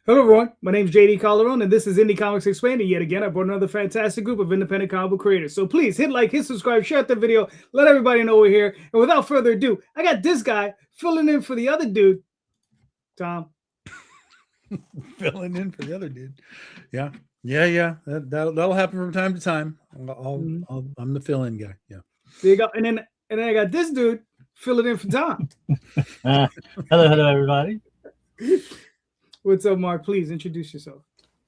Hello, everyone. My name is JD Calderon, and this is Indie Comics Explained. And yet again, I brought another fantastic group of independent comic book creators. So please hit like, hit subscribe, share the video, let everybody know we're here. And without further ado, I got this guy filling in for the other dude, Tom. Filling in for the other dude. Yeah. That'll happen from time to time. I'm the fill-in guy. Yeah. There you go. And then I got this dude filling in for Tom. Hello, everybody. What's up, Mark? Please introduce yourself.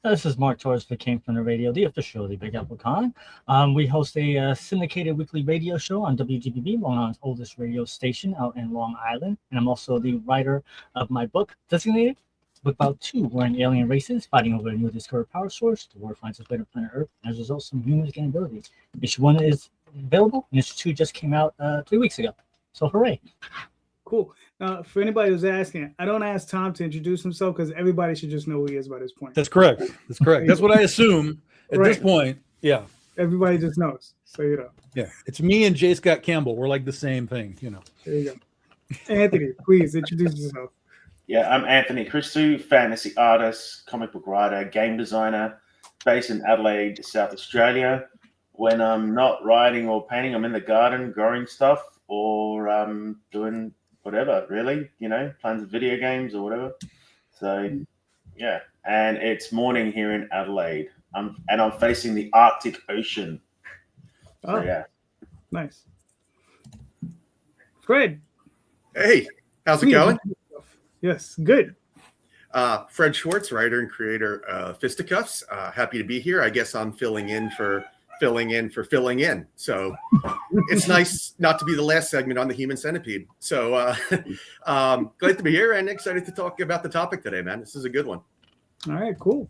This is Mark Torres for Came From the Radio, the official The Big Apple Con. We host a syndicated weekly radio show on WGBB, Long Island's oldest radio station out in Long Island. And I'm also the writer of my book, Designated, Book About 2, wherein alien races fighting over a new discovered power source. The war finds its way to planet Earth, and as a result, some humans gain abilities. Issue 1 is available, and Issue 2 just came out 3 weeks ago. So hooray. Cool. For anybody who's asking, I don't ask Tom to introduce himself because everybody should just know who he is by this point. That's correct. That's what I assume at this point. Yeah. Everybody just knows. So, Yeah. It's me and J. Scott Campbell. We're like the same thing, There you go. Anthony, please introduce yourself. Yeah, I'm Anthony Christou, fantasy artist, comic book writer, game designer, based in Adelaide, South Australia. When I'm not writing or painting, I'm in the garden growing stuff or doing whatever, really, playing some video games or whatever. So, yeah. And it's morning here in Adelaide. I'm facing the Arctic Ocean. So, yeah. Nice. Fred. Hey, how's it going? Yes, good. Fred Schwartz, writer and creator of Fisticuffs. Happy to be here. I guess I'm filling in for filling in. So it's nice not to be the last segment on the human centipede. So glad to be here and excited to talk about the topic today, man. This is a good one. All right, cool.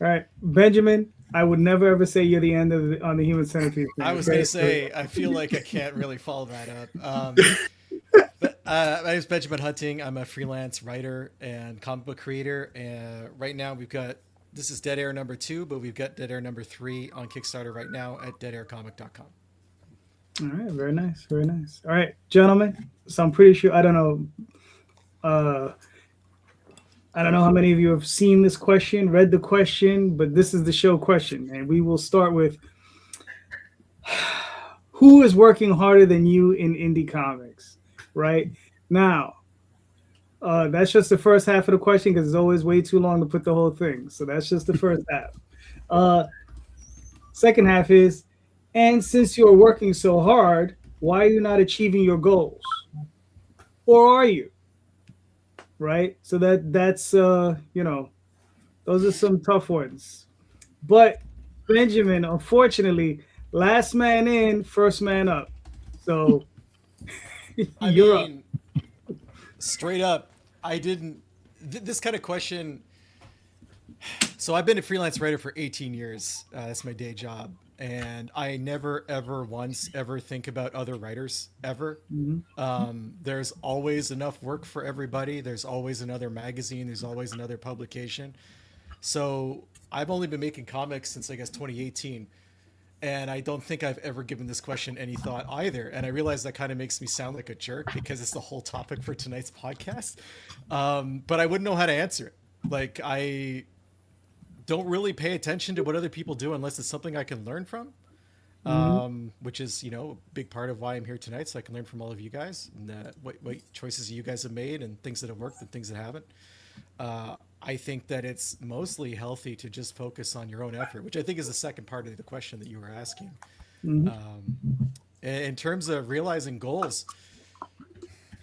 All right, Benjamin, I would never ever say you're the end on the human centipede thing. I was going to say, I feel like I can't really follow that up. My name is Benjamin Hunting. I'm a freelance writer and comic book creator. And right now this is Dead Air number 2, but we've got Dead Air number 3 on Kickstarter right now at deadaircomic.com. All right, very nice, very nice. All right, gentlemen. So I'm pretty sure I don't know how many of you have seen this question, read the question, but this is the show question, and we will start with who is working harder than you in indie comics, right? Now, that's just the first half of the question because it's always way too long to put the whole thing. So that's just the first half. Second half is, and since you're working so hard, why are you not achieving your goals? Or are you? Right? So that's those are some tough ones. But Benjamin, unfortunately, last man in, first man up. So you're up. Straight up, I didn't. This kind of question. So I've been a freelance writer for 18 years. That's my day job, and I never, ever, once, ever think about other writers ever. Mm-hmm. There's always enough work for everybody. There's always another magazine. There's always another publication. So I've only been making comics since I guess 2018. And I don't think I've ever given this question any thought either. And I realize that kind of makes me sound like a jerk because it's the whole topic for tonight's podcast. But I wouldn't know how to answer it. Like, I don't really pay attention to what other people do unless it's something I can learn from, which is, a big part of why I'm here tonight. So I can learn from all of you guys and what choices you guys have made and things that have worked and things that haven't. I think that it's mostly healthy to just focus on your own effort, which I think is the second part of the question that you were asking. Mm-hmm. In terms of realizing goals,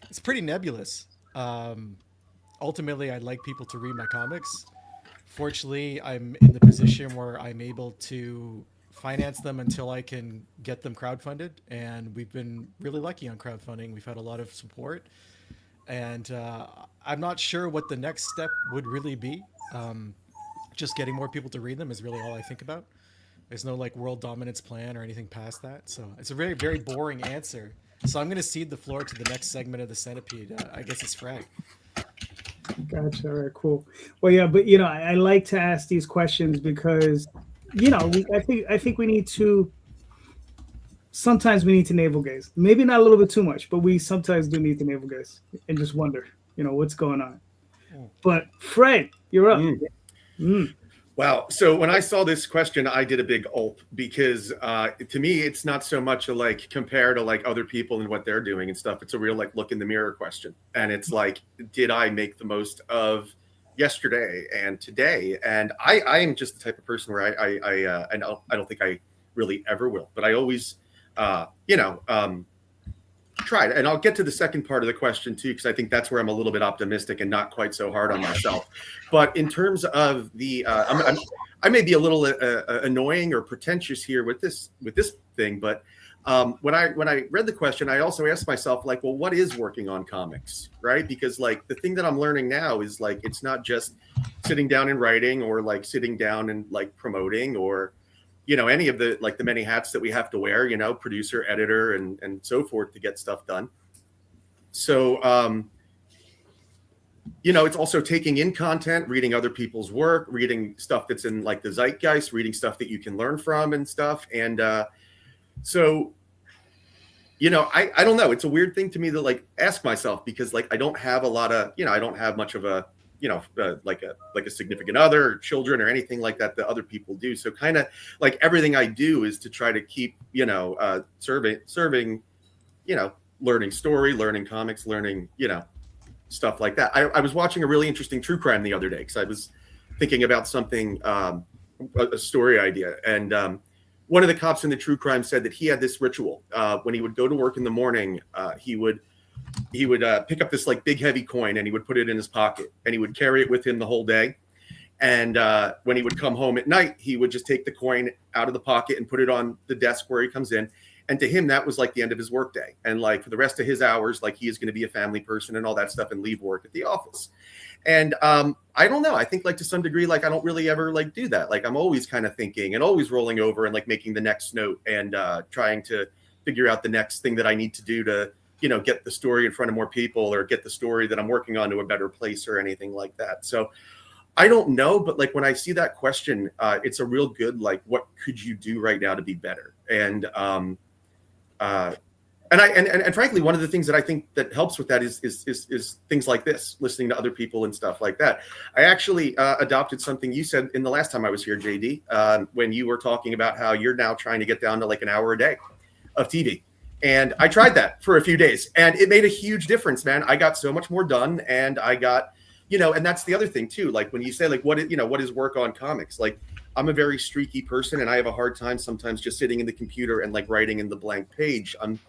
it's pretty nebulous. Ultimately, I'd like people to read my comics. Fortunately, I'm in the position where I'm able to finance them until I can get them crowdfunded. And we've been really lucky on crowdfunding. We've had a lot of support. And I'm not sure what the next step would really be. Just getting more people to read them is really all I think about. There's no world dominance plan or anything past that. So it's a very, very boring answer. So I'm going to cede the floor to the next segment of the Centipede. I guess it's Frag. Gotcha. All right, cool. Well, yeah, but I like to ask these questions because, I think we need to. Sometimes we need to navel gaze. Maybe not a little bit too much, but we sometimes do need to navel gaze and just wonder, what's going on. But Fred, you're up. Wow. So when I saw this question, I did a big ulp because to me, it's not so much a like compare to like other people and what they're doing and stuff. It's a real like look in the mirror question. And it's like, did I make the most of yesterday and today? And I am just the type of person where I don't think I really ever will, but I always, tried. And I'll get to the second part of the question too, because I think that's where I'm a little bit optimistic and not quite so hard on myself. But in terms of the, I may be a little annoying or pretentious here with this thing, but when I read the question, I also asked myself like, well, what is working on comics, right? Because like the thing that I'm learning now is like it's not just sitting down and writing or like sitting down and like promoting or any of the like the many hats that we have to wear, producer, editor, and so forth to get stuff done. So, it's also taking in content, reading other people's work, reading stuff that's in like the zeitgeist, reading stuff that you can learn from and stuff. And so, I don't know. It's a weird thing to me to like ask myself because like I don't have a lot of, I don't have much of a like a significant other or children or anything like that other people do. So kind of like everything I do is to try to keep, serving, learning story, learning comics, learning, stuff like that. I was watching a really interesting true crime the other day because I was thinking about something, a story idea. And one of the cops in the true crime said that he had this ritual. When he would go to work in the morning, he would pick up this like big heavy coin and he would put it in his pocket and he would carry it with him the whole day. And when he would come home at night, he would just take the coin out of the pocket and put it on the desk where he comes in. And to him, that was like the end of his workday. And like for the rest of his hours, like he is going to be a family person and all that stuff and leave work at the office. And I don't know. I think like to some degree, like I don't really ever like do that. Like I'm always kind of thinking and always rolling over and like making the next note and trying to figure out the next thing that I need to do to get the story in front of more people or get the story that I'm working on to a better place or anything like that. So I don't know, but like when I see that question, it's a real good, like, what could you do right now to be better? And frankly, one of the things that I think that helps with that is things like this, listening to other people and stuff like that. I actually adopted something you said in the last time I was here, JD, when you were talking about how you're now trying to get down to like an hour a day of TV. And I tried that for a few days and it made a huge difference, man. I got so much more done and I got, and that's the other thing too. Like when you say like, what is work on comics? Like I'm a very streaky person and I have a hard time sometimes just sitting in the computer and like writing in the blank page. I'm,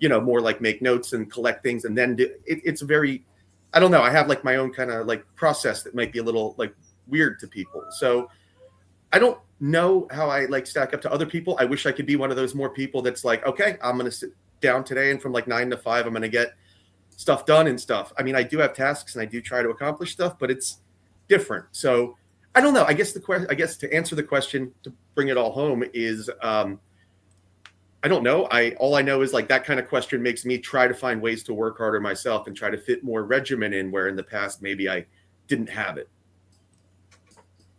more like make notes and collect things. And then it's very, I don't know. I have like my own kind of like process that might be a little like weird to people. So I don't know how I like stack up to other people. I wish I could be one of those more people that's like, okay, I'm going to sit down today and from like 9 to 5, I'm going to get stuff done and stuff. I mean, I do have tasks and I do try to accomplish stuff, but it's different. So I don't know. I guess to answer the question, to bring it all home is, I don't know. All I know is like that kind of question makes me try to find ways to work harder myself and try to fit more regimen in where in the past maybe I didn't have it.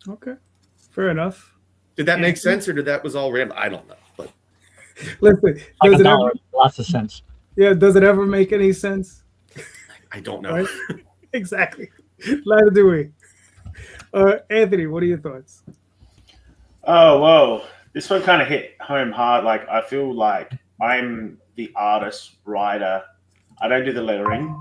Okay, fair enough. Did that make sense, or that was all random? I don't know. But listen, does it ever, lots of sense. Yeah, does it ever make any sense? I don't know. Right? Exactly. Neither do we. Anthony, what are your thoughts? Oh, whoa. This one kind of hit home hard. Like, I feel like I'm the artist, writer. I don't do the lettering.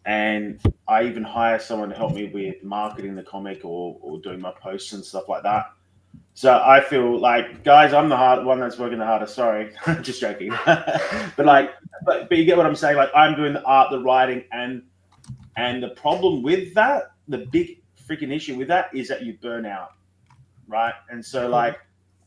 And I even hire someone to help me with marketing the comic or doing my posts and stuff like that. So I feel like, guys, I'm the one that's working the hardest. Sorry, just joking. but you get what I'm saying. Like, I'm doing the art, the writing, and the problem with that, the big freaking issue with that is that you burn out, right? And so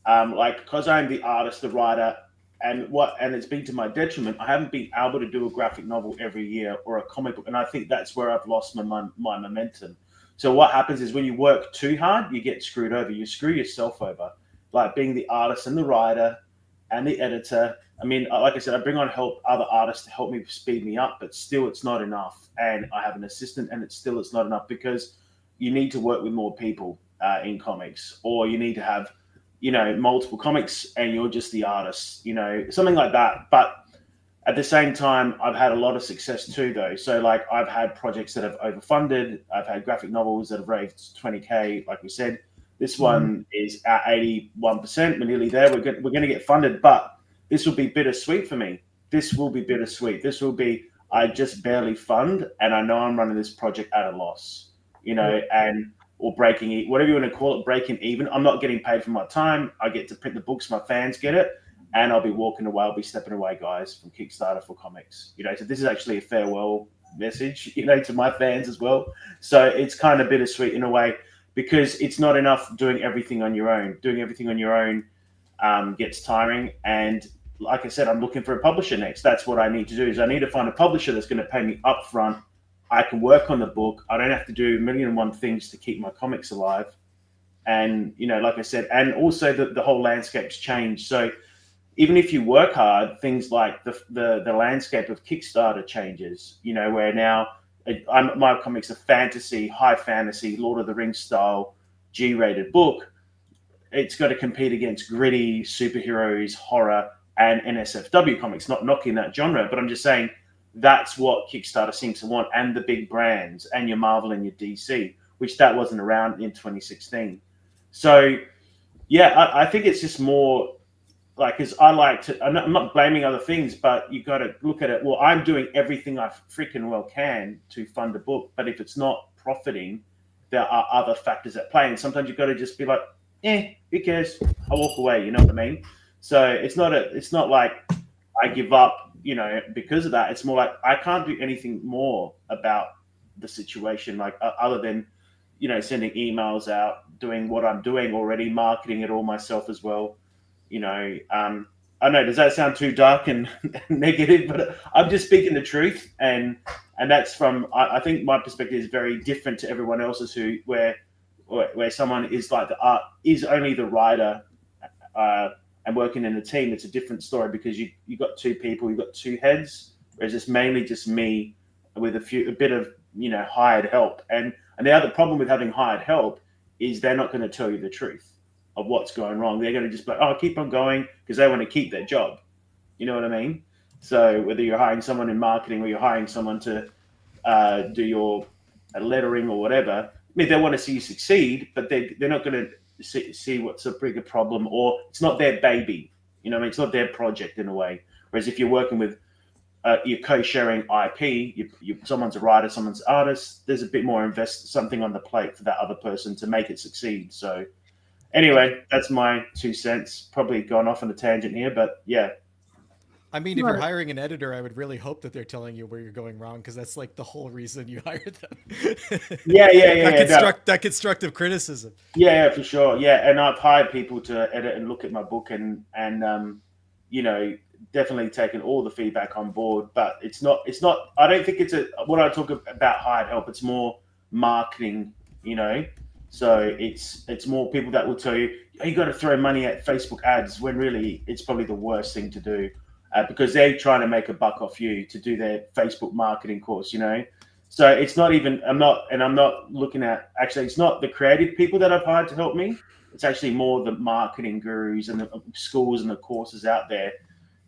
because I'm the artist, the writer, and it's been to my detriment. I haven't been able to do a graphic novel every year or a comic book, and I think that's where I've lost my momentum. So what happens is when you work too hard, you get screwed over. You screw yourself over. Like being the artist and the writer and the editor. I mean, like I said, I bring on other artists to help me speed me up, but still it's not enough. And I have an assistant, and it's not enough because you need to work with more people in comics, or you need to have multiple comics and you're just the artist, something like that. But At the same time, I've had a lot of success too, though. So, like, I've had projects that have overfunded. I've had graphic novels that have raised 20K, like we said. This one is at 81%. We're nearly there. We're going to get funded, but this will be bittersweet for me. This will be bittersweet. This will be, I just barely fund, and I know I'm running this project at a loss, you know, and or breaking, whatever you want to call it, breaking even. I'm not getting paid for my time. I get to print the books. My fans get it. And I'll be walking away. I'll be stepping away, guys, from Kickstarter for comics. You know, so this is actually a farewell message, you know, to my fans as well. So it's kind of bittersweet in a way, because it's not enough doing everything on your own. Doing everything on your own gets tiring. And like I said, I'm looking for a publisher next. That's what I need to do. Is I need to find a publisher that's going to pay me upfront. I can work on the book. I don't have to do a million and one things to keep my comics alive. And, you know, like I said, and also the whole landscape's changed. So even if you work hard, things like the landscape of Kickstarter changes, you know, where now my comics are fantasy, high fantasy, Lord of the Rings style, G-rated book. It's got to compete against gritty superheroes, horror, and NSFW comics. Not knocking that genre, but I'm just saying that's what Kickstarter seems to want, and the big brands, and your Marvel and your DC, which that wasn't around in 2016. So, yeah, I think it's just more like, because I like to, I'm not blaming other things, but you got to look at it. Well, I'm doing everything I freaking well can to fund a book, but if it's not profiting, there are other factors at play. And sometimes you've got to just be like, who cares? I'll walk away. You know what I mean? So it's not like I give up, you know, because of that. It's more like I can't do anything more about the situation, like other than, you know, sending emails out, doing what I'm doing already, marketing it all myself as well. You know, I know, does that sound too dark and negative? But I'm just speaking the truth, and that's from, I think my perspective is very different to everyone else's, where someone is like is only the writer and working in a team. It's a different story, because you got two people, you got two heads, whereas it's mainly just me with a bit of, you know, hired help. And the other problem with having hired help is they're not going to tell you the truth of what's going wrong. They're going to just be like, oh, keep on going, because they want to keep their job. You know what I mean? So whether you're hiring someone in marketing or you're hiring someone to do your lettering or whatever, I mean, they want to see you succeed, but they're not going to see what's a bigger problem, or it's not their baby. You know what I mean? It's not their project in a way. Whereas if you're working with, you're co-sharing IP, someone's a writer, someone's an artist, there's a bit more something on the plate for that other person to make it succeed. So anyway, that's my 2 cents. Probably gone off on a tangent here, but yeah. I mean, if you're hiring an editor, I would really hope that they're telling you where you're going wrong, because that's like the whole reason you hired them. That constructive criticism. Yeah, for sure. Yeah, and I've hired people to edit and look at my book, and you know, definitely taken all the feedback on board. But it's not. I don't think it's what I talk about hired help. It's more marketing. You know. So it's more people that will tell you, oh, you got to throw money at Facebook ads, when really it's probably the worst thing to do, because they're trying to make a buck off you to do their Facebook marketing course, you know. So it's not even, I'm not looking at, actually, it's not the creative people that I've hired to help me. It's actually more the marketing gurus and the schools and the courses out there.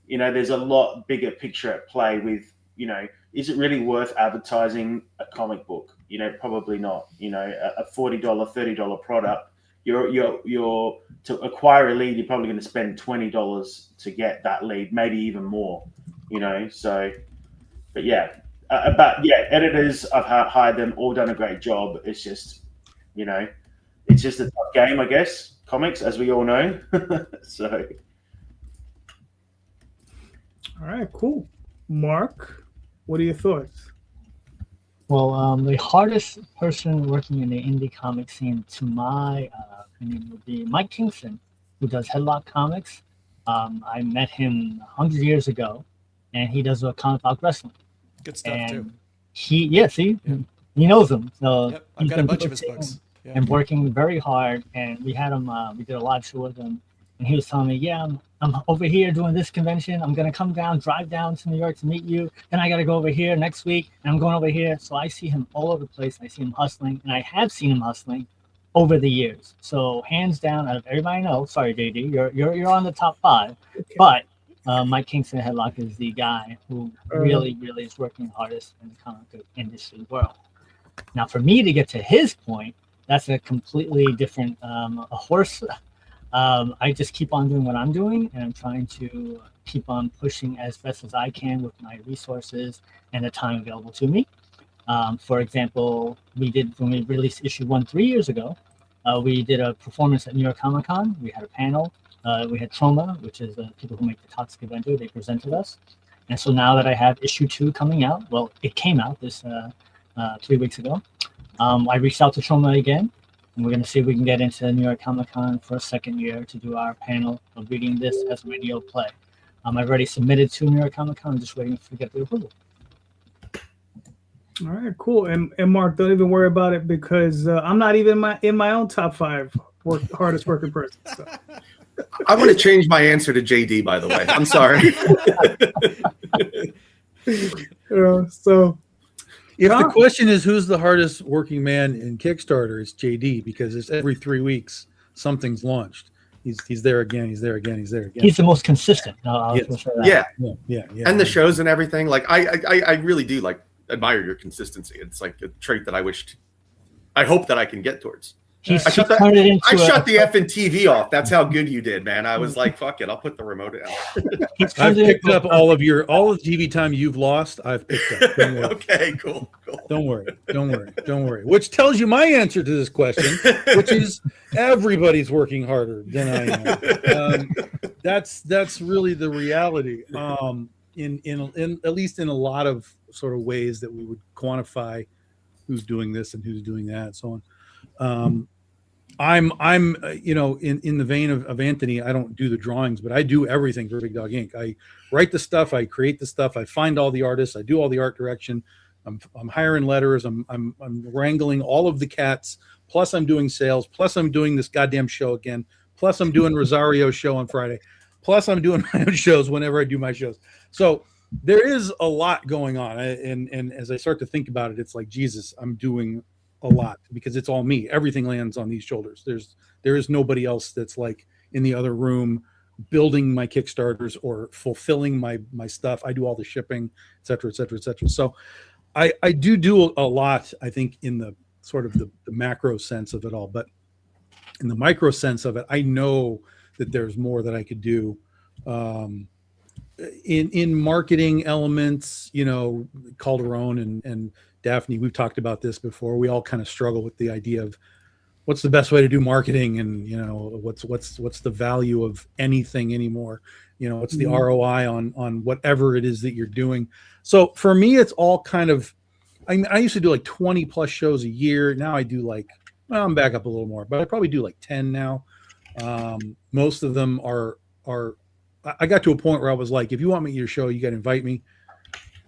You know, there's a lot bigger picture at play with, you know, is it really worth advertising a comic book? You know, probably not. You know, a $40, $30 product, you're to acquire a lead, you're probably going to spend $20 to get that lead, maybe even more. You know, so, but yeah, editors, I've hired them, all done a great job. It's just, you know, it's just a tough game, I guess. Comics, as we all know. So, all right, cool. Mark, what are your thoughts? Well, the hardest person working in the indie comic scene, to my opinion, would be Mike Kingston, who does Headlock Comics. I met him 100 years ago, and he does comic book wrestling. Good stuff, too. He knows them. So yep, I've got a bunch of his books. Yeah. And working very hard, and we had him. We did a live show with him, and he was telling me, "Yeah, I'm over here doing this convention. I'm gonna drive down to New York to meet you. Then I gotta go over here next week, and I'm going over here." So I see him all over the place. I see him hustling, and I have seen him hustling over the years. So hands down, out of everybody I know, sorry, JD, you're on the top 5, but Mike Kingston Headlock is the guy who really is working hardest in the comic book industry world. Now, for me to get to his point, that's a completely different a horse. I just keep on doing what I'm doing, and I'm trying to keep on pushing as best as I can with my resources and the time available to me. For example, when we released issue 1 3 years ago, we did a performance at New York Comic Con. We had a panel. We had Trauma, which is the people who make the Toxic Avenger. They presented us. And so now that I have issue 2 coming out, well, it came out this 3 weeks ago. I reached out to Trauma again, and we're going to see if we can get into New York Comic Con for a second year to do our panel of reading this as a radio play. I've already submitted to New York Comic Con. I'm just waiting to get the approval. All right, cool. And Mark, don't even worry about it because I'm not even in my own top 5 hardest working person. So. I want to change my answer to JD, by the way. I'm sorry. So if the question is who's the hardest working man in Kickstarter, it's JD, because it's every 3 weeks something's launched. He's there again. He's there again. He's there again. He's the most consistent. Yeah. And the yeah. shows and everything. Like I really do admire your consistency. It's like a trait that I hope that I can get towards. I shut the effing TV off. That's how good you did, man. I was like, fuck it, I'll put the remote down. I've picked up all the TV time you've lost. I've picked up. Don't worry. Okay, cool. Don't worry. Which tells you my answer to this question, which is everybody's working harder than I am. That's really the reality. In at least in a lot of sort of ways that we would quantify who's doing this and who's doing that and so on. I'm in the vein of Anthony. I don't do the drawings, but I do everything for Big Dog Inc. I write the stuff, I create the stuff, I find all the artists, I do all the art direction. I'm hiring letters, I'm wrangling all of the cats, plus I'm doing sales, plus I'm doing this goddamn show again, plus I'm doing Rosario's show on Friday, plus I'm doing my own shows whenever I do my shows. So there is a lot going on, and as I start to think about it, it's like, Jesus, I'm doing a lot because it's all me. Everything lands on these shoulders. There is nobody else that's like in the other room building my Kickstarters or fulfilling my stuff. I do all the shipping, et cetera, et cetera, et cetera. So I do a lot, I think, in the sort of the macro sense of it all, but in the micro sense of it, I know that there's more that I could do in marketing elements. Calderon and Daphne, we've talked about this before. We all kind of struggle with the idea of what's the best way to do marketing, and what's the value of anything anymore. What's the ROI on whatever it is that you're doing. So for me, it's all kind of. I used to do like 20 plus shows a year. Now I do I'm back up a little more, but I probably do like 10 now. Most of them are. I got to a point where I was like, if you want me to your show, you got to invite me.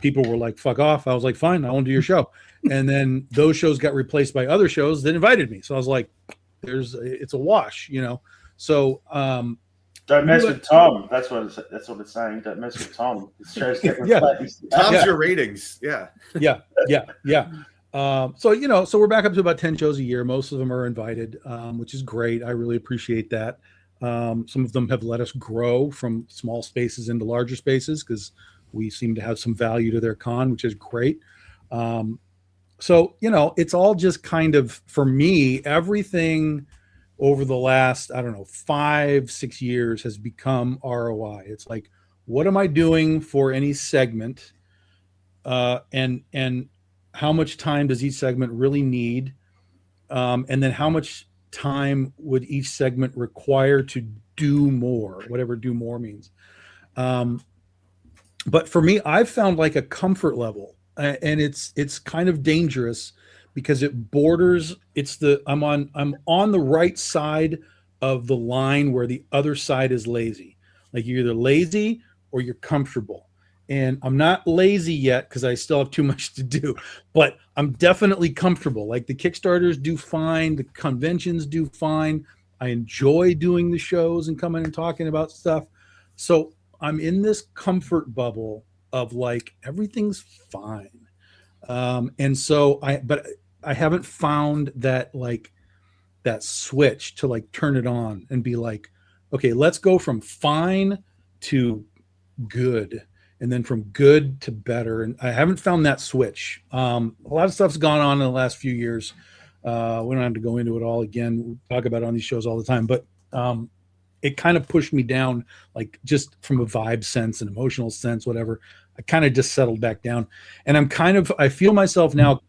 People were like, fuck off. I was like, fine, I won't do your show. And then those shows got replaced by other shows that invited me. So I was like, it's a wash, So don't mess with Tom. That's what it's saying. Don't mess with Tom. His shows get replaced. Tom's your ratings. Yeah. So we're back up to about 10 shows a year. Most of them are invited, which is great. I really appreciate that. Some of them have let us grow from small spaces into larger spaces because we seem to have some value to their con, which is great. So it's all just kind of, for me, everything over the last, 5-6 years has become ROI. It's like, what am I doing for any segment? And how much time does each segment really need? And then how much time would each segment require to do more, whatever do more means. But for me, I've found like a comfort level, and it's kind of dangerous because it borders. I'm on the right side of the line where the other side is lazy. Like you're either lazy or you're comfortable. And I'm not lazy yet because I still have too much to do, but I'm definitely comfortable. Like the Kickstarters do fine, the conventions do fine. I enjoy doing the shows and coming and talking about stuff. So I'm in this comfort bubble of like everything's fine. And so I haven't found that switch to like turn it on and be like, okay, let's go from fine to good, and then from good to better. And I haven't found that switch. A lot of stuff's gone on in the last few years. We don't have to go into it all again. We talk about it on these shows all the time, but it kind of pushed me down, like just from a vibe sense, an emotional sense, whatever. I kind of just settled back down, and I feel myself now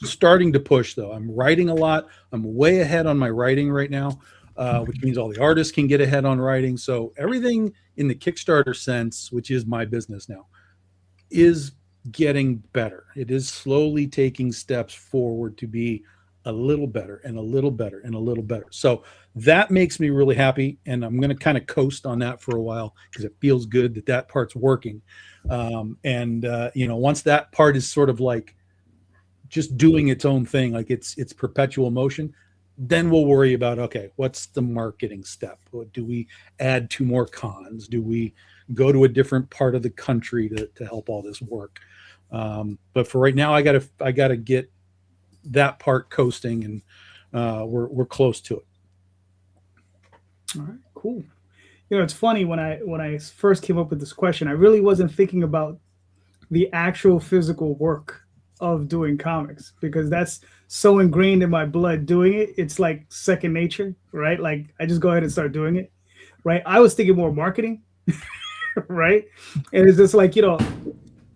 starting to push, though. I'm writing a lot. I'm way ahead on my writing right now, which means all the artists can get ahead on writing. So everything in the Kickstarter sense, which is my business now, is getting better. It is slowly taking steps forward to be a little better and a little better and a little better. So that makes me really happy, and I'm going to kind of coast on that for a while because it feels good that part's working. Once that part is sort of like just doing its own thing, like it's perpetual motion, then we'll worry about, okay, what's the marketing step? Do we add 2 more cons? Do we go to a different part of the country to help all this work? But for right now, I gotta get that part coasting, and we're close to it. All right, cool. It's funny, when I first came up with this question, I really wasn't thinking about the actual physical work of doing comics, because that's so ingrained in my blood. Doing it, it's like second nature, right? Like I just go ahead and start doing it, right? I was thinking more marketing, right? And it's just like,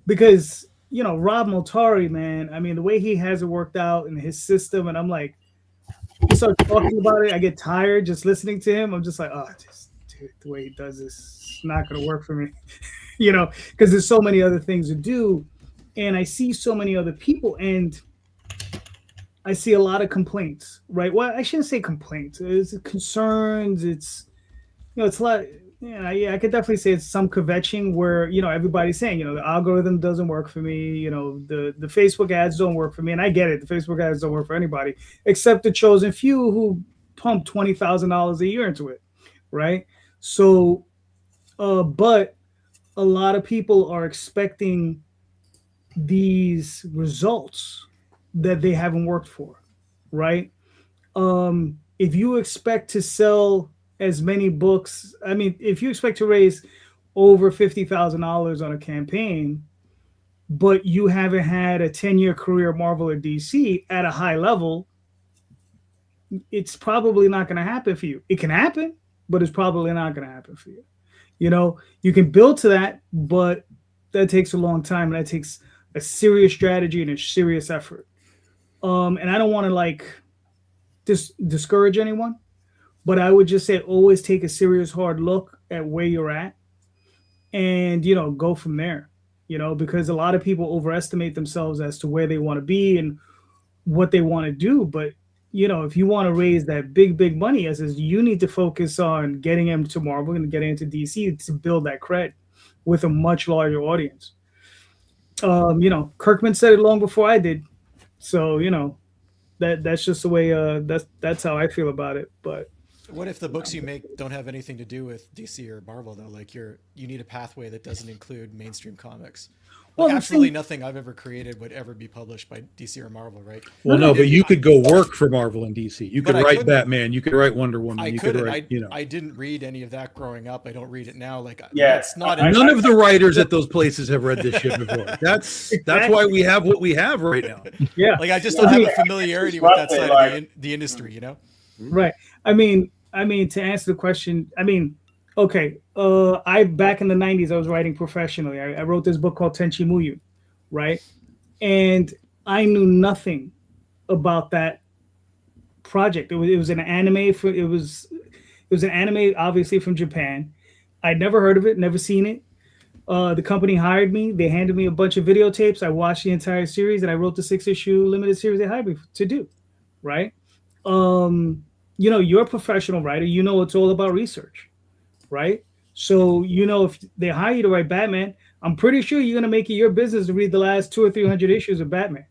because Rob Multari, man, I mean, the way he has it worked out in his system, and I'm like, he starts talking about it, I get tired just listening to him. I'm just like, oh, dude, the way he does this is not going to work for me, because there's so many other things to do. And I see so many other people, and I see a lot of complaints, right? Well, I shouldn't say complaints. It's concerns. It's, it's a lot. Yeah, I could definitely say it's some kvetching where, everybody's saying, the algorithm doesn't work for me. The Facebook ads don't work for me. And I get it. The Facebook ads don't work for anybody except the chosen few who pump $20,000 a year into it, right? So, but a lot of people are expecting these results that they haven't worked for, right? If you expect to sell as many books, I mean, if you expect to raise over $50,000 on a campaign, but you haven't had a 10-year career at Marvel or DC at a high level, it's probably not going to happen for you. It can happen, but it's probably not going to happen for you. You can build to that, but that takes a long time, and that takes a serious strategy and a serious effort. And I don't want to discourage anyone, but I would just say always take a serious hard look at where you're at, and go from there. Because a lot of people overestimate themselves as to where they want to be and what they want to do. But if you want to raise that big money, you need to focus on getting into Marvel and getting into DC to build that cred with a much larger audience. Kirkman said it long before I did, so that's just the way. That's how I feel about it. But what if the books you make don't have anything to do with DC or Marvel, though? Like you need a pathway that doesn't include mainstream comics. Well, absolutely nothing I've ever created would ever be published by DC or Marvel, right? Well, no, but you could go work for Marvel and DC. You could write Batman. You could write Wonder Woman. I didn't read any of that growing up. I don't read it now. It's not. None of the writers at those places have read this shit before. That's why we have what we have right now. Yeah, I just don't have a familiarity with that side of the industry. Right. I mean, to answer the question, okay, I back in the 90s, I was writing professionally. I wrote this book called Tenchi Muyu, right? And I knew nothing about that project. It was an anime. It was an anime, obviously from Japan. I'd never heard of it, never seen it. The company hired me. They handed me a bunch of videotapes. I watched the entire series, and I wrote the 6-issue limited series they hired me to do, right? You're a professional writer. It's all about research, right? So, if they hire you to write Batman, I'm pretty sure you're going to make it your business to read the last 200 or 300 issues of Batman,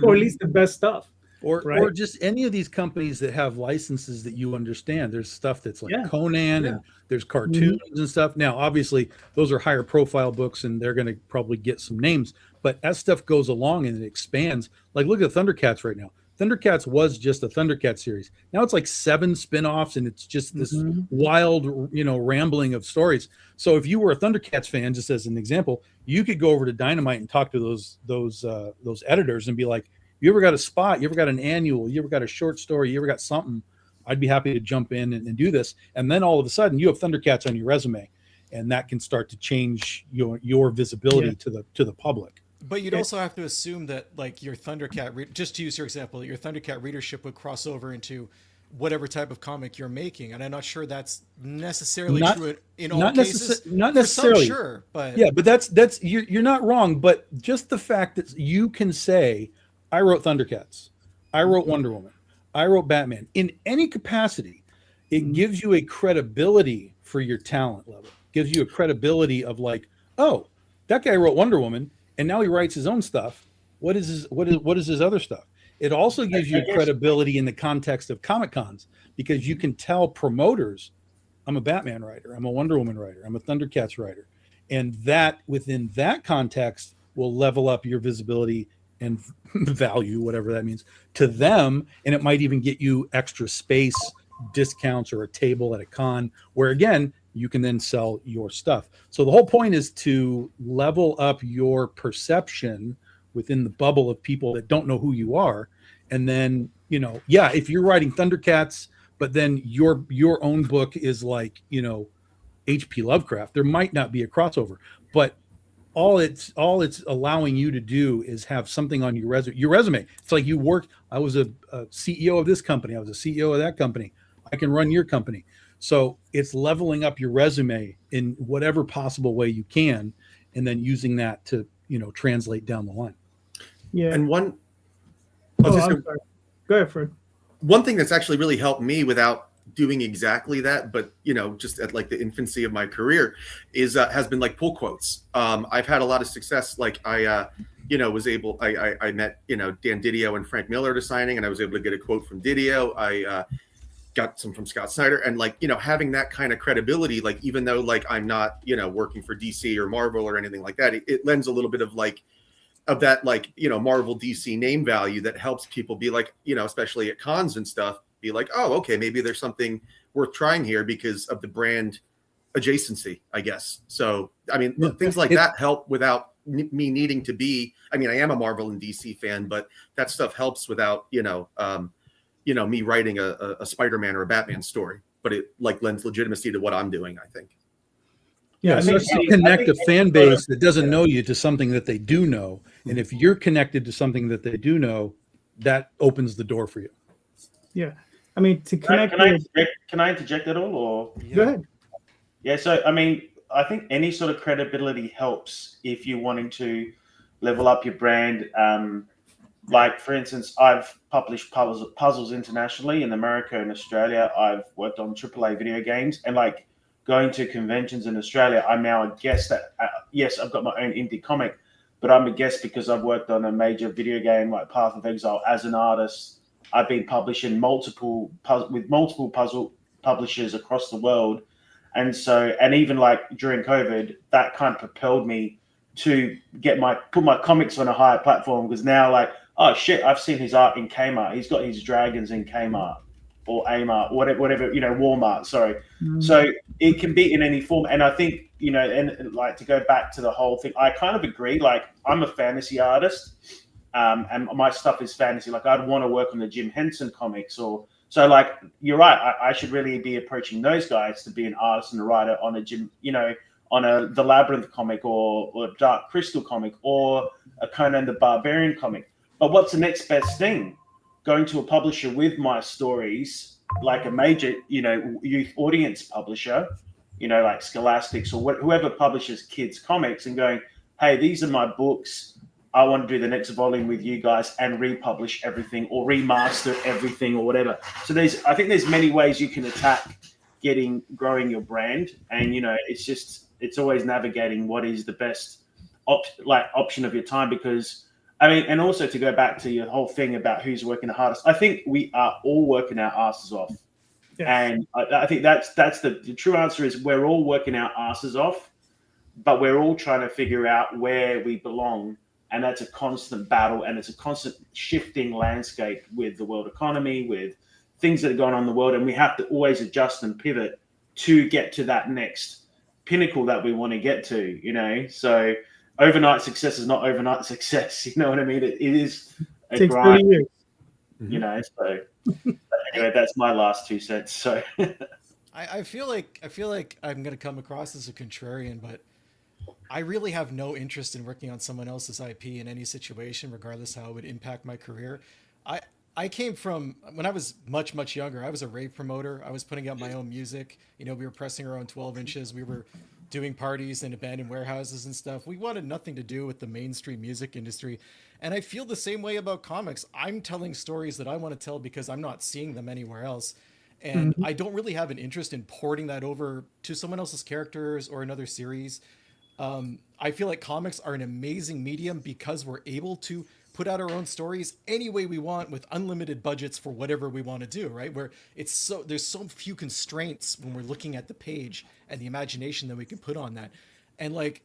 or at least the best stuff. Or just any of these companies that have licenses that you understand. There's stuff that's like Conan, and there's cartoons and stuff. Now, obviously, those are higher profile books, and they're going to probably get some names. But as stuff goes along and it expands, like look at Thundercats right now. Thundercats was just a Thundercat series. Now it's like 7 spin-offs, and it's just this wild, rambling of stories. So if you were a Thundercats fan, just as an example, you could go over to Dynamite and talk to those editors and be like, you ever got a spot? You ever got an annual? You ever got a short story? You ever got something? I'd be happy to jump in and do this. And then all of a sudden you have Thundercats on your resume, and that can start to change your visibility to the public. But you'd also have to assume that, like, your Thundercat, just to use your example, your Thundercat readership would cross over into whatever type of comic you're making, and I'm not sure that's necessarily true in all cases. Not necessarily, some, sure, but but that's you're not wrong. But just the fact that you can say, I wrote Thundercats, I wrote Wonder Woman, I wrote Batman, in any capacity, it gives you a credibility for your talent level. Gives you a credibility of like, oh, that guy wrote Wonder Woman, and now he writes his own stuff. What is his other stuff? It also gives you credibility in the context of Comic Cons, because you can tell promoters, I'm a Batman writer, I'm a Wonder Woman writer, I'm a Thundercats writer. And that within that context will level up your visibility and value, whatever that means, to them. And it might even get you extra space, discounts, or a table at a con, where again, you can then sell your stuff. So the whole point is to level up your perception within the bubble of people that don't know who you are. And then, if you're writing Thundercats, but then your own book is like, H.P. Lovecraft, there might not be a crossover, but all it's allowing you to do is have something on your resume. It's like I was a CEO of this company. I was a CEO of that company. I can run your company. So it's leveling up your resume in whatever possible way you can, and then using that to, translate down the line. Yeah. And I'm sorry. Go ahead, Fred. One thing that's actually really helped me without doing exactly that, but just at like the infancy of my career, is has been like pull quotes. I've had a lot of success. Like I met Dan Didio and Frank Miller at a signing, and I was able to get a quote from Didio. I got some from Scott Snyder, and having that kind of credibility, like even though like I'm not working for DC or Marvel or anything like that, it lends a little bit of that Marvel DC name value that helps people be like, especially at cons and stuff, be like, oh, okay, maybe there's something worth trying here because of the brand adjacency, I guess. So I mean, things like that help without me needing to be. I mean, I am a Marvel and DC fan, but that stuff helps without me writing a Spider-Man or a Batman story, but it like lends legitimacy to what I'm doing, I think. Yeah, I so think- to connect a fan base that doesn't know you to something that they do know. And if you're connected to something that they do know, that opens the door for you. Yeah. I mean, to connect. Can I interject at all? Or Go ahead. Yeah, so I mean, I think any sort of credibility helps if you're wanting to level up your brand. Like, for instance, I've published puzzles internationally in America and Australia. I've worked on AAA video games, and like going to conventions in Australia, I'm now a guest at, yes, I've got my own indie comic, but I'm a guest because I've worked on a major video game like Path of Exile as an artist. I've been publishing with multiple puzzle publishers across the world. And so, and even like during COVID, that kind of propelled me to put my comics on a higher platform, because now like, oh shit, I've seen his art in Kmart. He's got his dragons in Kmart or Amart, whatever, Walmart, sorry. Mm-hmm. So it can be in any form. And I think, and like to go back to the whole thing, I kind of agree. Like I'm a fantasy artist, and my stuff is fantasy. Like I'd want to work on the Jim Henson comics so like, you're right. I should really be approaching those guys to be an artist and a writer on a the Labyrinth comic or a Dark Crystal comic or a Conan the Barbarian comic. But what's the next best thing? Going to a publisher with my stories, like a major, youth audience publisher, like Scholastics or whoever publishes kids comics, and going, hey, these are my books. I want to do the next volume with you guys and republish everything or remaster everything or whatever. So I think there's many ways you can attack growing your brand. And, it's always navigating what is the best option of your time, because and also to go back to your whole thing about who's working the hardest, I think we are all working our asses off. Yeah. And I think that's the true answer is we're all working our asses off, but we're all trying to figure out where we belong. and that's a constant battle, and it's a constant shifting landscape with the world economy, with things that are going on in the world, and we have to always adjust and pivot to get to that next pinnacle that we want to get to, you know. So overnight success is not overnight success, you know what I mean? It is a Takes grind, 30 years. you know. So anyway, that's my last 2 cents. So I feel like I'm gonna come across as a contrarian, but I really have no interest in working on someone else's IP in any situation, regardless how it would impact my career. I came from, when I was much younger, I was a rave promoter. I was putting out my own music. You know, we were pressing our own 12 inches. We were doing parties in abandoned warehouses and stuff. We wanted nothing to do with the mainstream music industry. And I feel the same way about comics. I'm telling stories that I want to tell because I'm not seeing them anywhere else. And I don't really have an interest in porting that over to someone else's characters or another series. I feel like comics are an amazing medium because we're able to put out our own stories any way we want with unlimited budgets for whatever we want to do, right? Where there's so few constraints when we're looking at the page and the imagination that we can put on that. And like,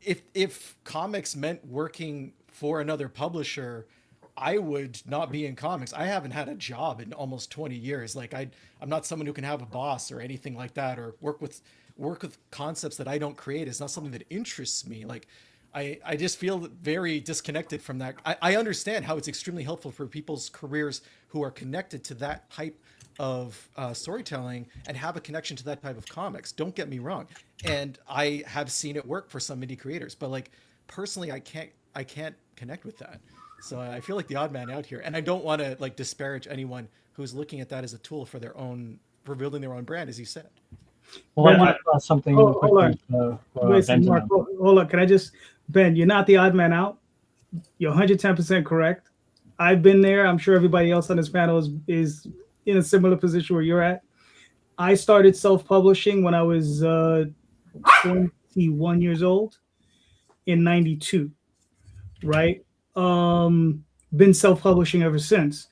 if comics meant working for another publisher, I would not be in comics. I haven't had a job in almost 20 years. Like I'm not someone who can have a boss or anything like that, or work with concepts that I don't create. It's not something that interests me. Like I just feel very disconnected from that. I understand how it's extremely helpful for people's careers who are connected to that type of storytelling and have a connection to that type of comics. Don't get me wrong. And I have seen it work for some indie creators, but like personally, I can't connect with that. So I feel like the odd man out here, and I don't want to like disparage anyone who's looking at that as a tool for building their own brand, as you said. Well, I want to throw something quickly. Listen, Mark, hold on. Can I just, Ben, you're not the odd man out. You're 110% correct. I've been there. I'm sure everybody else on this panel is in a similar position where you're at. I started self-publishing when I was 21 years old in 92, right? Been self-publishing ever since.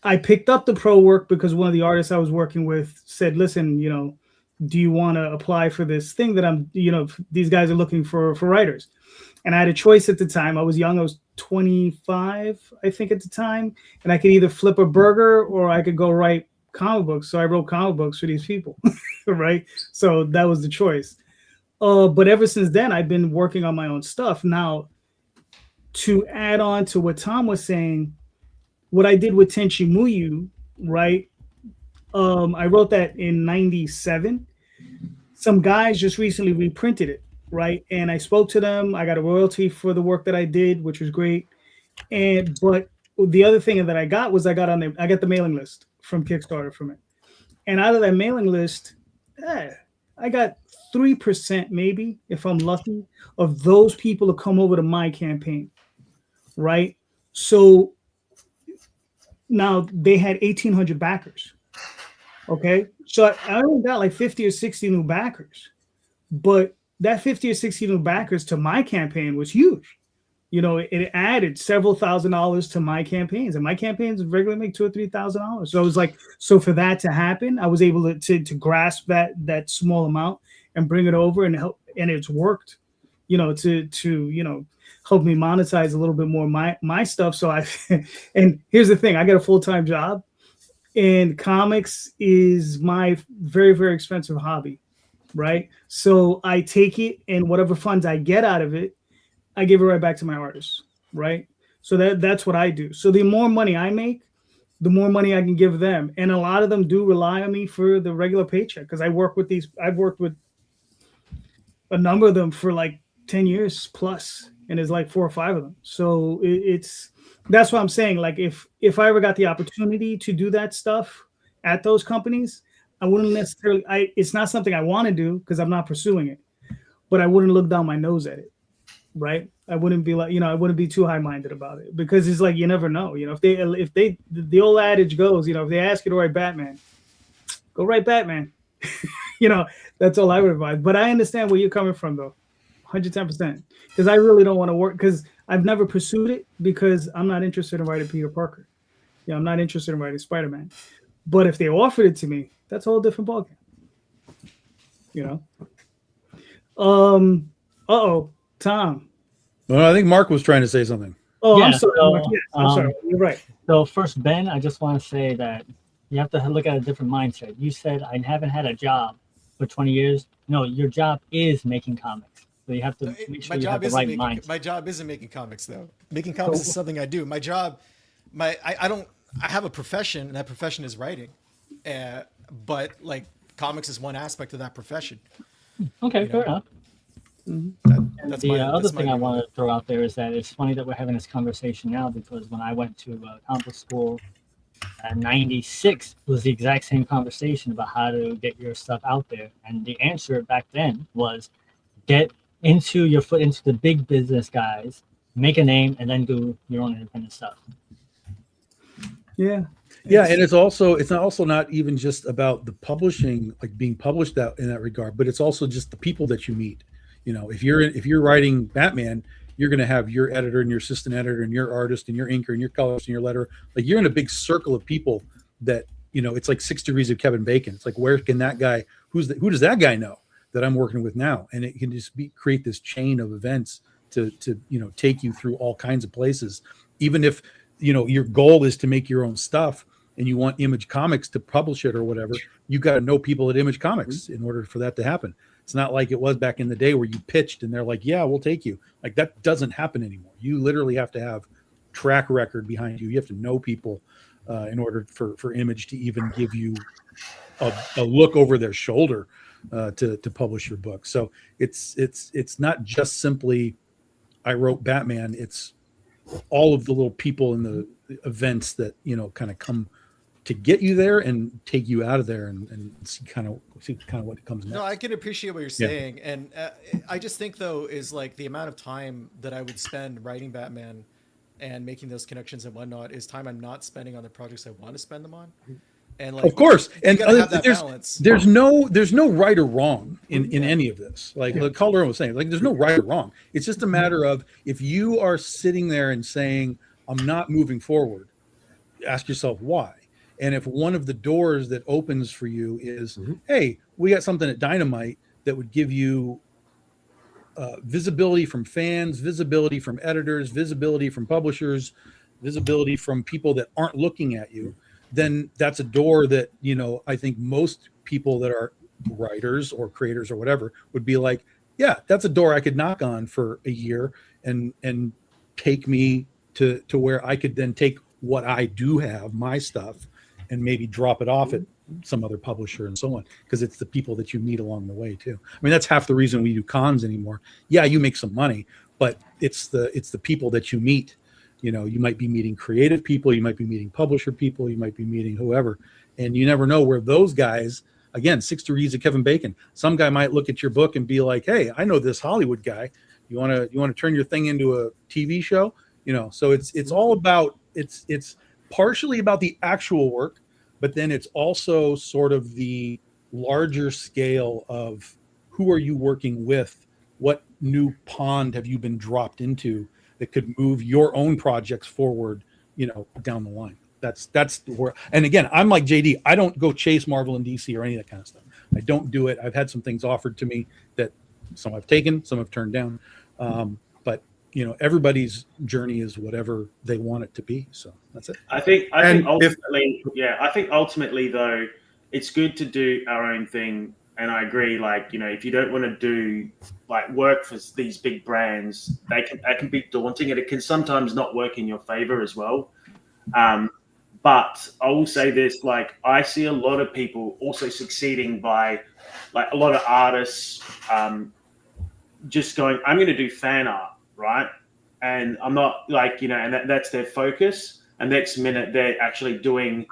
I picked up the pro work because one of the artists I was working with said, listen, you know, do you want to apply for this thing that these guys are looking for writers? And I had a choice at the time. I was young. I was 25, I think, at the time. And I could either flip a burger or I could go write comic books. So I wrote comic books for these people, right? So that was the choice. But ever since then, I've been working on my own stuff. Now, to add on to what Tom was saying, what I did with Tenchi Muyu, right? I wrote that in 97. Some guys just recently reprinted it, right? And I spoke to them. I got a royalty for the work that I did, which was great. But the other thing that I got was I got the mailing list from Kickstarter from it. And out of that mailing list, I got 3% maybe, if I'm lucky, of those people to come over to my campaign, right? So now they had 1,800 backers. Okay, so I only got like 50 or 60 new backers, but that 50 or 60 new backers to my campaign was huge. You know, it added several $1,000s to my campaigns, and my campaigns regularly make $2,000 or $3,000. So I was like, so for that to happen, I was able to grasp that small amount and bring it over and help, and it's worked. You know, to help me monetize a little bit more my stuff. So and here's the thing, I got a full-time job. And comics is my very, very expensive hobby, right? So I take it, and whatever funds I get out of it, I give it right back to my artists, right? So that's what I do. So the more money I make, the more money I can give them. And a lot of them do rely on me for the regular paycheck because I've worked with a number of them for like 10 years plus, and there's like 4 or 5 of them. So that's what I'm saying. Like if I ever got the opportunity to do that stuff at those companies, I wouldn't necessarily, it's not something I want to do because I'm not pursuing it, but I wouldn't look down my nose at it. Right. I wouldn't be like, I wouldn't be too high-minded about it because it's like, you never know, if the old adage goes, if they ask you to write Batman, go write Batman. That's all I would advise. But I understand where you're coming from though. 110%. Because I really don't want to work because I've never pursued it because I'm not interested in writing Peter Parker. I'm not interested in writing Spider-Man. But if they offered it to me, that's a whole different ballgame. Tom, Well, I think Mark was trying to say something. Oh, Yeah, I'm sorry. so, Mark. Yes, I'm sorry. You're right. So first, Ben, I just want to say that you have to look at a different mindset. You said I haven't had a job for 20 years. No, your job is making comics. So you have to make sure you have the right mindset. My job isn't making comics though. Making comics is something I do. My job, I have a profession, and that profession is writing. But like comics is one aspect of that profession. Okay, fair enough. That's The other thing I view. want to throw out there is that it's funny that we're having this conversation now, because when I went to comic book school in '96, it was the exact same conversation about how to get your stuff out there. And the answer back then was get into your foot into the big business guys, make a name, and then do your own independent stuff. Yeah. Yeah, and it's also not even just about the publishing, like being published out in that regard, but it's also just the people that you meet. You know, if you're writing Batman, you're going to have your editor and your assistant editor and your artist and your inker and your colorist and your letterer. Like, you're in a big circle of people that, you know, it's like 6 degrees of Kevin Bacon. It's like, where can that guy, who does that guy know that I'm working with now? And it can just create this chain of events to you know, take you through all kinds of places. Even if, you know, your goal is to make your own stuff and you want Image Comics to publish it or whatever, you got to know people at Image Comics in order for that to happen. It's not like it was back in the day where you pitched and they're like, yeah, we'll take you. Like, that doesn't happen anymore. You literally have to have track record behind you. You have to know people in order for Image to even give you a look over their shoulder to publish your book. So it's not just simply, I wrote Batman. It's all of the little people in the events that, you know, kind of come to get you there and take you out of there and see kind of what comes next. No, I can appreciate what you're saying. Yeah. And I just think, though, is like the amount of time that I would spend writing Batman and making those connections and whatnot is time I'm not spending on the projects I want to spend them on. And like, of course, and have that balance. There's no right or wrong in any of this. Like Calderon was saying, like, there's no right or wrong. It's just a matter of, if you are sitting there and saying, I'm not moving forward, ask yourself why. And if one of the doors that opens for you is, hey, we got something at Dynamite that would give you visibility from fans, visibility from editors, visibility from publishers, visibility from people that aren't looking at you, then that's a door that, you know, I think most people that are writers or creators or whatever would be like, yeah, that's a door I could knock on for a year and take me to where I could then take what I do have, my stuff, and maybe drop it off at some other publisher and so on, because it's the people that you meet along the way too. I mean, that's half the reason we do cons anymore. Yeah, you make some money, but it's the people that you meet. You know, you might be meeting creative people, you might be meeting publisher people, you might be meeting whoever, and you never know where those guys, again, 6 degrees of Kevin Bacon. Some guy might look at your book and be like, hey, I know this Hollywood guy. You want to turn your thing into a TV show? You know, so it's all about, it's partially about the actual work, but then it's also sort of the larger scale of who are you working with? What new pond have you been dropped into that could move your own projects forward, you know, down the line? That's where, and again, I'm like JD, I don't go chase Marvel and DC or any of that kind of stuff. I don't do it. I've had some things offered to me that some I've taken, some I've turned down. But you know, everybody's journey is whatever they want it to be. So that's it. I think ultimately though, it's good to do our own thing. And I agree, like, you know, if you don't want to do like work for these big brands, that can be daunting, and it can sometimes not work in your favor as well. But I will say this, like, I see a lot of people also succeeding by, like, a lot of artists just going, I'm going to do fan art, right? And I'm not, like, you know, and that's their focus. And next minute they're actually doing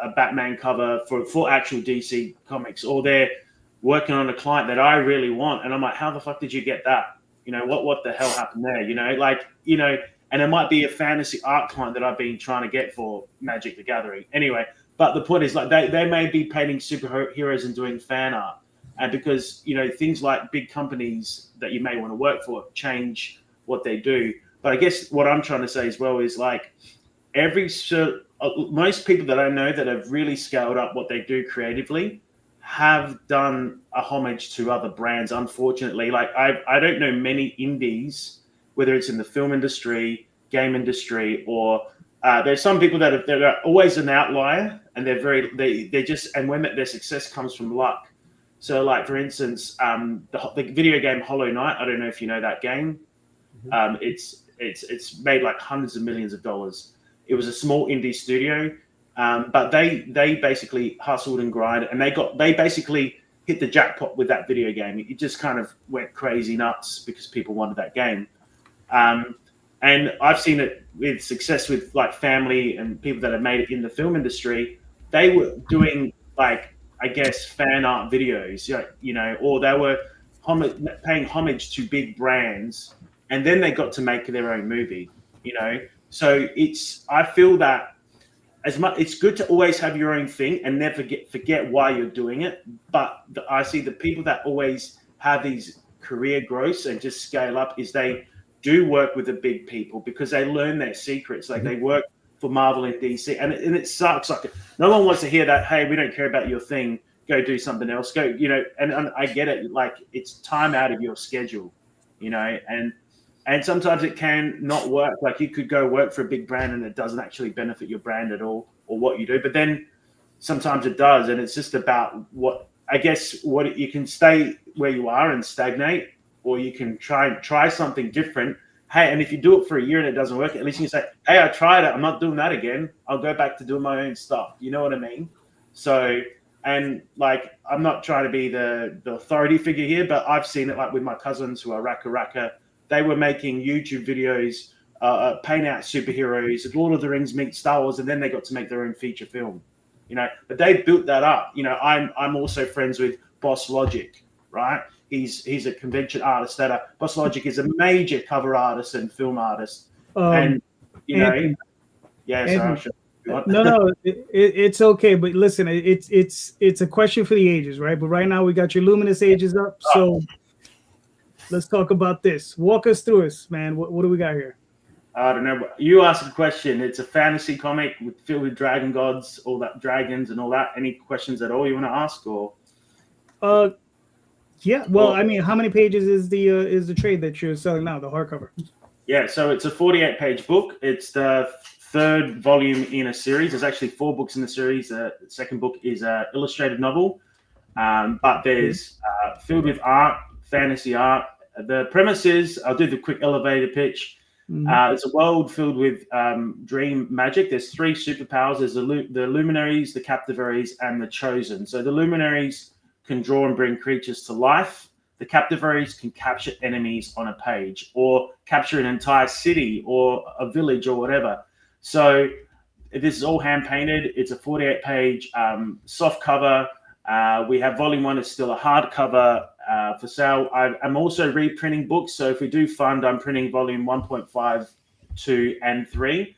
a Batman cover for actual DC comics, or they're working on a client that I really want. And I'm like, how the fuck did you get that? You know, what the hell happened there? You know, like, you know, and it might be a fantasy art client that I've been trying to get for Magic the Gathering. Anyway, but the point is, like, they may be painting superheroes and doing fan art. And because, you know, things like big companies that you may want to work for change what they do. But I guess what I'm trying to say as well is, like, most people that I know that have really scaled up what they do creatively have done a homage to other brands. Unfortunately, like, I don't know many indies whether it's in the film industry, game industry, or there's some people that are always an outlier, and they just, and when their success comes from luck. So, like for instance, the video game Hollow Knight. I don't know if you know that game. It's made like hundreds of millions of dollars. It was a small indie studio, but they basically hustled and grinded, and they basically hit the jackpot with that video game. It just kind of went crazy nuts because people wanted that game. And I've seen it with success with like family and people that have made it in the film industry. They were doing like, I guess, fan art videos, you know, or they were paying homage to big brands, and then they got to make their own movie, you know. So I feel that it's good to always have your own thing and never forget why you're doing it. But I see the people that always have these career growths and just scale up is they do work with the big people because they learn their secrets. Like they work for Marvel and DC, and it sucks. Like no one wants to hear that. Hey, we don't care about your thing. Go do something else. Go, you know. And I get it. Like it's time out of your schedule, you know. And sometimes it can not work. Like you could go work for a big brand and it doesn't actually benefit your brand at all or what you do. But then sometimes it does, and it's just about what you can stay where you are and stagnate, or you can try something different. Hey, and if you do it for a year and it doesn't work, at least you can say, hey, I tried it. I'm not doing that again. I'll go back to doing my own stuff. You know what I mean? So, and like, I'm not trying to be the authority figure here, but I've seen it like with my cousins who are Raka. They were making YouTube videos, paint out superheroes, Lord of the Rings meets Star Wars, and then they got to make their own feature film. You know, but they built that up. You know, I'm also friends with Boss Logic, right? He's a convention artist. Boss Logic is a major cover artist and film artist, and you know, Anthony, yeah. Anthony, Sorry, no, it's okay. But listen, it's a question for the ages, right? But right now we got your luminous ages up, so let's talk about this. Walk us through this, man. What do we got here? I don't know. You asked a question. It's a fantasy comic filled with dragon gods, all that dragons and all that. Any questions at all you want to ask, or? Yeah. Well, I mean, how many pages is the trade that you're selling now, the hardcover? Yeah, so it's a 48-page book. It's the third volume in a series. There's actually 4 books in the series. The second book is an illustrated novel, but there's filled with art, fantasy art. The premise is, I'll do the quick elevator pitch. It's a world filled with dream magic. There's 3 superpowers. There's the luminaries, the captivaries, and the chosen. So the luminaries can draw and bring creatures to life. The captivaries can capture enemies on a page or capture an entire city or a village or whatever. So this is all hand painted. It's a 48-page soft cover. We have volume 1 is still a hardcover for sale. I'm also reprinting books. So if we do fund, I'm printing volume 1.5, 2, and 3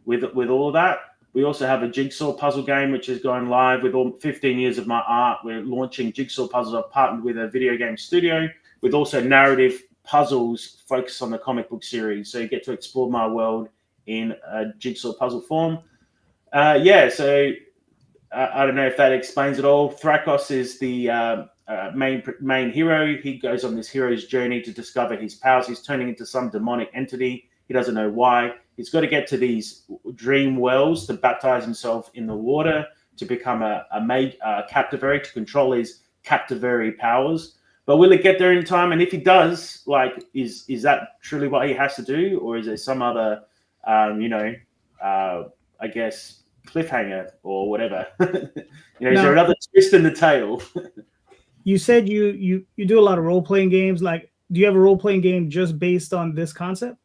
with all of that. We also have a jigsaw puzzle game, which is going live with all 15 years of my art. We're launching jigsaw puzzles. I've partnered with a video game studio with also narrative puzzles focused on the comic book series. So you get to explore my world in a jigsaw puzzle form. So I don't know if that explains it all. Thrakos is the main hero. He goes on this hero's journey to discover his powers. He's turning into some demonic entity. He doesn't know why. He's got to get to these dream wells to baptize himself in the water to become a captivary, to control his captivary powers. But will it get there in time? And if he does, like, is that truly what he has to do, or is there some other, I guess, cliffhanger or whatever? Is there another twist in the tale? You said you do a lot of role playing games. Like, do you have a role playing game just based on this concept?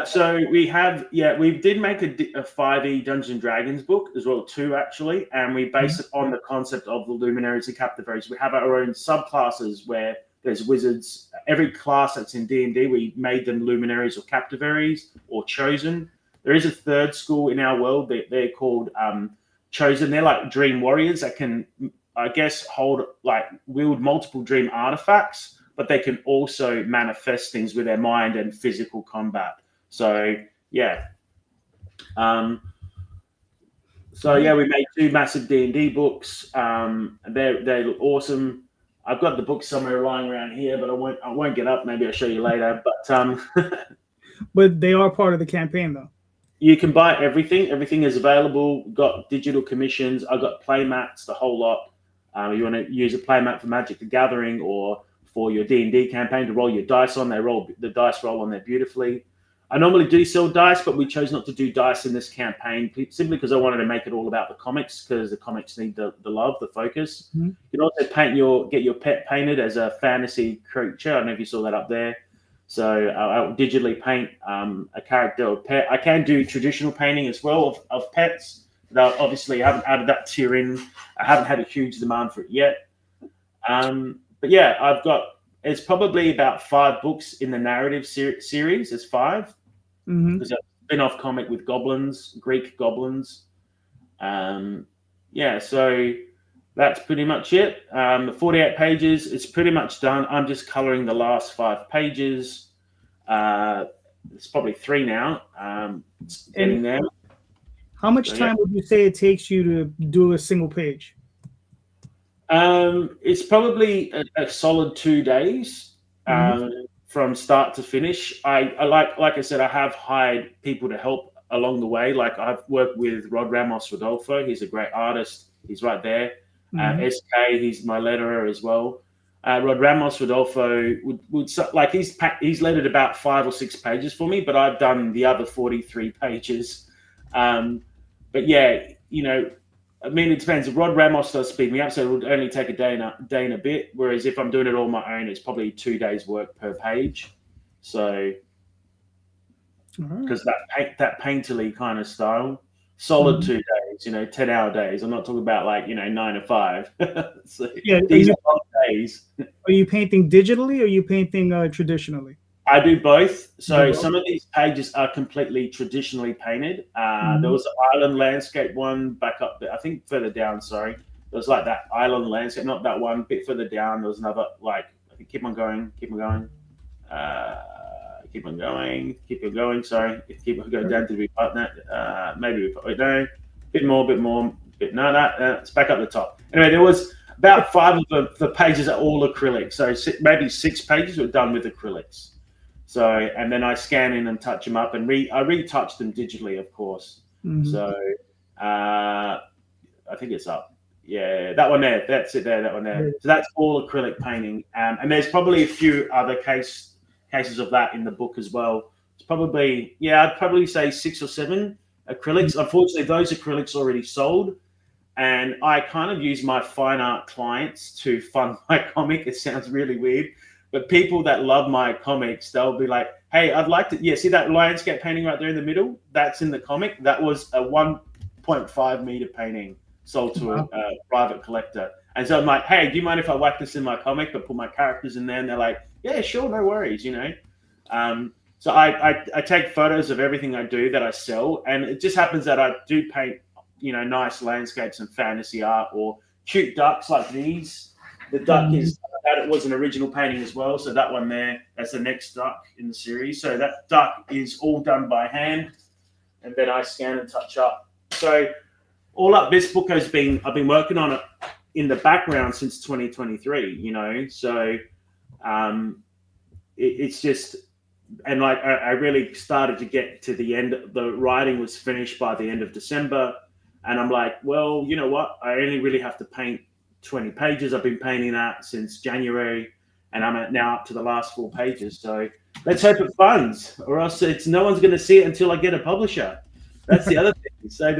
So we did make a 5e Dungeons and Dragons book as well, 2 actually, and we base it on the concept of the luminaries and captivaries. We have our own subclasses where there's wizards. Every class that's in D&D, we made them luminaries or captivaries or chosen. There is a third school in our world. They're called chosen. They're like dream warriors that can, I guess, wield multiple dream artifacts, but they can also manifest things with their mind and physical combat. So, yeah. We made 2 massive D&D books. They're awesome. I've got the book somewhere lying around here, but I won't get up. Maybe I'll show you later. But But they are part of the campaign, though. you can buy everything. Everything is available. Got digital commissions. I've got play mats, the whole lot. You want to use a play mat for Magic the Gathering or for your D&D campaign to roll your dice on. The dice roll on there beautifully. I normally do sell dice, but we chose not to do dice in this campaign simply because I wanted to make it all about the comics, because the comics need the love, the focus. Mm-hmm. You can also get your pet painted as a fantasy creature. I don't know if you saw that up there. So I'll digitally paint a character or pet. I can do traditional painting as well of pets. But obviously, I haven't added that tier in. I haven't had a huge demand for it yet. But yeah, it's probably about 5 books in the narrative series. There's 5. There's a spin-off comic with goblins, Greek goblins. So that's pretty much it. 48 pages. It's pretty much done. I'm just coloring the last 5 pages. It's probably 3 now. It's getting there. How much time would you say it takes you to do a single page? It's probably a solid 2 days from start to finish. I like I said, I have hired people to help along the way. Like I've worked with Rod Ramos Rodolfo. He's a great artist. He's right there. SK, he's my letterer as well. Rod Ramos Rodolfo would like he's lettered about 5 or 6 pages for me, but I've done the other 43 pages. But yeah, I mean, it depends. Rod Ramos does speed me up, so it would only take a day and a bit. Whereas if I'm doing it all my own, it's probably 2 days work per page. So, because that painterly kind of style, solid 2 days, 10-hour days. I'm not talking about 9 to 5. So these are long days. Are you painting digitally or are you painting traditionally? I do both. So some of these pages are completely traditionally painted. There was an island landscape one back up there. I think further down, sorry. There was like that island landscape, not that one, a bit further down. There was another, I think, keep on going. Sorry. Keep on going down to the partner. Maybe, no, bit more. It's back up the top. Anyway, there was about 5 of the pages are all acrylic. So maybe 6 pages were done with acrylics. So, and then I scan in and touch them up, and I retouch them digitally, of course. So, I think it's up. Yeah, that one there. That's it there. That one there. So that's all acrylic painting, and there's probably a few other cases of that in the book as well. It's probably I'd probably say 6 or 7 acrylics. Unfortunately, those acrylics already sold, and I kind of use my fine art clients to fund my comic. It sounds really weird. But people that love my comics, they'll be like, hey, I'd like to, see that landscape painting right there in the middle? That's in the comic. That was a 1.5 meter painting sold to a private collector. And so I'm like, hey, do you mind if I whack this in my comic but put my characters in there? And they're like, yeah, sure, no worries, So I take photos of everything I do that I sell. And it just happens that I do paint, nice landscapes and fantasy art or cute ducks like these. The duck it was an original painting as well. So that one there, that's the next duck in the series. So that duck is all done by hand, and then I scan and touch up. So all up, this book I've been working on it in the background since 2023. So it's just, and I really started to get to the end. The writing was finished by the end of December, and I'm like, well, you know what? I only really have to paint 20 pages. I've been painting that since January, and I'm now up to the last 4 pages. So let's hope it funds, or else no one's going to see it until I get a publisher. That's the other thing. So I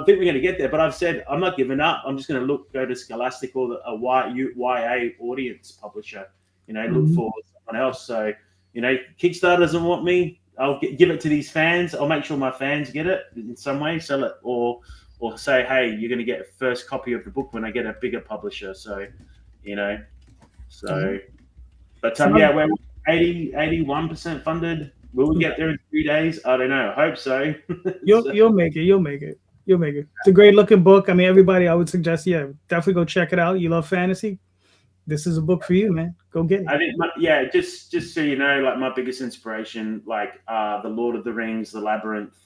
think we're going to get there, but I've said I'm not giving up. I'm just going to go to Scholastic or a YA audience publisher. Look for someone else. So Kickstarter doesn't want me. I'll give it to these fans. I'll make sure my fans get it in some way. Sell it or say, hey, you're going to get a first copy of the book when I get a bigger publisher. So, but we're 81% funded. Will we get there in 3 days? I don't know. I hope so. You'll make it. It's a great looking book. I mean, everybody, I would suggest, definitely go check it out. You love fantasy. This is a book for you, man. Go get it. I think, just so you know, like my biggest inspiration, the Lord of the Rings, the Labyrinth.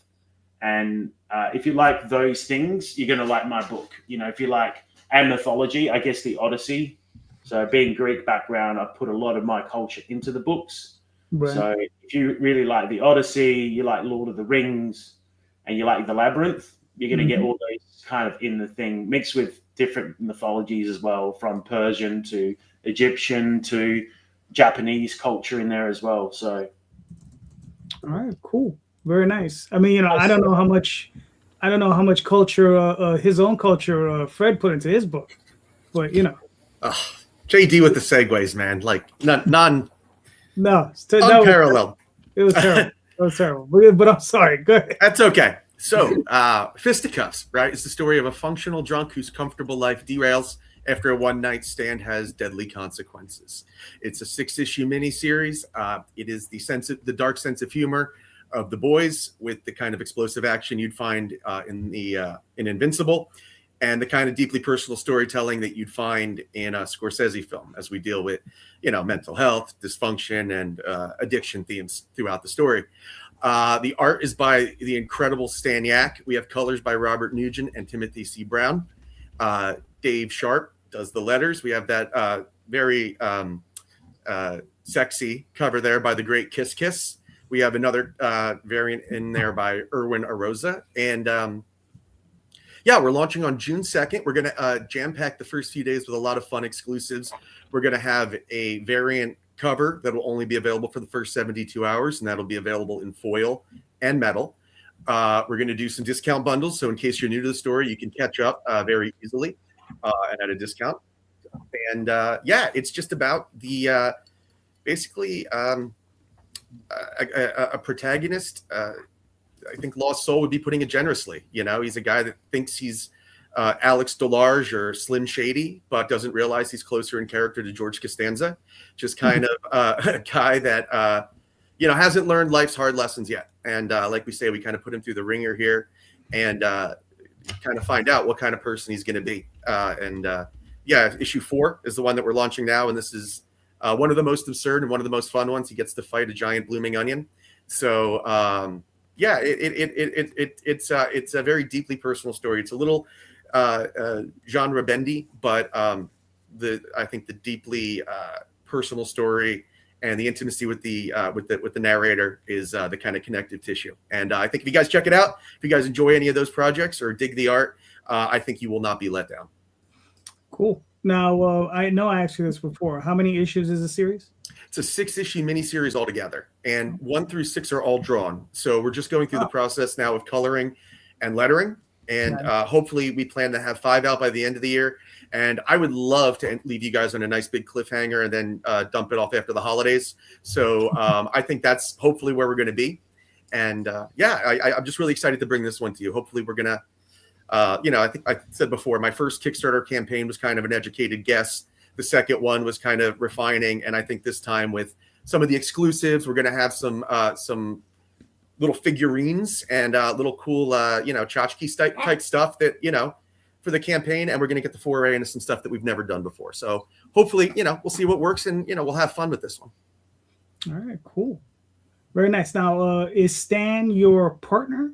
And if you like those things, you're going to like my book. If you like and mythology, I guess the Odyssey. So being Greek background, I put a lot of my culture into the books. Right. So if you really like the Odyssey, you like Lord of the Rings, and you like the Labyrinth, you're going to get all those kind of in the thing, mixed with different mythologies as well, from Persian to Egyptian to Japanese culture in there as well. So, all right, cool, very nice. I mean, I don't know how much culture, his own culture, Fred put into his book, but JD with the segues, man, like unparalleled. It was terrible. It was terrible. But I'm sorry. Go ahead. That's okay. So, Fisticuffs, right, is the story of a functional drunk whose comfortable life derails after a one-night stand has deadly consequences. It's a 6-issue miniseries. It is the dark sense of humor of the boys with the kind of explosive action you'd find in Invincible, and the kind of deeply personal storytelling that you'd find in a Scorsese film, as we deal with, mental health, dysfunction, and addiction themes throughout the story. The art is by the incredible Stan Yak. We have colors by Robert Nugent and Timothy C. Brown. Dave Sharp does the letters. We have that very sexy cover there by the great Kiss Kiss. We have another variant in there by Erwin Arosa. And we're launching on June 2nd. We're going to jam-pack the first few days with a lot of fun exclusives. We're going to have a variant cover that will only be available for the first 72 hours, and that'll be available in foil and metal. We're going to do some discount bundles, so in case you're new to the story, you can catch up very easily and at a discount. And it's just about the basically a protagonist. I think Lost Soul would be putting it generously. He's a guy that thinks he's Alex Delarge or Slim Shady, but doesn't realize he's closer in character to George Costanza. Just kind of a guy that hasn't learned life's hard lessons yet. And like we say, we kind of put him through the ringer here, and kind of find out what kind of person he's going to be. Issue 4 is the one that we're launching now, and this is one of the most absurd and one of the most fun ones. He gets to fight a giant blooming onion. So it's a very deeply personal story. It's a little genre bendy, but I think the deeply personal story and the intimacy with the narrator is the kind of connective tissue. And I think if you guys check it out, if you guys enjoy any of those projects or dig the art, I think you will not be let down. Cool. Now, I know I asked you this before. How many issues is the series? It's a 6-issue miniseries altogether, and 1 through 6 are all drawn. So we're just going through the process now of coloring and lettering, and hopefully we plan to have 5 out by the end of the year. And I would love to leave you guys on a nice big cliffhanger and then dump it off after the holidays. So I think that's hopefully where we're going to be. And I'm just really excited to bring this one to you. Hopefully we're going to, I think I said before, my first Kickstarter campaign was kind of an educated guess. The second one was kind of refining. And I think this time with some of the exclusives, we're going to have some little figurines and little cool, tchotchke type stuff that, for the campaign. And we're going to get the foray into some stuff that we've never done before. So hopefully, we'll see what works, and, we'll have fun with this one. All right, cool. Very nice. Now, is Stan your partner?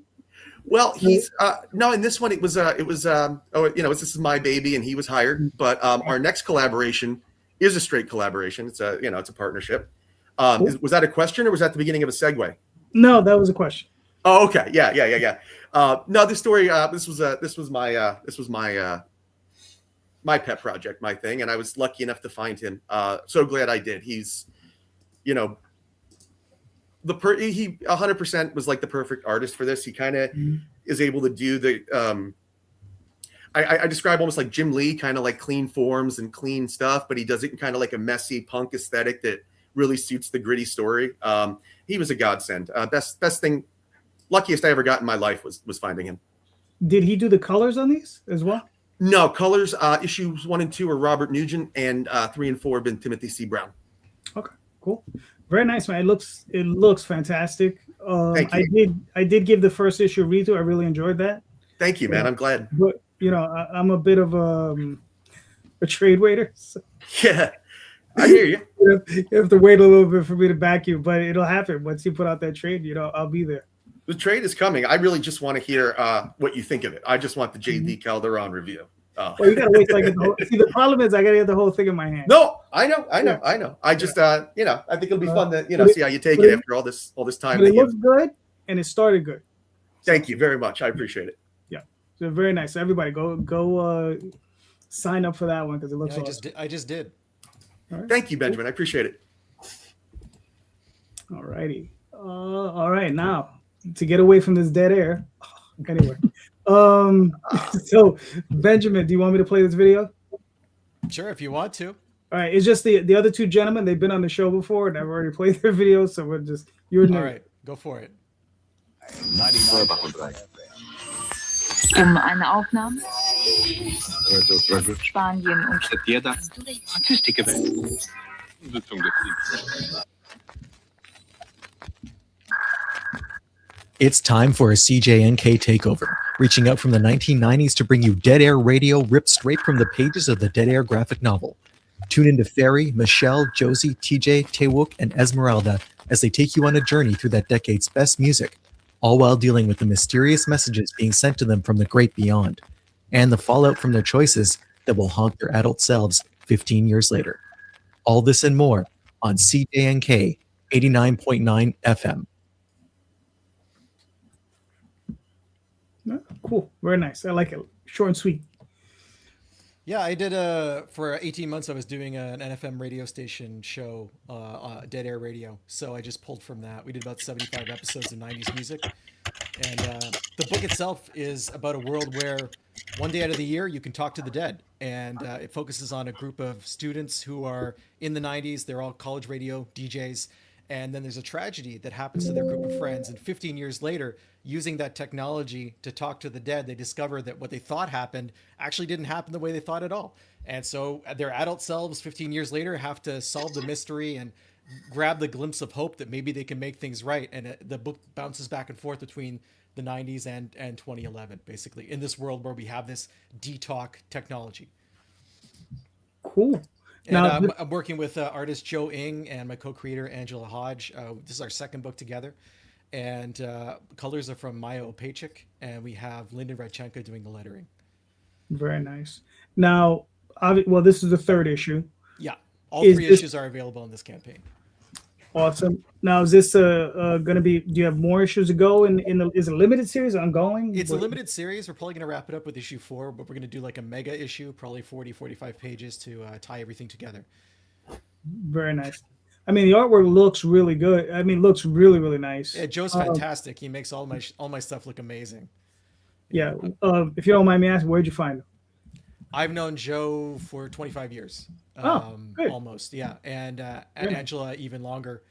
Well, he's no. In this one, this is my baby, and he was hired. But our next collaboration is a straight collaboration. It's a partnership. Cool. Was that a question, or was that the beginning of a segue? No, that was a question. Oh, okay. Yeah. No, this story. This was my pet project, my thing, and I was lucky enough to find him. So glad I did. He's, he 100% was like the perfect artist for this. He kind of is able to do the I describe almost like Jim Lee, kind of like clean forms and clean stuff, but he does it in kind of like a messy punk aesthetic that really suits the gritty story. He was a godsend. Best thing, luckiest I ever got in my life was finding him. Did he do the colors on these as well? No, colors. Issues 1 and 2 are Robert Nugent, and 3 and 4 have been Timothy C. Brown. Okay, cool. Very nice, man. It looks fantastic. Thank you. I did give the first issue a read through. I really enjoyed that. Thank you, man. I'm glad. But I'm a bit of a trade waiter. So. Yeah, I hear you. You have to wait a little bit for me to back you, but it'll happen once you put out that trade. I'll be there. The trade is coming. I really just want to hear what you think of it. I just want the JD Calderon review. Oh. Well, you gotta wait till I get the whole. See, the problem is I gotta get the whole thing in my hand. No, I know. I just, I think it'll be fun to, see how you take it after all this time. But it looks good, and it started good. Thank you very much. I appreciate it. Yeah, so very nice. So everybody, go sign up for that one because it looks awesome. I just did. Right. Thank you, Benjamin. I appreciate it. All righty. All right, now to get away from this dead air. Anyway, so Benjamin, do you want me to play this video? Sure, if you want to. All right, it's just the other two gentlemen. They've been on the show before, and I've already played their videos, so we're just you're new. All right, go for it. Eine Aufnahme. Spanien und It's time for a CJNK takeover, reaching out from the 1990s to bring you Dead Air Radio ripped straight from the pages of the Dead Air graphic novel. Tune into Ferry, Michelle, Josie, TJ, Taewook, and Esmeralda as they take you on a journey through that decade's best music, all while dealing with the mysterious messages being sent to them from the great beyond, and the fallout from their choices that will haunt their adult selves 15 years later. All this and more on CJNK 89.9 FM. Cool, very nice. I like it. Short and sweet. Yeah, I did for 18 months. I was doing an NFM radio station show, Dead Air Radio. So I just pulled from that. We did about 75 episodes of 90s music, and the book itself is about a world where one day out of the year you can talk to the dead, and it focuses on a group of students who are in the 90s. They're all college radio DJs. And then there's a tragedy that happens to their group of friends. And 15 years later, using that technology to talk to the dead, they discover that what they thought happened actually didn't happen the way they thought at all. And so their adult selves 15 years later have to solve the mystery and grab the glimpse of hope that maybe they can make things right. And the book bounces back and forth between the 90s and 2011, basically, in this world where we have this DTalk technology. Cool. And Now, I'm working with artist Joe Ng and my co-creator Angela Hodge. This is our second book together, and colors are from Maya Opechik, and we have Lyndon Radchenko doing the lettering. very nice. Now, well, this is the third issue. Yeah, all Is three this- issues are available in this campaign. Awesome. Now, is this going to be? Do you have more issues to go? Is it a limited series ongoing? It's a limited series. We're probably going to wrap it up with issue 4, but we're going to do like a mega issue, probably 40, 45 pages to tie everything together. Very nice. I mean, the artwork looks really good. I mean, looks really, really nice. Yeah, Joe's fantastic. He makes all my stuff look amazing. Yeah. If you don't mind me asking, where'd you find him? I've known Joe for 25 years. Good. Almost, yeah. And Yeah. Angela even longer.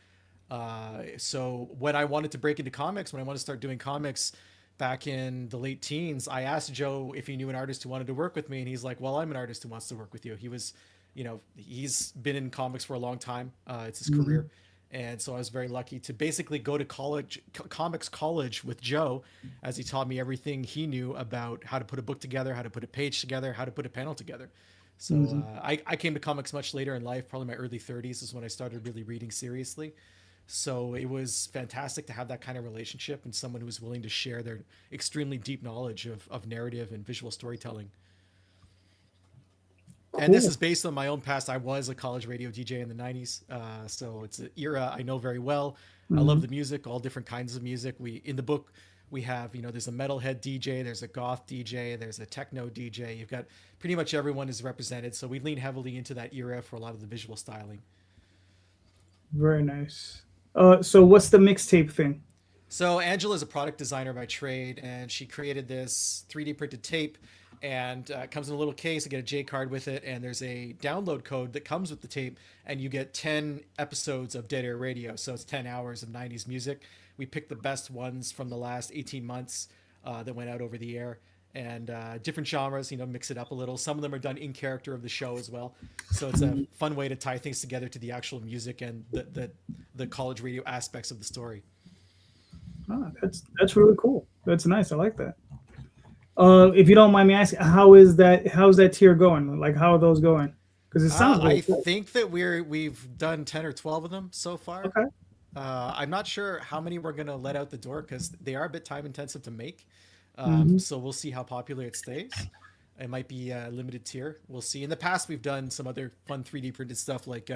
So when I wanted to break into comics, when I wanted to start doing comics back in the late teens, I asked Joe if he knew an artist who wanted to work with me. And he's like, well, I'm an artist who wants to work with you. He was, he's been in comics for a long time. It's his career. And so I was very lucky to basically go to comics college with Joe, as he taught me everything he knew about how to put a book together, how to put a page together, how to put a panel together. So I came to comics much later in life, probably my early 30s is when I started really reading seriously. So it was fantastic to have that kind of relationship and someone who was willing to share their extremely deep knowledge of narrative and visual storytelling. And this is based on my own past. I was a college radio DJ in the 90s. So it's an era I know very well. I love the music, all different kinds of music. In the book, we have, there's a metalhead DJ, there's a goth DJ, there's a techno DJ. You've got pretty much everyone is represented. So we lean heavily into that era for a lot of the visual styling. Very nice. So what's the mixtape thing? So Angela is a product designer by trade, and she created this 3D printed tape, and it comes in a little case. I get a J card with it, and there's a download code that comes with the tape, and you get 10 episodes of Dead Air Radio. So it's 10 hours of 90s music. We picked the best ones from the last 18 months that went out over the air, and different genres, mix it up a little. Some of them are done in character of the show as well. So it's a fun way to tie things together to the actual music and the college radio aspects of the story. Oh, that's really cool. That's nice. I like that. If you don't mind me asking, how's that tier going? Like, how are those going? Because it sounds I really cool. think that we've done 10 or 12 of them so far. Okay. I'm not sure how many we're going to let out the door because they are a bit time intensive to make. So we'll see how popular it stays. It might be a limited tier. We'll see. In the past, we've done some other fun 3D printed stuff like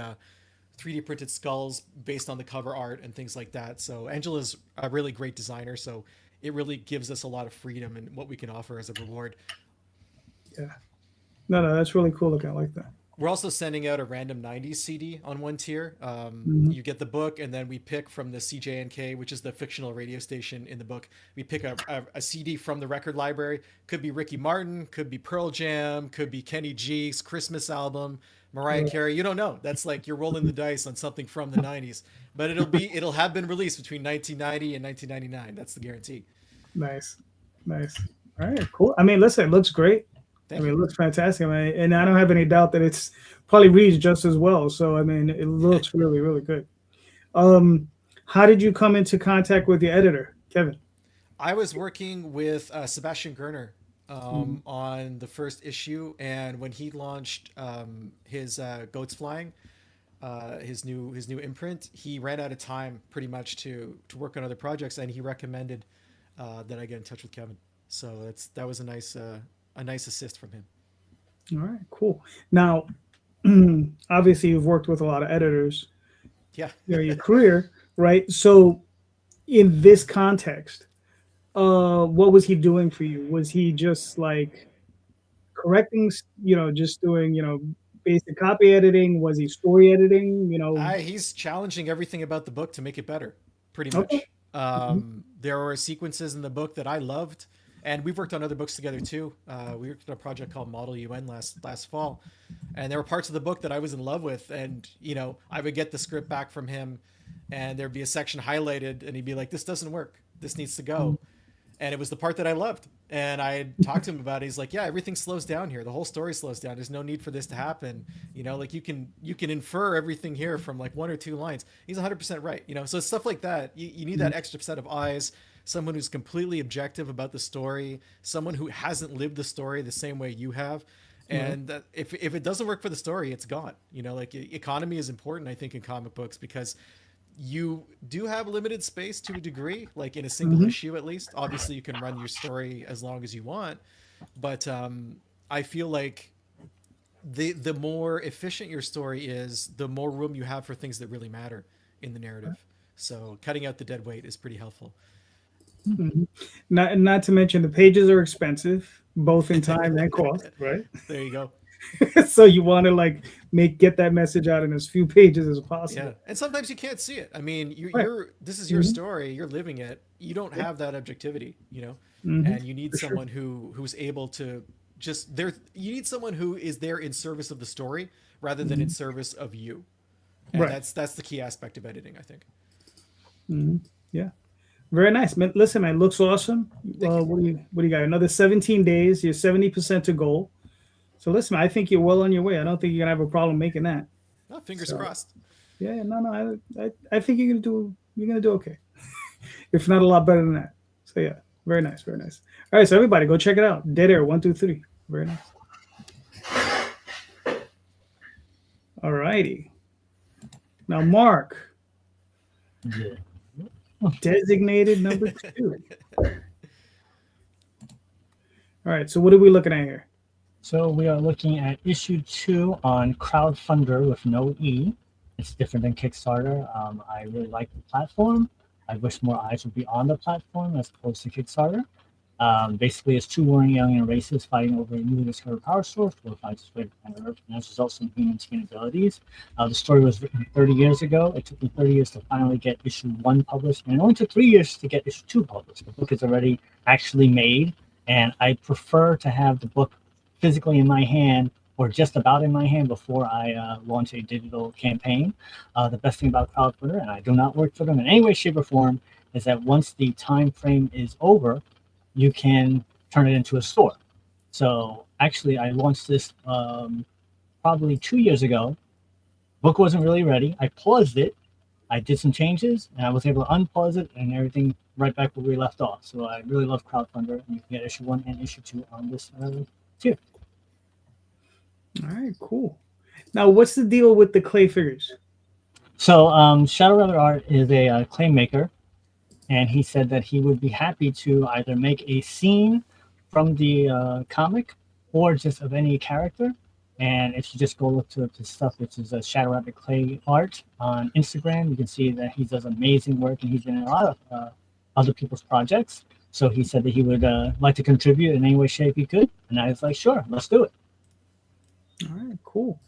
3D printed skulls based on the cover art and things like that. So Angela's a really great designer. So it really gives us a lot of freedom in what we can offer as a reward. Yeah. No, that's really cool looking. I like that. We're also sending out a random 90s CD on one tier. You get the book, and then we pick from the CJNK, which is the fictional radio station in the book. We pick a CD from the record library. Could be Ricky Martin, could be Pearl Jam, could be Kenny G's Christmas album, Mariah Carey. You don't know. That's like you're rolling the dice on something from the 90s. But it'll have been released between 1990 and 1999. That's the guarantee. Nice. All right, cool. I mean, listen, it looks great. Thank it you. looks fantastic. I mean, and I don't have any doubt that it's probably reads just as well. So, I mean, it looks really, really good. How did you come into contact with the editor, Kevin? I was working with Sebastian Gerner on the first issue, and when he launched his Goats Flying, his new imprint, he ran out of time pretty much to work on other projects, and he recommended that I get in touch with Kevin. So that was a nice assist from him. All right, cool. Now, obviously, you've worked with a lot of editors. Yeah. Your career, right? So, in this context, what was he doing for you? Was he just like correcting, just doing, basic copy editing? Was he story editing? He's challenging everything about the book to make it better, pretty much. Okay. There were sequences in the book that I loved, and we've worked on other books together too. We worked on a project called Model UN last fall, and there were parts of the book that I was in love with, and I would get the script back from him, and there'd be a section highlighted, and he'd be like, "This doesn't work. This needs to go." And it was the part that I loved. And I talked to him about it. He's like, "Yeah, everything slows down here. The whole story slows down. There's no need for this to happen. Like you can infer everything here from like one or two lines." He's 100% right. So it's stuff like that. You need that extra set of eyes, someone who's completely objective about the story, someone who hasn't lived the story the same way you have. And if it doesn't work for the story, it's gone. Like economy is important, I think, in comic books, because you do have limited space to a degree, like in a single issue at least. Obviously, you can run your story as long as you want, but I feel like the more efficient your story is, the more room you have for things that really matter in the narrative. So cutting out the dead weight is pretty helpful. Not to mention the pages are expensive, both in time and cost, right? There you go. So you want to get that message out in as few pages as possible. Yeah, and sometimes you can't see it. I mean, Right. this is your story. You're living it. You don't have that objectivity, and you need someone who's able to just there. You need someone who is there in service of the story rather than in service of you. And Right. that's the key aspect of editing, I think. Yeah, very nice, man. Listen, man, looks awesome. What do you got? Another 17 days. You're 70% to goal. So listen, I think you're well on your way. I don't think you're gonna have a problem making that. Oh, fingers crossed. Yeah, no. I think you're gonna do okay. If not a lot better than that. So yeah, very nice. All right, so everybody go check it out. Dead Air 1, 2, 3. Very nice. All righty. Now Mark, Yeah. designated number 2. All right, so what are we looking at here? So we are looking at issue 2 on crowdfunder with no E. It's different than Kickstarter. I really like the platform. I wish more eyes would be on the platform as opposed to Kickstarter. Basically, it's 2 warring alien races fighting over a newly discovered power source to fight its way to planet Earth, and as a result, some human skin abilities. The story was written 30 years ago. It took me 30 years to finally get issue 1 published, and it only took 3 years to get issue 2 published. The book is already actually made, and I prefer to have the book physically in my hand, or just about in my hand, before I launch a digital campaign. The best thing about crowdfunder, and I do not work for them in any way, shape, or form, is that once the time frame is over, you can turn it into a store. So actually, I launched this probably 2 years ago. Book wasn't really ready. I paused it. I did some changes, and I was able to unpause it, and everything right back where we left off. So I really love crowdfunder, and you can get issue 1 and issue 2 on this tier. All right, cool. Now, what's the deal with the clay figures? So Shadow Rabbit Art is a clay maker, and he said that he would be happy to either make a scene from the comic or just of any character. And if you just go look to his stuff, which is Shadow Rabbit Clay Art on Instagram, you can see that he does amazing work, and he's been in a lot of other people's projects. So he said that he would like to contribute in any way, shape he could. And I was like, sure, let's do it. All right, cool.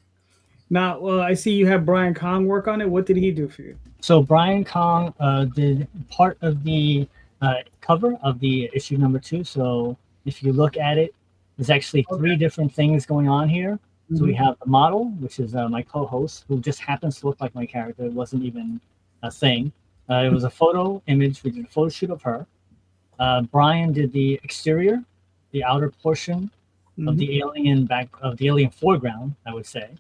Now, I see you have Brian Kong work on it. What did he do for you? So Brian Kong did part of the cover of the issue number 2. So if you look at it, there's actually 3 different things going on here. So we have the model, which is my co-host, who just happens to look like my character. It wasn't even a thing. It was a photo image. We did a photo shoot of her. Brian did the exterior, the outer portion of the alien foreground, I would say.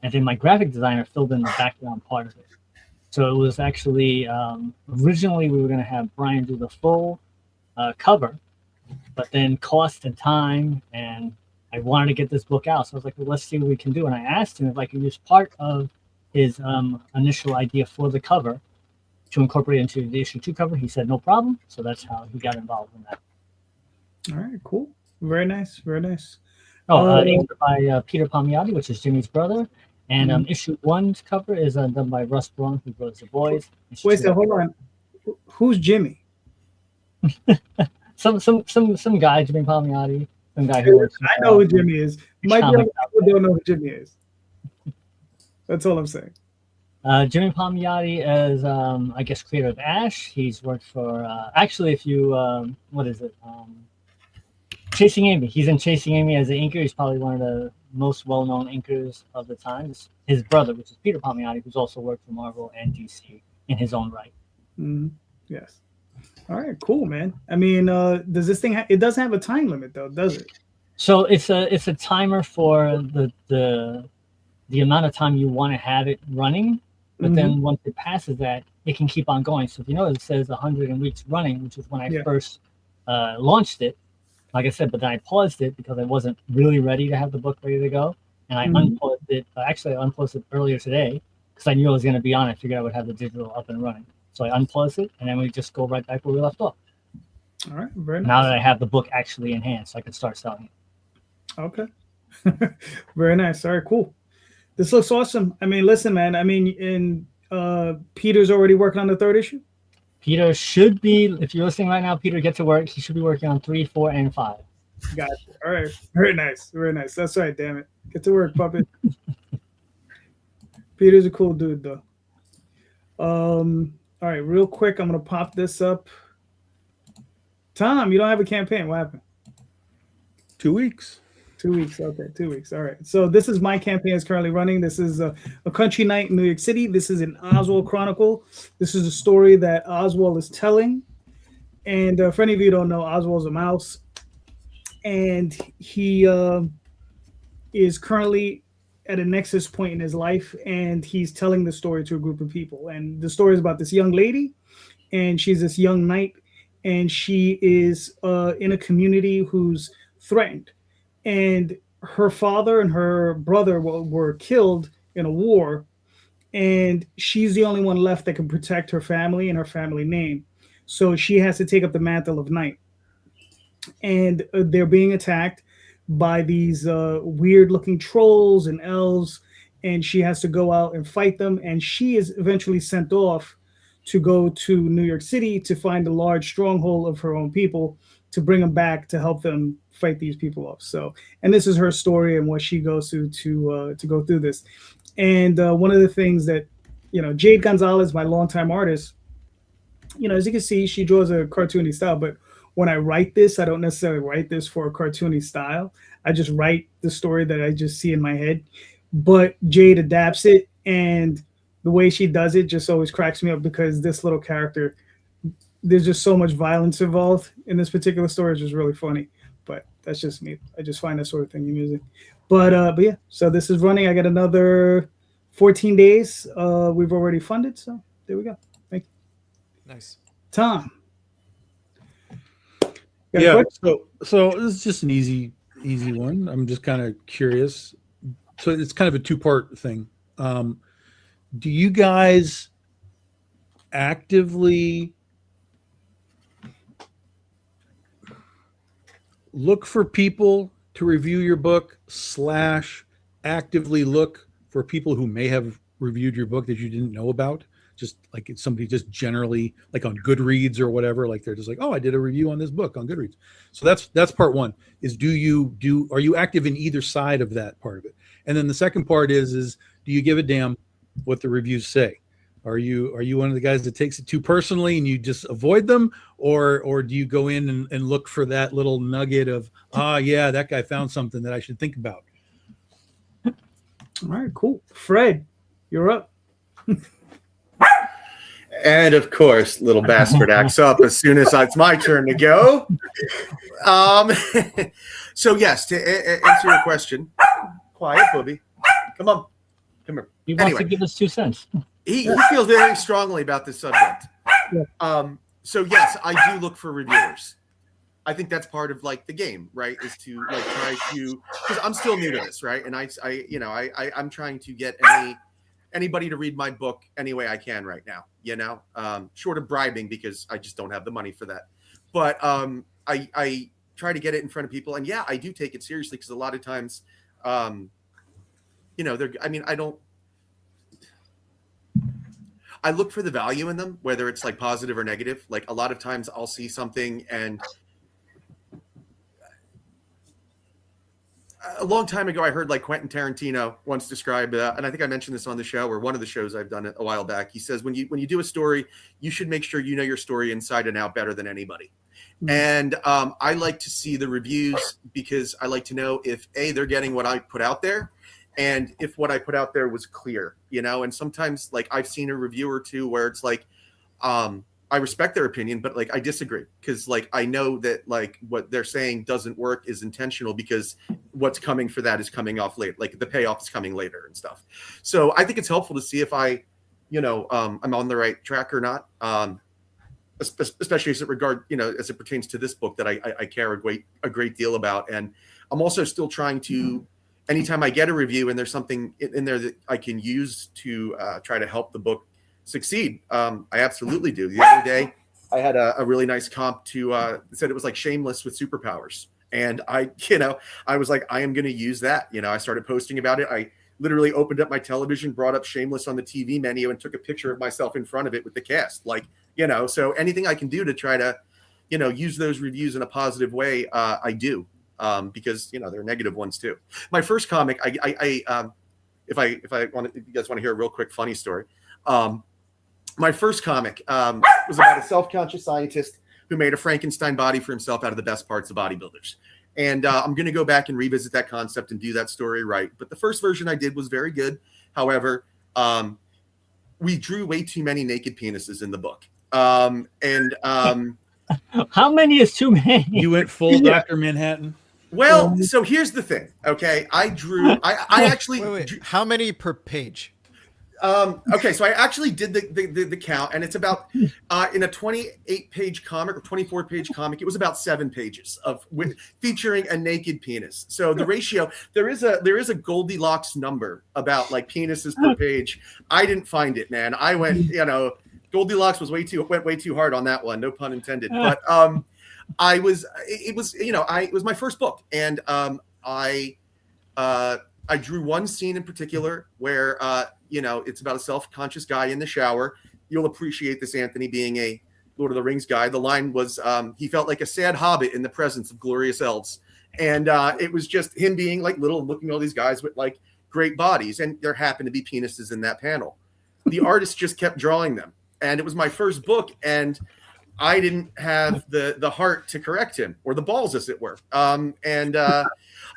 And then my graphic designer filled in the background part of it. So it was actually, originally we were going to have Brian do the full cover, but then cost and time, and I wanted to get this book out. So I was like, well, let's see what we can do. And I asked him if I could use part of his initial idea for the cover to incorporate into the issue 2 cover. He said, no problem. So that's how he got involved in that. All right, cool. Very nice. Very nice. Inked by Peter Palmiotti, which is Jimmy's brother. And issue 1's cover is done by Russ Braun, who wrote The Boys. Wait, so hold on. Who's Jimmy? some guy, Jimmy Palmiotti. Some guy who works. I know who Jimmy is. Might be other people don't know who Jimmy is. That's all I'm saying. Jimmy Palmiotti is, I guess, creator of Ash. He's worked for, actually, if you, what is it? Chasing Amy. He's in Chasing Amy as an inker. He's probably one of the most well-known inkers of the time. His brother, which is Peter Palmiotti, who's also worked for Marvel and DC in his own right. Yes. All right, cool, man. I mean, does this thing? It doesn't have a time limit, though, does it? So it's a timer for the amount of time you want to have it running. But then once it passes that, it can keep on going. So if you notice, it says 100 weeks running, which is when I first launched it. Like I said, but then I paused it because I wasn't really ready to have the book ready to go. And I unpaused it. Actually, I unpaused it earlier today because I knew I was going to be on it. I figured I would have the digital up and running. So I unpaused it, and then we just go right back where we left off. All right, very nice. Now that I have the book actually in hand, so I can start selling it. Okay. Very nice. All right, cool. This looks awesome. I mean, listen, man. I mean, Peter's already working on the 3rd issue. Peter should be, if you're listening right now, Peter, get to work. He should be working on 3, 4, and 5. Gotcha. All right. Very nice. Very nice. That's right. Damn it. Get to work, puppet. Peter's a cool dude, though. All right. Real quick, I'm going to pop this up. Tom, you don't have a campaign. What happened? 2 weeks. 2 weeks. Okay, 2 weeks. All right. So this is my campaign is currently running. This is a country night in New York City. This is an Oswald Chronicle. This is a story that Oswald is telling. And for any of you who don't know, Oswald's a mouse. And he is currently at a nexus point in his life. And he's telling the story to a group of people. And the story is about this young lady. And she's this young knight. And she is in a community who's threatened. And her father and her brother were killed in a war, and she's the only one left that can protect her family and her family name. So she has to take up the mantle of knight. And they're being attacked by these weird-looking trolls and elves, and she has to go out and fight them. And she is eventually sent off to go to New York City to find a large stronghold of her own people to bring them back to help them fight these people off. So, and this is her story and what she goes through to go through this. And one of the things that, Jade Gonzalez, my longtime artist, as you can see, she draws a cartoony style. But when I write this, I don't necessarily write this for a cartoony style. I just write the story that I just see in my head. But Jade adapts it, and the way she does it just always cracks me up because this little character, there's just so much violence involved in this particular story. It's just really funny. But that's just me. I just find that sort of thing amusing. But yeah, so this is running. I got another 14 days. We've already funded, so there we go. Thank you. Nice. Tom. Yeah. So this is just an easy one. I'm just kind of curious. So it's kind of a 2-part thing. Do you guys actively look for people to review your book / actively look for people who may have reviewed your book that you didn't know about? Just like it's somebody just generally like on Goodreads or whatever, like they're just like, oh, I did a review on this book on Goodreads. So that's part one, is are you active in either side of that part of it? And then the second part is do you give a damn what the reviews say? Are you one of the guys that takes it too personally and you just avoid them, or do you go in and look for that little nugget of, yeah, that guy found something that I should think about? All right, cool. Fred, you're up. And of course, little bastard acts up as soon as it's my turn to go. So yes, to answer your question, quiet, Booby. Come on, come here. He wants to give us 2 cents. He feels very strongly about this subject. So yes, I do look for reviewers. I think that's part of like the game, right? Is to like try to, because I'm still new to this, right? And I'm trying to get anybody to read my book any way I can right now, short of bribing, because I just don't have the money for that. But I try to get it in front of people, and yeah, I do take it seriously, because a lot of times, I look for the value in them, whether it's like positive or negative. Like a lot of times I'll see something, and a long time ago, I heard like Quentin Tarantino once describe, and I think I mentioned this on the show or one of the shows I've done a while back. He says, when you do a story, you should make sure you know your story inside and out better than anybody. Mm-hmm. And I like to see the reviews, because I like to know if they're getting what I put out there, and if what I put out there was clear, and sometimes like I've seen a review or two where it's like, I respect their opinion, but like I disagree, because like I know that like what they're saying doesn't work is intentional, because what's coming for that is coming off late, like the payoff is coming later and stuff. So I think it's helpful to see if I'm on the right track or not, especially as it pertains to this book that I care a great deal about. And I'm also still trying to, anytime I get a review and there's something in there that I can use to try to help the book succeed, I absolutely do. The other day, I had a really nice comp to said it was like Shameless with superpowers, and I was like, I am going to use that. I started posting about it. I literally opened up my television, brought up Shameless on the TV menu, and took a picture of myself in front of it with the cast. So anything I can do to try to, use those reviews in a positive way, I do, because there are negative ones too. My first comic, if you guys want to hear a real quick funny story. My first comic was about a self-conscious scientist who made a Frankenstein body for himself out of the best parts of bodybuilders. And I'm going to go back and revisit that concept and do that story right. But the first version I did was very good. However, we drew way too many naked penises in the book. How many is too many? You went full Dr. Manhattan. Well, so here's the thing. Okay, I actually wait. How many per page? Okay, so I actually did the count, and it's about in a 28-page comic or 24-page comic, it was about 7 pages featuring a naked penis. So the ratio, there is a Goldilocks number about like penises per page. I didn't find it, man. I went, Goldilocks went way too hard on that one. No pun intended. But it was my first book, and I drew one scene in particular where it's about a self-conscious guy in the shower. You'll appreciate this, Anthony, being a Lord of the Rings guy. The line was, he felt like a sad hobbit in the presence of glorious elves. And it was just him being like little and looking at all these guys with like great bodies. And there happened to be penises in that panel. The artist just kept drawing them. And it was my first book. And I didn't have the heart to correct him, or the balls, as it were.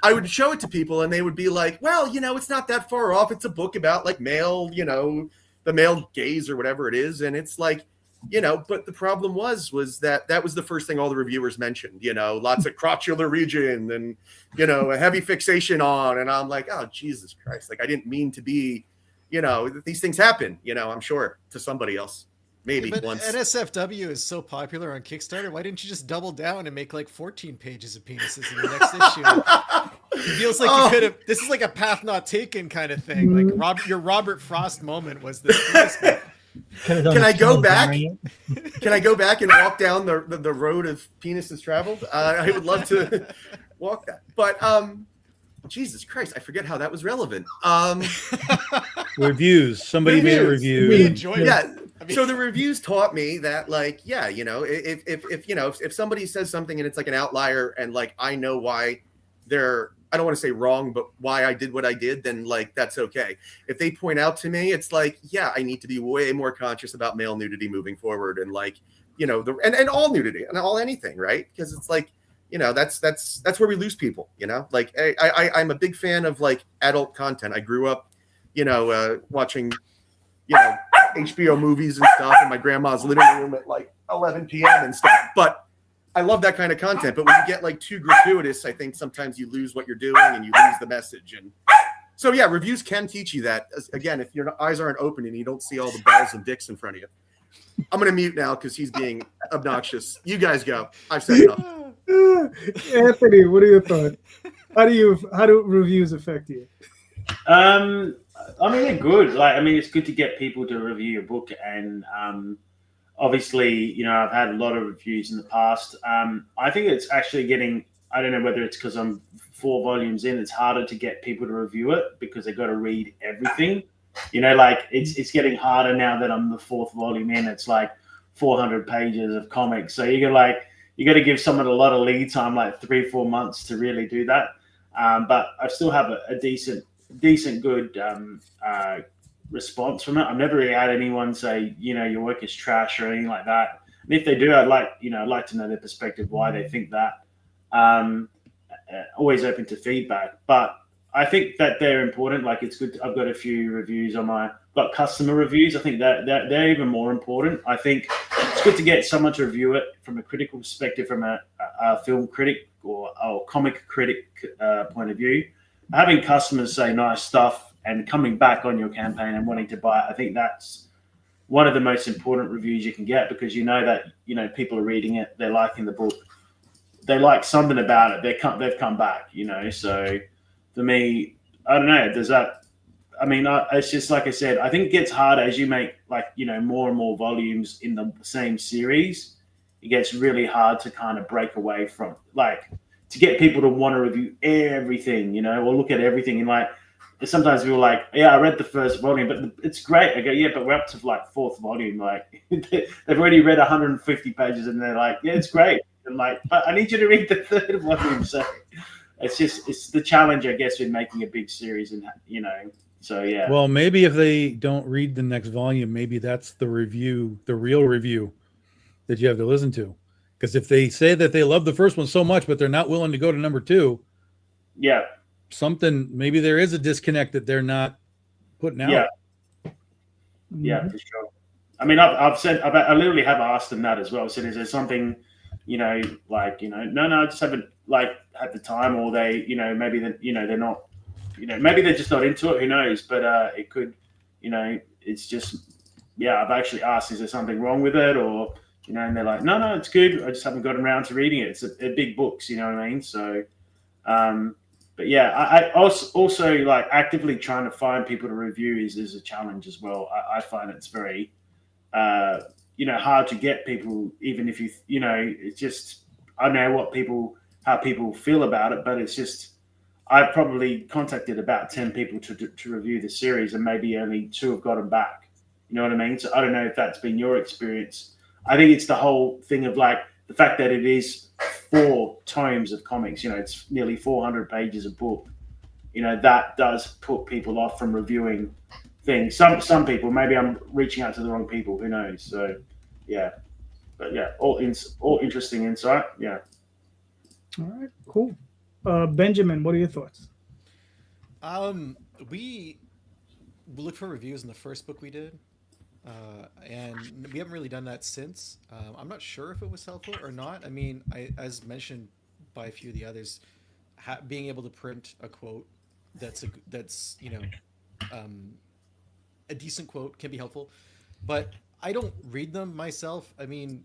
I would show it to people, and they would be like, well, it's not that far off. It's a book about like male, the male gaze or whatever it is. And it's like, but the problem was that was the first thing all the reviewers mentioned, lots of crotchular region and, a heavy fixation on. And I'm like, oh, Jesus Christ. Like, I didn't mean to be, these things happen, I'm sure, to somebody else. Maybe once. NSFW is so popular on Kickstarter. Why didn't you just double down and make like 14 pages of penises in the next issue? It feels like you could have. This is like a path not taken kind of thing. Like your Robert Frost moment was this. Can I go back? Can I go back and walk down the road of penises traveled? I would love to walk that. But Jesus Christ, I forget how that was relevant. Reviews. Somebody made a Reviews. review. We enjoy it. Yeah. I mean, So the reviews taught me that, like, yeah, you know, if somebody says something and it's like an outlier and like I know why they're, I don't want to say wrong, but why I did what I did, then like that's okay. If they point out to me, it's like, yeah, I need to be way more conscious about male nudity moving forward, and like, you know, and all nudity and all anything, right? Because it's like, you know, that's where we lose people, you know. Like I'm a big fan of like adult content. I grew up, you know, watching, you know, HBO movies and stuff in my grandma's living room at like 11 p.m. and stuff. But I love that kind of content. But when you get like too gratuitous, I think sometimes you lose what you're doing and you lose the message. And so, yeah, reviews can teach you that. Again, if your eyes aren't open and you don't see all the balls and dicks in front of you. I'm going to mute now because he's being obnoxious. You guys go. I've said enough. Anthony, what are your thoughts? How do reviews affect you? I mean, they're good. Like, I mean, it's good to get people to review your book, and obviously, you know, I've had a lot of reviews in the past. I think it's actually getting. I don't know whether it's because I'm 4 volumes in. It's harder to get people to review it because they've got to read everything. You know, like it's getting harder now that I'm the 4th volume in. It's like 400 pages of comics, so you got to give someone a lot of lead time, like 3-4 months to really do that. But I still have a decent good response from it. I've never really had anyone say, you know, your work is trash or anything like that. And if they do, I'd like to know their perspective, why they think that. Always open to feedback, but I think that they're important. Like, it's good. I've got a few reviews on got customer reviews. I think that they're even more important. I think it's good to get someone to review it from a critical perspective, from a film critic or comic critic point of view. Having customers say nice stuff and coming back on your campaign and wanting to buy it, I think that's one of the most important reviews you can get, because you know that, you know, people are reading it, they're liking the book, they like something about it, they've come back, you know. So for me, I don't know, there's that. I mean, it's just like I said, I think it gets harder as you make, like, you know, more and more volumes in the same series. It gets really hard to kind of break away from, like, to get people to want to review everything, you know, or look at everything. And like, sometimes people are like, yeah, I read the 1st volume, but it's great. I go, yeah, but we're up to like 4th volume. Like, they've already read 150 pages and they're like, yeah, it's great. And like, but I need you to read the 3rd volume. So it's the challenge, I guess, in making a big series, and, you know, so yeah. Well, maybe if they don't read the next volume, maybe that's the review, the real review that you have to listen to. Because if they say that they love the first one so much, but they're not willing to go to number 2, yeah, maybe there is a disconnect that they're not putting out. Yeah, for sure. I mean, I've said, I literally have asked them that as well. I said, is there something, you know, like, you know, no, I just haven't like had the time, or they, you know, maybe that, you know, they're not, you know, maybe they're just not into it. Who knows? But it could, you know, it's just, yeah, I've actually asked, is there something wrong with it, or, you know, and they're like, no, it's good. I just haven't gotten around to reading it. They're big books, you know what I mean? So, but yeah, I also like actively trying to find people to review is a challenge as well. I find it's very, you know, hard to get people, even if you know, it's just, I don't know how people feel about it, but it's just, I've probably contacted about 10 people to review the series, and maybe only 2 have gotten back. You know what I mean? So I don't know if that's been your experience. I think it's the whole thing of like the fact that it is 4 tomes of comics, you know, it's nearly 400 pages a book. You know, that does put people off from reviewing things. Some people, maybe I'm reaching out to the wrong people, who knows? So yeah, but yeah, all interesting insight. Yeah. All right, cool. Benjamin, what are your thoughts? We looked for reviews in the first book we did. And we haven't really done that since. I'm not sure if it was helpful or not. I mean, as mentioned by a few of the others, being able to print a quote that's you know, a decent quote can be helpful, but I don't read them myself. I mean,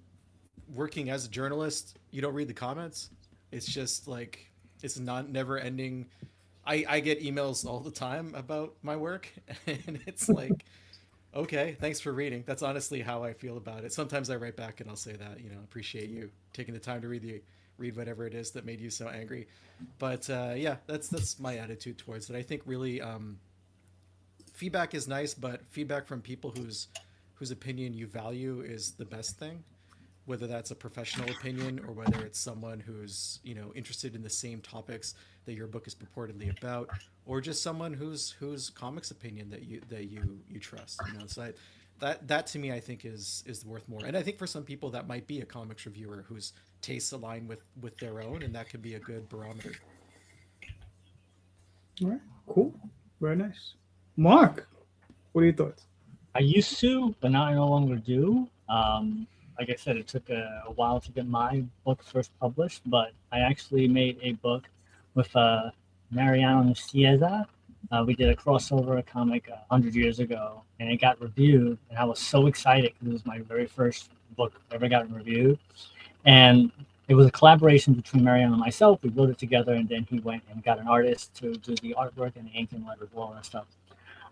working as a journalist, you don't read the comments. It's just like, it's never ending. I get emails all the time about my work, and it's like, okay, thanks for reading. That's honestly how I feel about it. Sometimes I write back and I'll say that, you know, appreciate you taking the time to read read whatever it is that made you so angry. But yeah, that's my attitude towards it. I think really feedback is nice, but feedback from people whose opinion you value is the best thing. Whether that's a professional opinion or whether it's someone who's interested in the same topics that your book is purportedly about, or just someone whose comics opinion that you trust. So that to me I think is worth more. And I think for some people that might be a comics reviewer whose tastes align with their own, and that could be a good barometer. All right, cool, very nice. Mark, what are your thoughts? I used to, but now I no longer do. Like I said, it took a while to get my book first published, but I actually made a book with Mariano Nicieza. We did a crossover comic 100 years ago, and it got reviewed, and I was so excited because it was my very first book ever gotten reviewed. And it was a collaboration between Mariano and myself. We wrote it together, and then he went and got an artist to do the artwork and the ink and letters, all that stuff.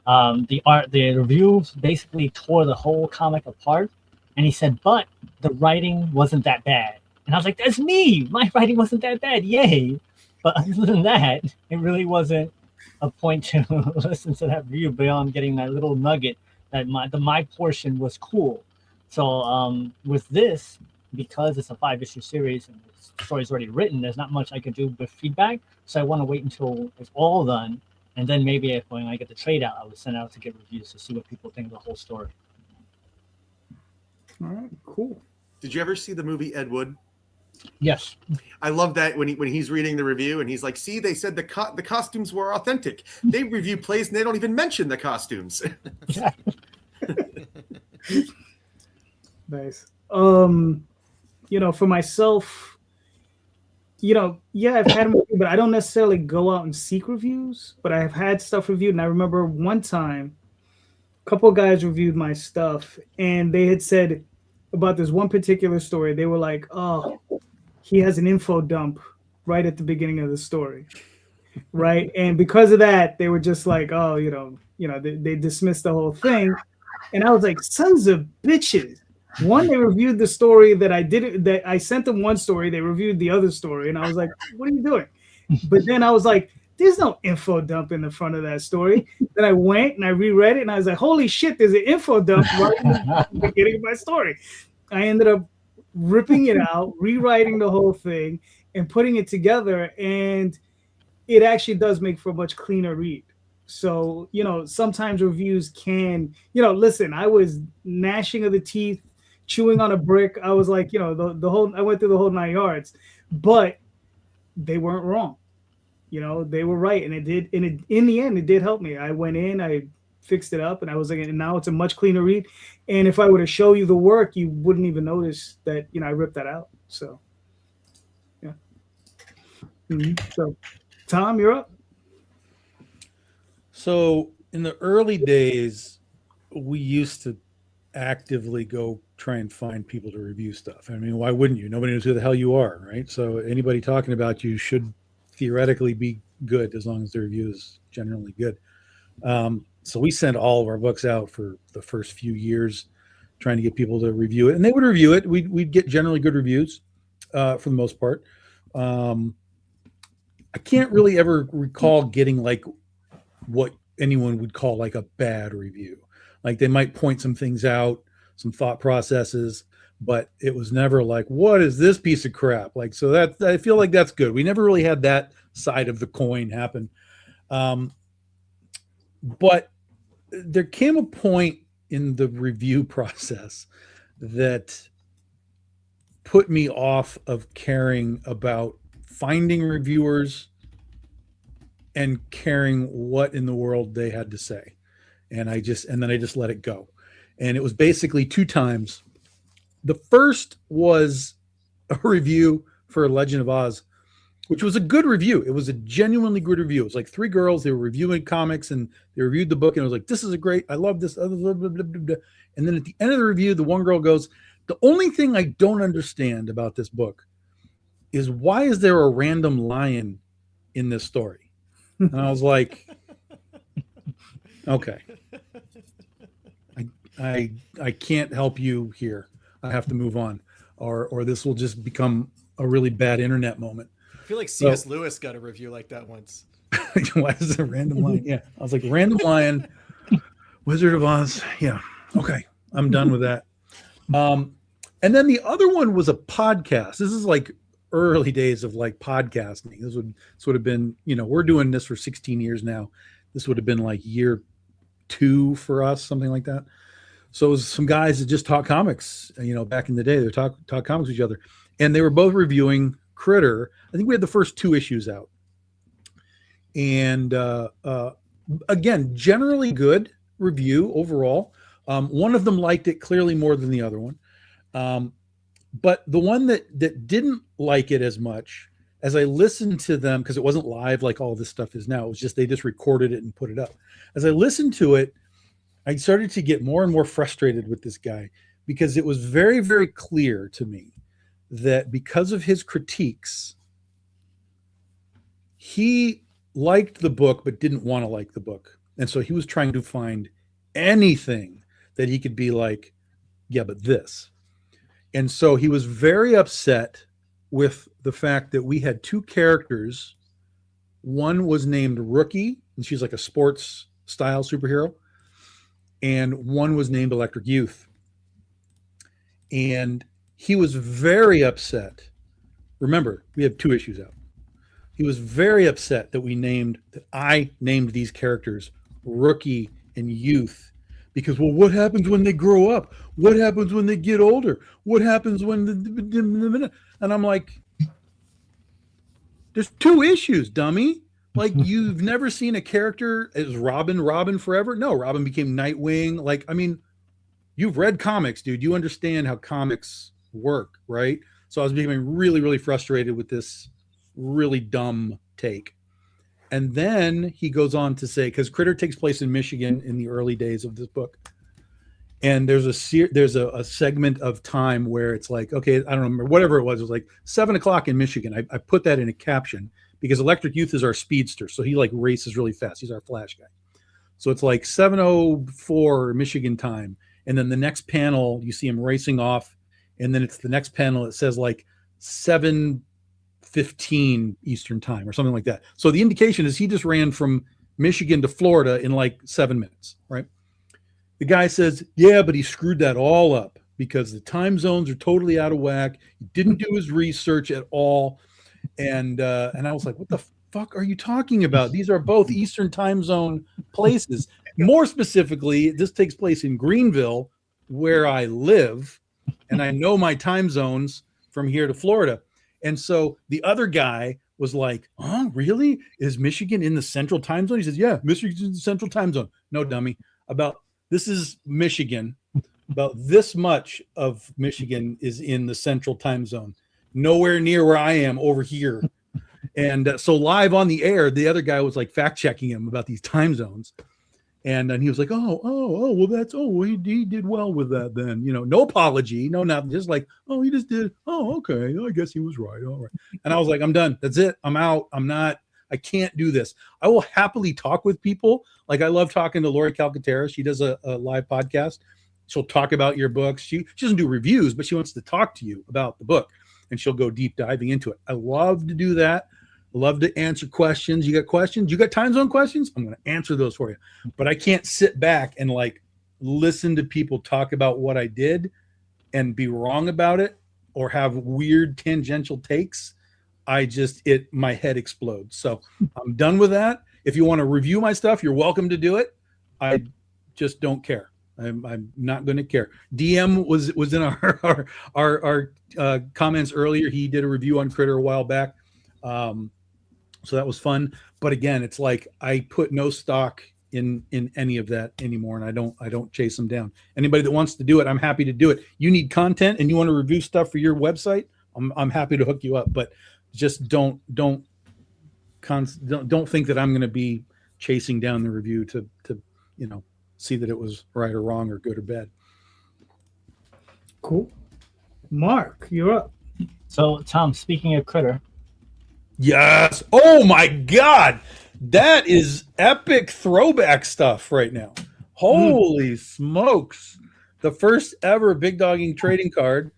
The reviews basically tore the whole comic apart. And he said, but the writing wasn't that bad. And I was like, that's me. My writing wasn't that bad. Yay. But other than that, it really wasn't a point to listen to that review beyond getting that little nugget that my portion was cool. So with this, because it's a 5-issue series and the story's already written, there's not much I could do with feedback. So I want to wait until it's all done. And then maybe when I get the trade out, I would send out to get reviews to see what people think of the whole story. All right, cool. Did you ever see the movie Ed Wood? Yes. I love that when he's reading the review and he's like, see, they said the costumes were authentic. They review plays and they don't even mention the costumes. Nice. For myself, yeah, I've had them, but I don't necessarily go out and seek reviews, but I have had stuff reviewed. And I remember one time, a couple of guys reviewed my stuff, and they had said about this one particular story, they were like, oh, he has an info dump right at the beginning of the story. Right. And because of that, they were just like, oh, they dismissed the whole thing. And I was like, sons of bitches. One, they reviewed the story that I sent them one story, they reviewed the other story. And I was like, what are you doing? But then I was like, there's no info dump in the front of that story. Then I went and I reread it and I was like, holy shit, there's an info dump right in the beginning of my story. I ended up ripping it out, rewriting the whole thing and putting it together. And it actually does make for a much cleaner read. So, sometimes reviews can, listen, I was gnashing of the teeth, chewing on a brick. I was like, I went through the whole 9 yards, but they weren't wrong. They were right. And it did. And in the end, it did help me. I went in, I fixed it up, and I was like, and now it's a much cleaner read. And if I were to show you the work, you wouldn't even notice that, I ripped that out. So, yeah. So, Tom, you're up. So in the early days, we used to actively go try and find people to review stuff. I mean, why wouldn't you? Nobody knows who the hell you are, right? So anybody talking about you should theoretically be good as long as the review is generally good. So we sent all of our books out for the first few years, trying to get people to review it, and they would review it. We'd get generally good reviews for the most part. I can't really ever recall getting like what anyone would call like a bad review. Like they might point some things out, some thought processes, but it was never like, what is this piece of crap? Like, so that I feel like that's good. We never really had that side of the coin happen. But there came a point in the review process that put me off of caring about finding reviewers and caring what in the world they had to say. And then I just let it go. And it was basically 2 times. The first was a review for Legend of Oz, which was a good review. It was a genuinely good review. It was like 3 girls, they were reviewing comics and they reviewed the book and it was like, this is a great, I love this. And then at the end of the review, the one girl goes, the only thing I don't understand about this book is why is there a random lion in this story? And I was like, okay, I can't help you here. I have to move on, or this will just become a really bad internet moment. I feel like C.S. Lewis got a review like that once. Why is it a random lion? Yeah, I was like, random lion, Wizard of Oz. Yeah, okay, I'm done with that. And then the other one was a podcast. This is like early days of like podcasting. This would have been, we're doing this for 16 years now. This would have been like year 2 for us, something like that. So it was some guys that just talk comics, back in the day. They talk comics with each other, and they were both reviewing Critter. I think we had the first 2 issues out, and again, generally good review overall. One of them liked it clearly more than the other one, but the one that didn't like it as much, as I listened to them, because it wasn't live like all this stuff is now, it was just they just recorded it and put it up. As I listened to it, I started to get more and more frustrated with this guy, because it was very, very clear to me that because of his critiques, he liked the book but didn't want to like the book. And so he was trying to find anything that he could be like, yeah, but this. And so he was very upset with the fact that we had 2 characters. One was named Rookie, and she's like a sports style superhero. And one was named Electric Youth. And he was very upset. Remember, we have 2 issues out. He was very upset that I named these characters Rookie and Youth, because, well, what happens when they grow up? What happens when they get older? What happens when and I'm like, there's 2 issues, dummy. Like, you've never seen a character as Robin forever? No, Robin became Nightwing. Like, I mean, you've read comics, dude. You understand how comics work, right? So I was becoming really, really frustrated with this really dumb take. And then he goes on to say, because Critter takes place in Michigan in the early days of this book, and there's a segment of time where it's like, okay, I don't remember, whatever it was like 7:00 in Michigan. I put that in a caption because Electric Youth is our speedster, so he like races really fast. He's our Flash guy. So it's like 7:04 Michigan time, and then the next panel you see him racing off, and then it's the next panel. It says like 7:15 Eastern time or something like that. So the indication is he just ran from Michigan to Florida in like 7 minutes, right? The guy says, yeah, but he screwed that all up because the time zones are totally out of whack. He didn't do his research at all. And I was like, what the fuck are you talking about? These are both Eastern time zone places. More specifically, this takes place in Greenville, where I live, and I know my time zones from here to Florida. And so the other guy was like, oh, really? Is Michigan in the central time zone? He says, yeah, Michigan's in the central time zone. No, dummy. This is Michigan. About this much of Michigan is in the central time zone. Nowhere near where I am over here. And so live on the air, the other guy was like fact checking him about these time zones. And then he was like, he did well with that then. No apology, no nothing. Just like, oh, he just did. Oh, okay. I guess he was right. All right. And I was like, I'm done. That's it. I'm out. I can't do this. I will happily talk with people. Like, I love talking to Lori Calcaterra. She does a live podcast. She'll talk about your books. She doesn't do reviews, but she wants to talk to you about the book, and she'll go deep diving into it. I love to do that. I love to answer questions. You got questions? You got time zone questions? I'm going to answer those for you. But I can't sit back and like listen to people talk about what I did and be wrong about it or have weird tangential takes. My head explodes. So I'm done with that. If you want to review my stuff, you're welcome to do it. I just don't care. I'm not going to care. DM was in our comments earlier. He did a review on Critter a while back. So that was fun. But again, it's like I put no stock in any of that anymore, and I don't chase them down. Anybody that wants to do it, I'm happy to do it. You need content and you want to review stuff for your website, I'm happy to hook you up. But just don't think that I'm going to be chasing down the review to see that it was right or wrong or good or bad. Cool. Mark, you're up. So, Tom, speaking of Critter. Yes. Oh my God. That is epic throwback stuff right now. Holy smokes. The first ever Big Dogging trading card.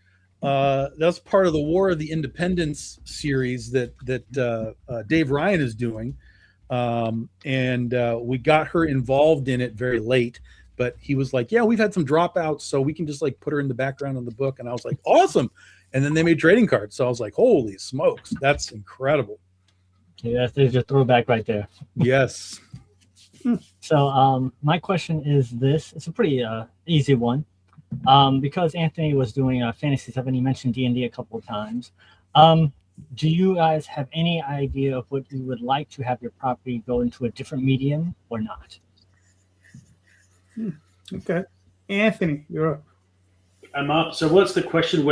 That's part of the War of the Independence series that Dave Ryan is doing. And we got her involved in it very late, but he was like, yeah, we've had some dropouts, so we can just like put her in the background of the book. And I was like, awesome. And then they made trading cards. So I was like, holy smokes, that's incredible. Okay, there's your throwback right there. Yes. So my question is this. It's a pretty easy one. Because Anthony was doing Fantasy 7, he mentioned D&D a couple of times. Do you guys have any idea of what you would like to have your property go into a different medium or not? Okay. Anthony, you're up. I'm up. So what's the question?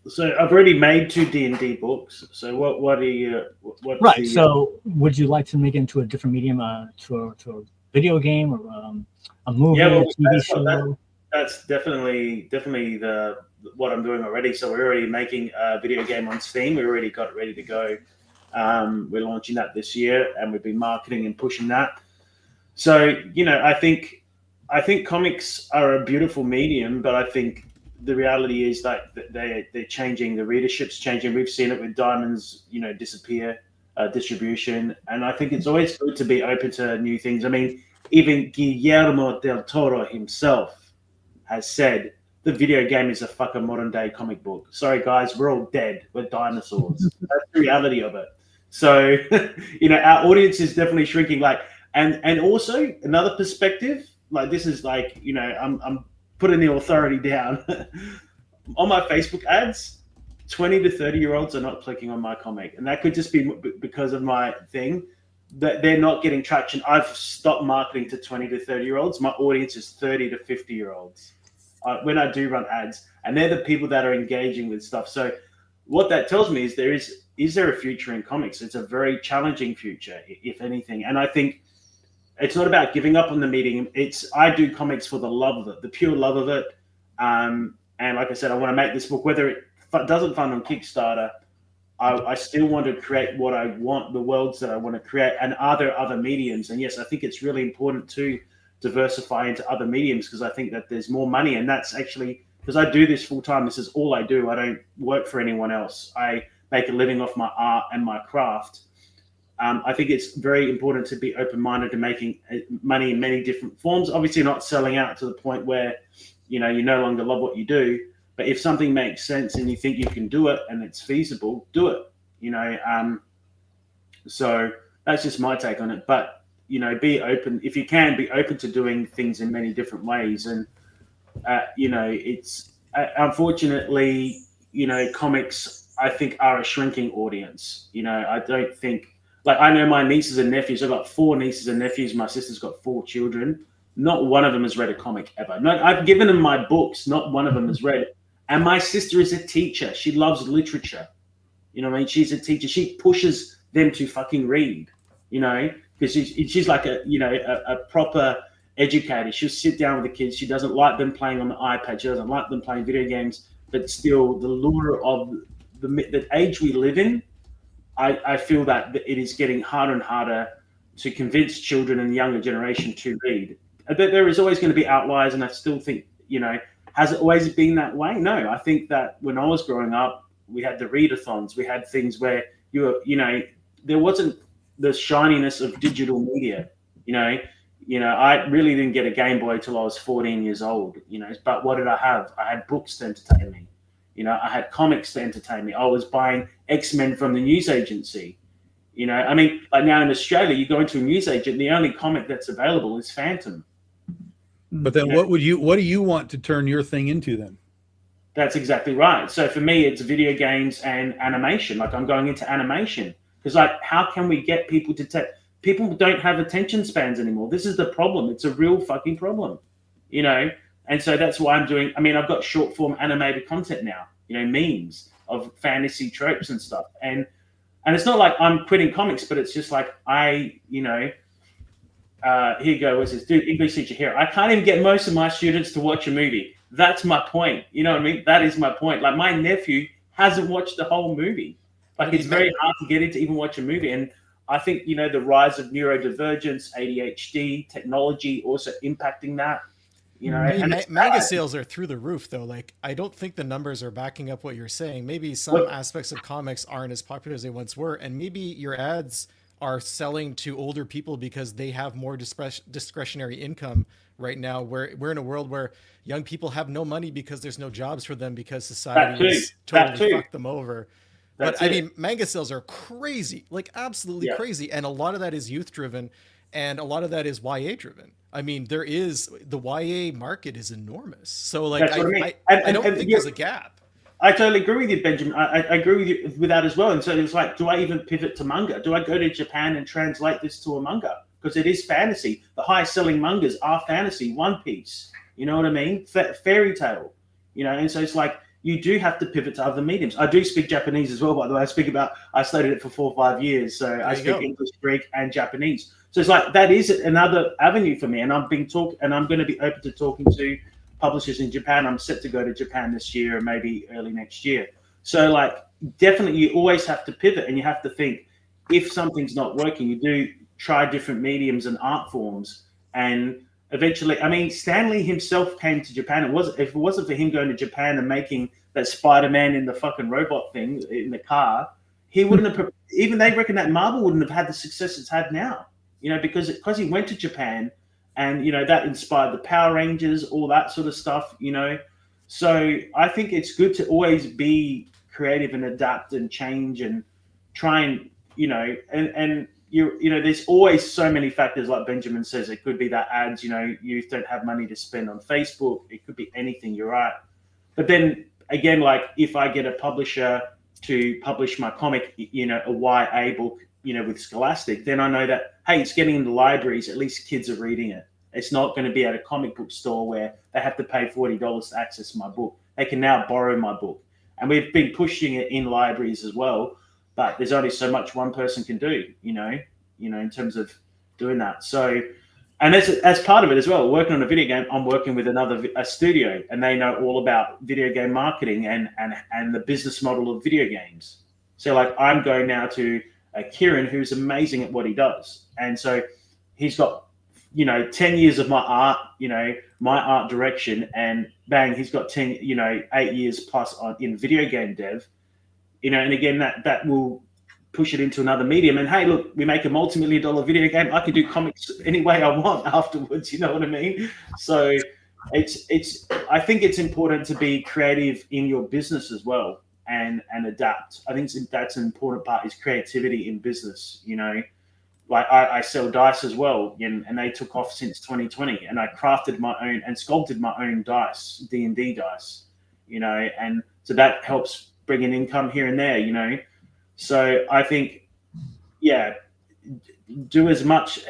So I've already made 2 D&D books. So what are you? What's Right. So would you like to make it into a different medium, to a video game or a movie, Yeah, well, a TV show? That's definitely what I'm doing already. So we're already making a video game on Steam. We already got it ready to go. We're launching that this year, and we've been marketing and pushing that. So I think comics are a beautiful medium, but I think the reality is that they're changing. The readership's changing. We've seen it with Diamond's disappear distribution, and I think it's always good to be open to new things. I mean, even Guillermo del Toro himself has said the video game is a fucking modern day comic book. Sorry guys, we're all dead. We're dinosaurs. That's the reality of it. So our audience is definitely shrinking. And also another perspective. This is I'm putting the authority down. On my Facebook ads, 20 to 30-year-olds are not clicking on my comic. And that could just be because of my thing, that they're not getting traction. I've stopped marketing to 20 to 30-year-olds. My audience is 30 to 50-year-olds when I do run ads. And they're the people that are engaging with stuff. So what that tells me is there a future in comics? It's a very challenging future, if anything. And I think it's not about giving up on the medium. I do comics for the love of it, the pure love of it. And like I said, I want to make this book, whether it doesn't fund on Kickstarter, I still want to create what I want, the worlds that I want to create. And are there other mediums? And yes, I think it's really important to diversify into other mediums, because I think that there's more money. And that's actually because I do this full time. This is all I do. I don't work for anyone else. I make a living off my art and my craft. I think it's very important to be open-minded to making money in many different forms. Obviously not selling out to the point where, you no longer love what you do. But if something makes sense and you think you can do it and it's feasible, do it, So that's just my take on it. But, be open. If you can, be open to doing things in many different ways. And, it's unfortunately, comics, I think, are a shrinking audience. I don't think, I know my nieces and nephews. I've got 4 nieces and nephews. My sister's got 4 children. Not one of them has read a comic ever. No, I've given them my books. Not one of them has read it. And my sister is a teacher. She loves literature. She's a teacher. She pushes them to fucking read, because she's like a proper educator. She'll sit down with the kids. She doesn't like them playing on the iPad. She doesn't like them playing video games. But still, the lure of the age we live in, I feel that it is getting harder and harder to convince children and the younger generation to read. But there is always going to be outliers, and I still think, has it always been that way? No, I think that when I was growing up, we had the readathons. We had things where there wasn't the shininess of digital media. I really didn't get a Game Boy till I was 14 years old. But what did I have? I had books to entertain me. I had comics to entertain me. I was buying X-Men from the news agency. Now in Australia, you go into a news agent, the only comic that's available is Phantom. But then what do you want to turn your thing into then? That's exactly right. So for me, it's video games and animation. I'm going into animation because how can we get people to take? People don't have attention spans anymore. This is the problem. It's a real fucking problem, And so that's why I'm doing. I've got short form animated content now. Memes of fantasy tropes and stuff. And it's not like I'm quitting comics, but it's just like here you go. What's this? Dude, English teacher here. I can't even get most of my students to watch a movie. That's my point. You know what I mean? That is my point. My nephew hasn't watched the whole movie. It's very hard to get him to even watch a movie. And I think, the rise of neurodivergence, ADHD, technology also impacting that. You know, I mean, and it's manga bad. sales are through the roof, though. Like, I don't think the numbers are backing up what you're saying. Maybe some aspects of comics aren't as popular as they once were, and maybe your ads are selling to older people because they have more discretionary income right now. Where we're in a world where young people have no money because there's no jobs for them because society has totally fucked them over. But I mean, manga sales are crazy, like absolutely crazy, and a lot of that is youth driven, and a lot of that is YA driven. I mean, the YA market is enormous. So like, I don't think there's a gap. I totally agree with you, Benjamin. I agree with you with that as well. And so it's like, do I even pivot to manga? Do I go to Japan and translate this to a manga? Because it is fantasy. The highest selling mangas are fantasy. One Piece, you know what I mean? Fairy tale, you know. And so it's like, you do have to pivot to other mediums. I do speak Japanese as well, by the way. I studied it for 4 or 5 years. So I speak English, Greek, and Japanese. So it's like, that is another avenue for me. And I'm going to be open to talking to publishers in Japan. I'm set to go to Japan this year and maybe early next year. So like, definitely you always have to pivot, and you have to think, if something's not working, you do try different mediums and art forms. And eventually, I mean, Stanley himself came to Japan. If it wasn't for him going to Japan and making that Spider-Man in the fucking robot thing in the car, he wouldn't have, even they reckon that Marvel wouldn't have had the success it's had now, you know, because he went to Japan, and, you know, that inspired the Power Rangers, all that sort of stuff, you know. So I think it's good to always be creative and adapt and change and try and, you know, and you know, there's always so many factors, like Benjamin says. It could be that ads, you know, youth don't have money to spend on Facebook. It could be anything, you're right. But then again, like, if I get a publisher to publish my comic, you know, a YA book, you know, with Scholastic, then I know that, hey, it's getting into libraries. At least kids are reading it. It's not going to be at a comic book store where they have to pay $40 to access my book. They can now borrow my book. And we've been pushing it in libraries as well, but there's only so much one person can do, you know, in terms of doing that. So, and as part of it as well, working on a video game, I'm working with a studio, and they know all about video game marketing and the business model of video games. So like, I'm going now to Kieran, who's amazing at what he does. And so he's got, you know, 10 years of my art, you know, my art direction, and bang, he's got 8 years plus in video game dev, you know. And again, that will push it into another medium. And hey, look, we make a multi-million-dollar video game. I can do comics any way I want afterwards. You know what I mean? So I think it's important to be creative in your business as well, and adapt. I think that's an important part, is creativity in business. You know, like I sell dice as well, and they took off since 2020. And I crafted my own and sculpted my own dice, D&D dice. You know, and so that helps bring in income here and there. You know. So I think, yeah, do as much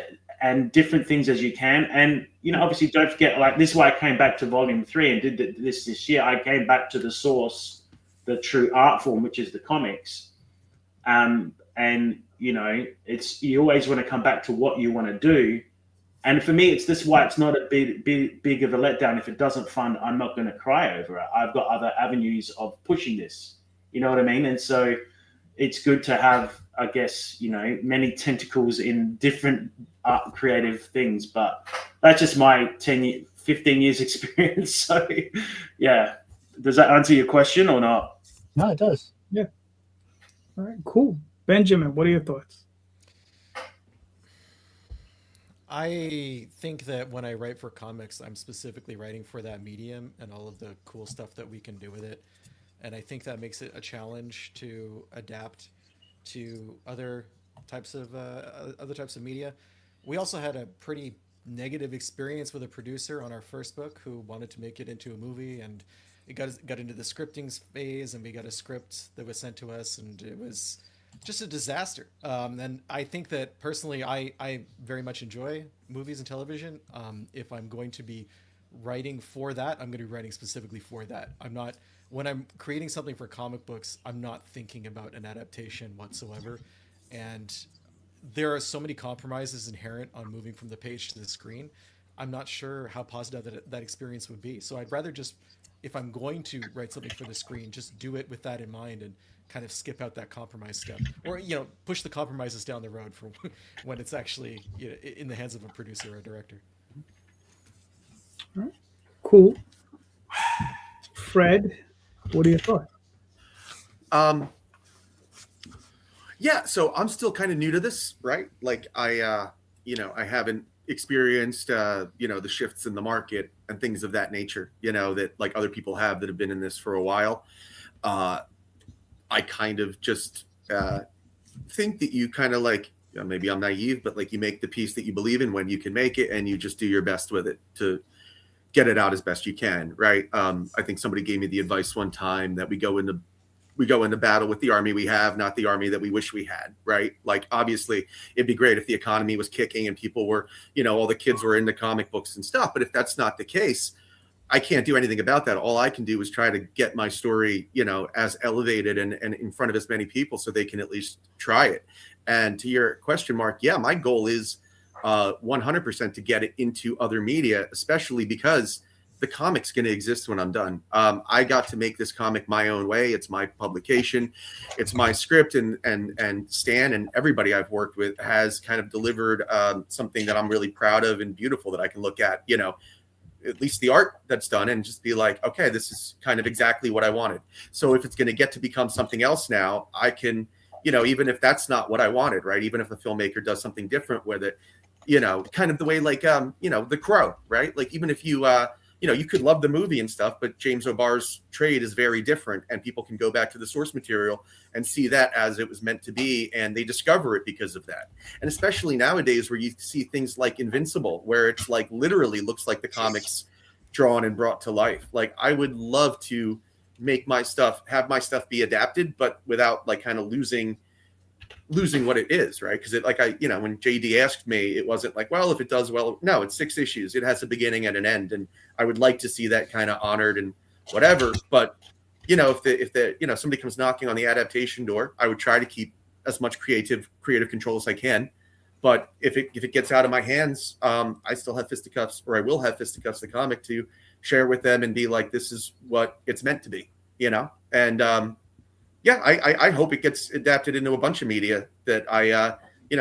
and different things as you can. And, you know, obviously don't forget, like, this is why I came back to volume 3 and did this year. I came back to the source, the true art form, which is the comics. And, you know, you always want to come back to what you want to do. And for me, this is why it's not a big of a letdown. If it doesn't fund, I'm not going to cry over it. I've got other avenues of pushing this. You know what I mean? And so it's good to have, I guess, you know, many tentacles in different creative things. But that's just my 15 years experience. So, yeah. Does that answer your question or not? No, it does. Yeah. All right, cool. Benjamin, what are your thoughts? I think that when I write for comics, I'm specifically writing for that medium and all of the cool stuff that we can do with it. And I think that makes it a challenge to adapt to other types of media. We also had a pretty negative experience with a producer on our first book who wanted to make it into a movie, and it got into the scripting phase, and we got a script that was sent to us, and it was just a disaster. And I think that personally, I very much enjoy movies and television. If I'm going to be writing for that, I'm going to be writing specifically for that. When I'm creating something for comic books, I'm not thinking about an adaptation whatsoever. And there are so many compromises inherent on moving from the page to the screen. I'm not sure how positive that experience would be. So I'd rather just, if I'm going to write something for the screen, just do it with that in mind and kind of skip out that compromise step, or, you know, push the compromises down the road for when it's actually, you know, in the hands of a producer or a director. All right. Cool. Fred, what are your thoughts? Yeah, so I'm still kind of new to this, right? Like I haven't experienced, the shifts in the market and things of that nature, that like other people have that have been in this for a while. I kind of just think that you kind of like, maybe I'm naive, but like you make the piece that you believe in when you can make it, and you just do your best with it to get it out as best you can, right? I think somebody gave me the advice one time that we go into battle with the army we have, not the army that we wish we had, right? Like, obviously, it'd be great if the economy was kicking and people were, all the kids were into comic books and stuff. But if that's not the case, I can't do anything about that. All I can do is try to get my story, as elevated and in front of as many people so they can at least try it. And to your question, Mark, yeah, my goal is 100% to get it into other media, especially because the comic's going to exist when I'm done. I got to make this comic my own way. It's my publication. It's my script, and Stan and everybody I've worked with has kind of delivered something that I'm really proud of and beautiful that I can look at, at least the art that's done, and just be like, okay, this is kind of exactly what I wanted. So if it's going to get to become something else now, I can, even if that's not what I wanted, right? Even if a filmmaker does something different with it, kind of the way like, The Crow, right? Like, even if you, you could love the movie and stuff, but James O'Barr's trade is very different, and people can go back to the source material and see that as it was meant to be, and they discover it because of that. And especially nowadays where you see things like Invincible, where it's like literally looks like the comics drawn and brought to life. Like, I would love to have my stuff be adapted, but without like kind of losing what it is, right? Because when JD asked me, it wasn't like, well, if it does well, no, it's 6 issues. It has a beginning and an end, and I would like to see that kind of honored and whatever. But if somebody comes knocking on the adaptation door, I would try to keep as much creative control as I can. But if it gets out of my hands, I still have Fisticuffs, or I will have Fisticuffs, the comic, to share with them and be like, this is what it's meant to be, and yeah, I hope it gets adapted into a bunch of media that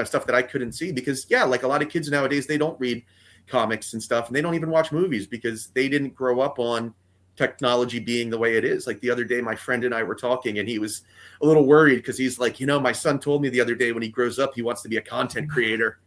stuff that I couldn't see, because like a lot of kids nowadays, they don't read comics and stuff, and they don't even watch movies because they didn't grow up on technology being the way it is. Like the other day, my friend and I were talking, and he was a little worried because he's like, my son told me the other day when he grows up, he wants to be a content creator.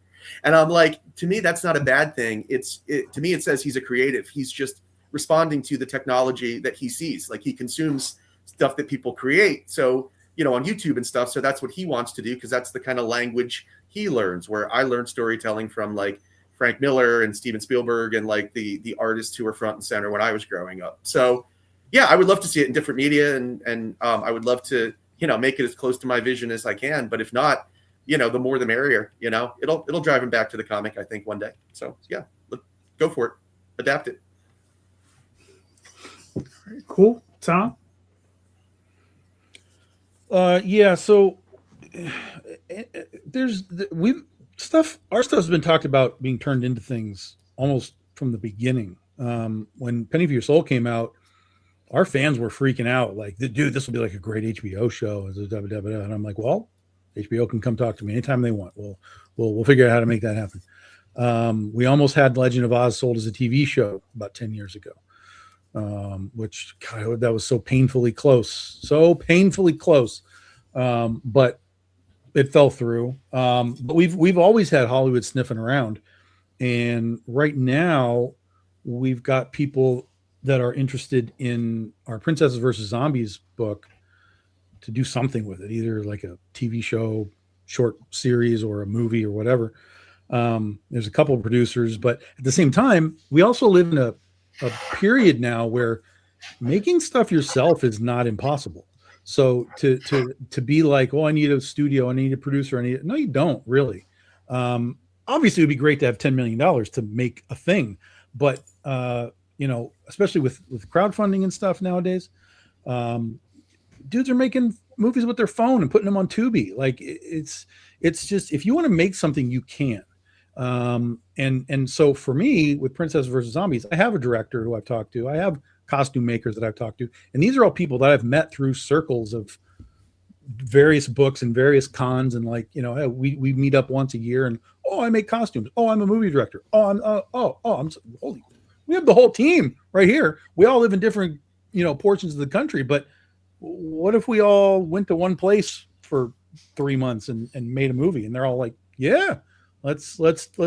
And I'm like, to me, that's not a bad thing. To me, it says he's a creative. He's just responding to the technology that he sees. Like, he consumes stuff that people create, so on YouTube and stuff, so that's what he wants to do, because that's the kind of language he learns. Where I learned storytelling from like Frank Miller and Steven Spielberg and like the artists who were front and center when I was growing up. So yeah, I would love to see it in different media, and I would love to make it as close to my vision as I can. But if not, the more the merrier. It'll drive him back to the comic, I think, one day. So yeah, go for it, adapt it. Cool. Tom? So our stuff's been talked about being turned into things almost from the beginning. When Penny for Your Soul came out, our fans were freaking out, like, dude, this will be like a great HBO show. And I'm like, well, HBO can come talk to me anytime they want. We'll figure out how to make that happen. We almost had Legend of Oz sold as a TV show about 10 years ago. Which, God, that was so painfully close, but it fell through. But we've always had Hollywood sniffing around, and right now we've got people that are interested in our Princesses versus Zombies book to do something with it, either like a TV show, short series, or a movie or whatever. There's a couple of producers, but at the same time, we also live in a period now where making stuff yourself is not impossible. So to be like, oh, I need a studio, I need a producer, no, you don't really. Obviously, it would be great to have $10 million to make a thing, but especially with crowdfunding and stuff nowadays, dudes are making movies with their phone and putting them on Tubi. Like, it's just, if you want to make something, you can. And so for me, with Princess versus Zombies, I have a director who I've talked to. I have costume makers that I've talked to, and these are all people that I've met through circles of various books and various cons. And like, we meet up once a year, and I make costumes. Oh, I'm a movie director. Oh, I'm holy, We have the whole team right here. We all live in different, portions of the country, but what if we all went to one place for 3 months and made a movie? And they're all like, yeah, let's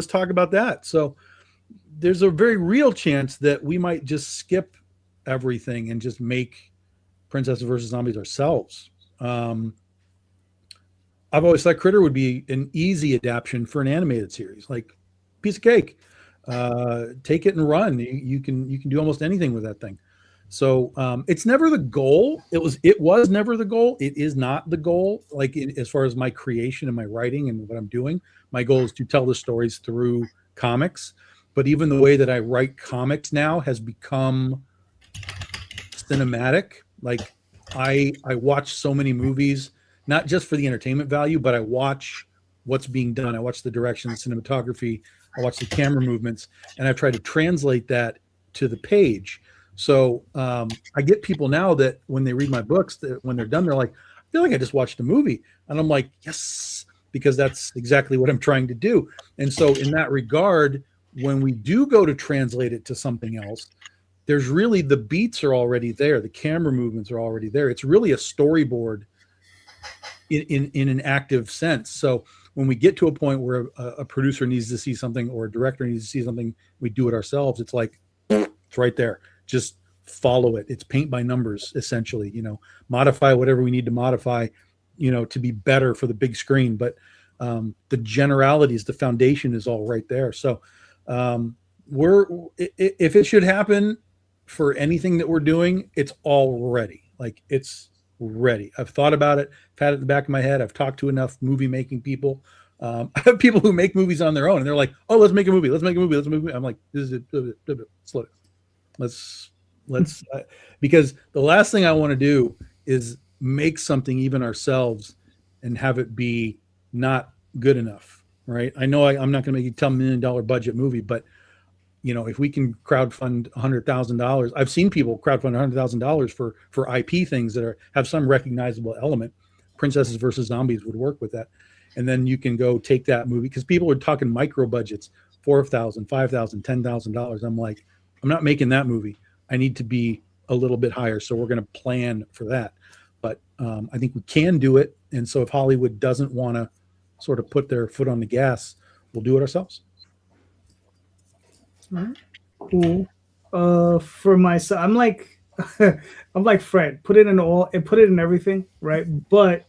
talk about that. So there's a very real chance that we might just skip everything and just make Princesses versus Zombies ourselves. I've always thought Critter would be an easy adaptation for an animated series, like piece of cake. Take it and run. You can do almost anything with that thing. So it's never the goal. It was never the goal. It is not the goal. Like as far as my creation and my writing and what I'm doing, my goal is to tell the stories through comics. But even the way that I write comics now has become cinematic. Like I watch so many movies, not just for the entertainment value, but I watch what's being done. I watch the direction, the cinematography, I watch the camera movements, and I try to translate that to the page. So I get people now that when they read my books, that when they're done, they're like, I feel like I just watched a movie. And I'm like, yes, because that's exactly what I'm trying to do. And so in that regard, when we do go to translate it to something else, there's really, the beats are already there. The camera movements are already there. It's really a storyboard in an active sense. So when we get to a point where a producer needs to see something or a director needs to see something, we do it ourselves. It's like, it's right there. Just follow it. It's paint by numbers, essentially, modify whatever we need to modify, to be better for the big screen. But the generalities, the foundation is all right there. So if it should happen for anything that we're doing, it's all ready. Like it's ready. I've thought about it. I've had it in the back of my head. I've talked to enough movie making people. I have people who make movies on their own and they're like, oh, let's make a movie. Let's make a movie. Let's make a movie. I'm like, this is it. Slow down. Let's because the last thing I want to do is make something even ourselves and have it be not good enough. Right. I know I'm not going to make a $10 million budget movie, but if we can crowdfund $100,000, I've seen people crowdfund $100,000 for IP things that have some recognizable element. Princesses versus Zombies would work with that. And then you can go take that movie, because people are talking micro budgets, $4,000, $5,000, $10,000. I'm like, I'm not making that movie. I need to be a little bit higher. So we're going to plan for that. But I think we can do it. And so if Hollywood doesn't want to sort of put their foot on the gas, we'll do it ourselves. Cool. For myself, I'm like Fred. Put it in everything, right? But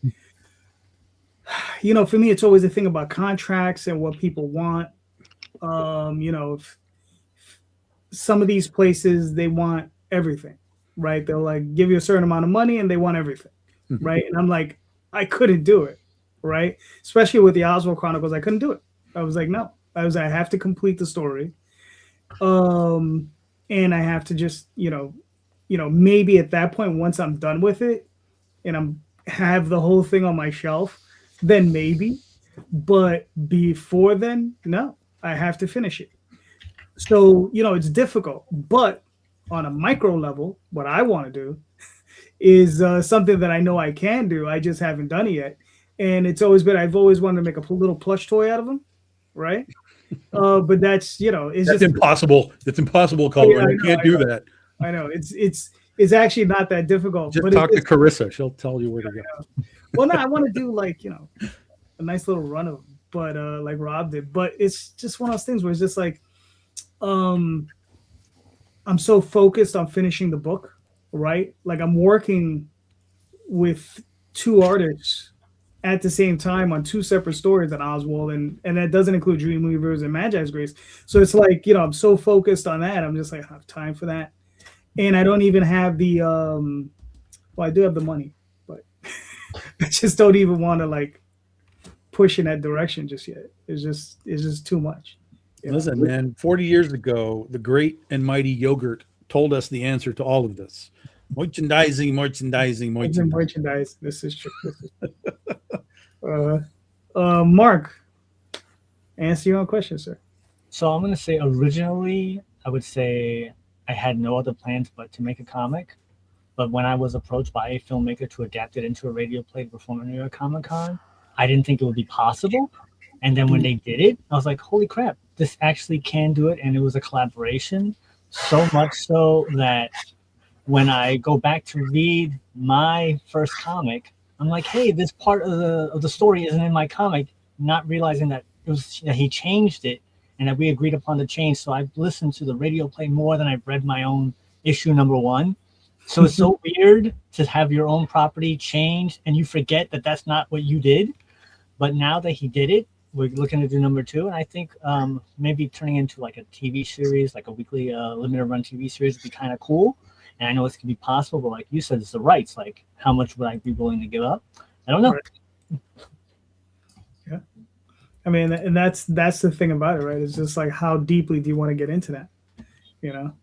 for me, it's always a thing about contracts and what people want. Some of these places, they want everything, right? They'll like give you a certain amount of money and they want everything, right? And I'm like, I couldn't do it, right? Especially with the Oswald Chronicles, I couldn't do it. I was like, no. I have to complete the story. And I have to just, maybe at that point, once I'm done with it and have the whole thing on my shelf, then maybe. But before then, no, I have to finish it. So, it's difficult. But on a micro level, what I want to do is something that I know I can do. I just haven't done it yet. And I've always wanted to make a little plush toy out of them, right? But that's just impossible. It's impossible, Calderon. You can't do that. I know it's actually not that difficult. Just talk to Carissa; she'll tell you where to go. Well, no, I want to do a nice little run of them, but like Rob did. But it's just one of those things where it's just like, I'm so focused on finishing the book, right? Like I'm working with two artists at the same time on two separate stories at Oswald, and that doesn't include Dreamweavers and Magi's Grace. So it's like, I'm so focused on that. I'm just like, I have time for that. And I don't even have the, I do have the money, but I just don't even want to like push in that direction just yet. It's just too much. Listen, man, 40 years ago, the great and mighty Yogurt told us the answer to all of this. Merchandising. Merchandise. This is true. Mark, answer your own question, sir. So I'm going to say originally, I would say I had no other plans but to make a comic. But when I was approached by a filmmaker to adapt it into a radio play to perform at New York Comic Con, I didn't think it would be possible. And then when they did it, I was like, holy crap, this actually can do it. And it was a collaboration. So much so that when I go back to read my first comic, I'm like, hey, this part of the story isn't in my comic, not realizing that that he changed it and that we agreed upon the change. So I've listened to the radio play more than I've read my own issue number 1. So it's so weird to have your own property changed and you forget that that's not what you did. But now that he did it, we're looking to do number 2. And I think maybe turning into like a TV series, like a weekly limited run TV series would be kind of cool. And I know it's going to be possible, but like you said, it's the rights. Like, how much would I be willing to give up? I don't know. Right. Yeah. I mean, and that's the thing about it, right? It's just like, how deeply do you want to get into that? You know?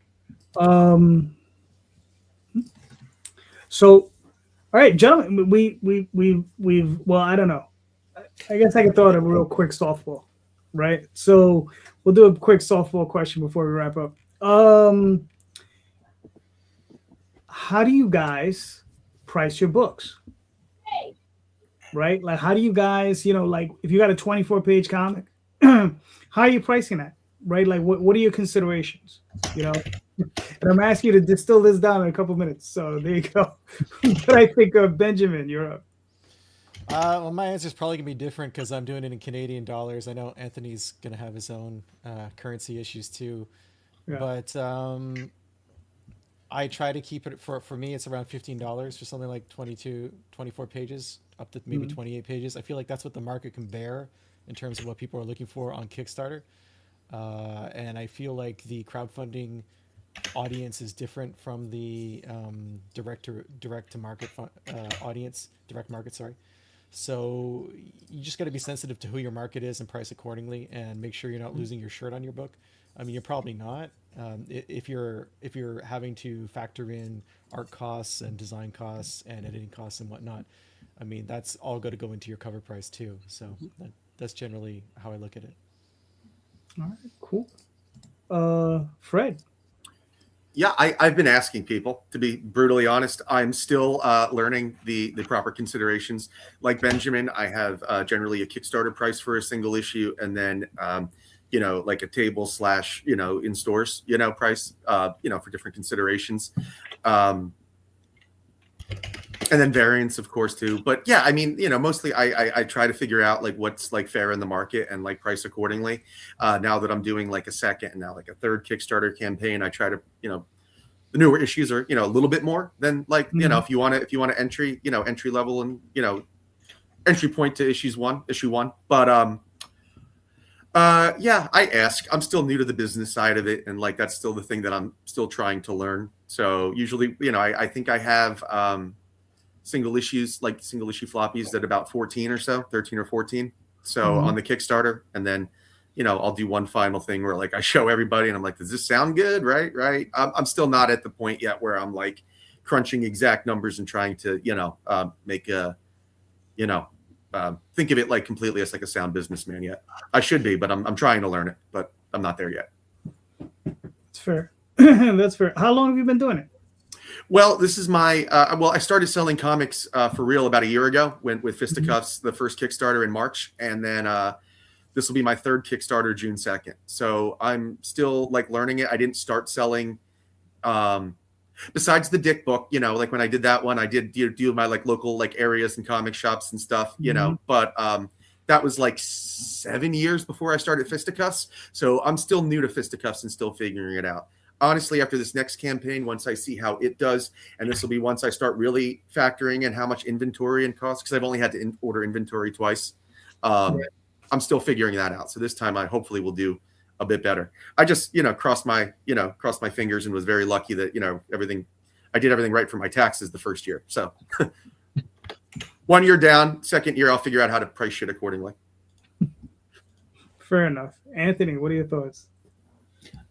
So, all right, gentlemen, we've well, I don't know. I guess I could throw out a real quick softball, right? So we'll do a quick softball question before we wrap up. How do you guys price your books? Right? Like, how do you guys, like if you got a 24-page comic, how are you pricing that? Right? Like, what are your considerations? And I'm asking you to distill this down in a couple minutes. So there you go. But I think Benjamin, you're up. Well, my answer is probably gonna be different because I'm doing it in Canadian dollars. I know Anthony's gonna have his own currency issues too, but I try to keep it for me. It's around $15 for something like 24 pages, up to maybe 28 pages. I feel like that's what the market can bear in terms of what people are looking for on Kickstarter, and I feel like the crowdfunding audience is different from the direct to market audience, direct market. Sorry. So you just got to be sensitive to who your market is and price accordingly, and make sure you're not losing your shirt on your book. I mean, you're probably not. If you're having to factor in art costs and design costs and editing costs and whatnot, I mean, that's all got to go into your cover price too. So that's generally how I look at it. All right, cool. Fred. Yeah, I've been asking people, to be brutally honest. I'm still learning the proper considerations. Like Benjamin, I have generally a Kickstarter price for a single issue, and then like a table / in stores price for different considerations, and then variants, of course, too. But yeah, I mean, mostly I try to figure out like what's like fair in the market and like price accordingly. Now that I'm doing like a second and now like a third Kickstarter campaign, I try to, the newer issues are, a little bit more than like, if you want to entry level and, entry point to issue one. But yeah, I ask. I'm still new to the business side of it, and like that's still the thing that I'm still trying to learn. So usually, I think I have single issue floppies at about 14 or so, 13 or 14. So on the Kickstarter, and then I'll do one final thing where like I show everybody and I'm like, does this sound good? Right. I'm still not at the point yet where I'm like crunching exact numbers and trying to make a think of it like completely as like a sound businessman yet. I should be, but I'm trying to learn it, but I'm not there yet. That's fair. That's fair. How long have you been doing it? Well, this is my I started selling comics for real about a year ago with Fisticuffs, the first Kickstarter in March, and then this will be my third Kickstarter June 2nd. So I'm still like learning it. I didn't start selling besides the Dick book, like when I did that one, I did do my like local like areas and comic shops and stuff, but that was like 7 years before I started Fisticuffs. So I'm still new to Fisticuffs and still figuring it out. Honestly, after this next campaign, once I see how it does, and this will be once I start really factoring in how much inventory and costs, because I've only had to order inventory twice. I'm still figuring that out. So this time I hopefully will do a bit better. I just, crossed my fingers and was very lucky that, I did everything right for my taxes the first year. So 1 year down, second year, I'll figure out how to price shit accordingly. Fair enough. Anthony, what are your thoughts?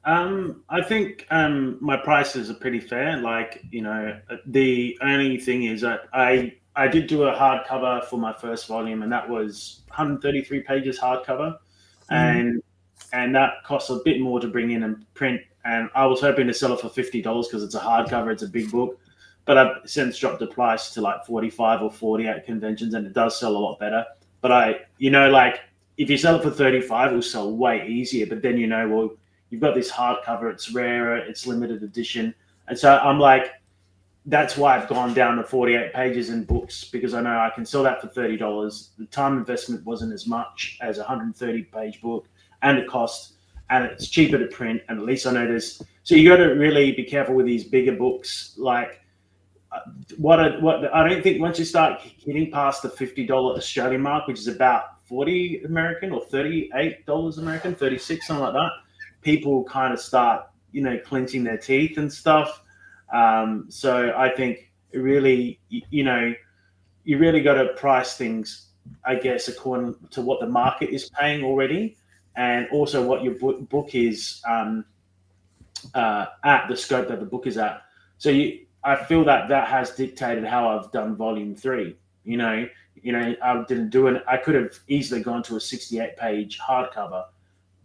I think my prices are pretty fair. Like, the only thing is that I did do a hardcover for my first volume, and that was 133 pages hardcover, and that costs a bit more to bring in and print. And I was hoping to sell it for $50 because it's a hardcover, it's a big book, but I've since dropped the price to like 45 or 40 at conventions, and it does sell a lot better. But like if you sell it for 35, it'll sell way easier. But then well, you've got this hardcover, it's rarer, it's limited edition. And so I'm like, that's why I've gone down to 48 pages in books, because I know I can sell that for $30. The time investment wasn't as much as a 130-page book, and it cost, and it's cheaper to print, and at least I know there's. So you got to really be careful with these bigger books. Like, what I don't think once you start hitting past the $50 Australian mark, which is about 40 American or $38 American, 36, something like that, people kind of start, clenching their teeth and stuff. So I think really, you really got to price things, I guess, according to what the market is paying already, and also what your book is at the scope that the book is at. So I feel that has dictated how I've done volume 3. I didn't do it. I could have easily gone to a 68-page hardcover,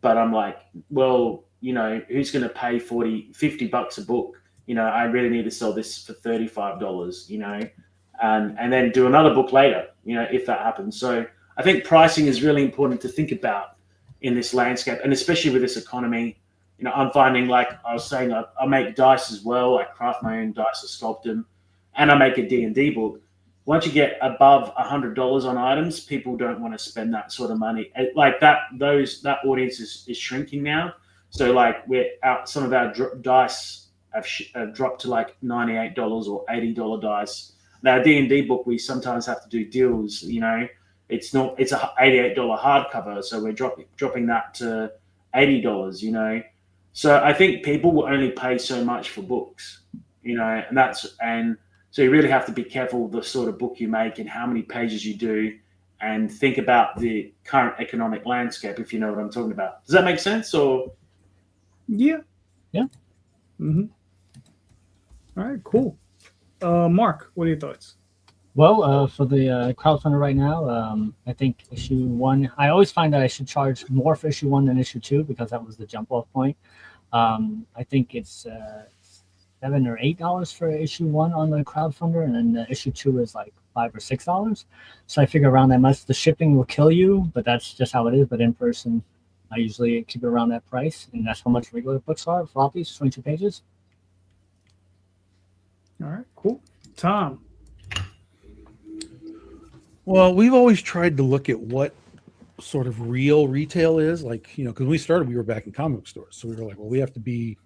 but I'm like, well, who's going to pay $50 a book? I really need to sell this for $35, and then do another book later, if that happens. So I think pricing is really important to think about in this landscape, and especially with this economy. I'm finding, like I was saying, I make dice as well. I craft my own dice, I sculpt them, and I make a D&D book. Once you get above $100 on items, people don't want to spend that sort of money. Like that audience is shrinking now. So like some of our dice have dropped to like $98 or $80 dice. Now D&D book, we sometimes have to do deals. It's a $88 hardcover, so we're dropping that to $80. So I think people will only pay so much for books, and so you really have to be careful the sort of book you make and how many pages you do, and think about the current economic landscape, if you know what I'm talking about. Does that make sense? Or yeah. Mm-hmm. All right, cool. Mark, what are your thoughts? Well, for the crowdfunder right now, I think issue 1, I always find that I should charge more for issue 1 than issue 2, because that was the jump off point. I think it's $7 or $8 for issue 1 on the crowdfunder, and then issue 2 is like $5 or $6. So I figure around that much. The shipping will kill you, but that's just how it is. But in person, I usually keep it around that price, and that's how much regular books are. Floppies, 22 pages. All right, cool. Tom. Well, we've always tried to look at what sort of real retail is, like, because when we started, we were back in comic book stores. So we were like, well, we have to be,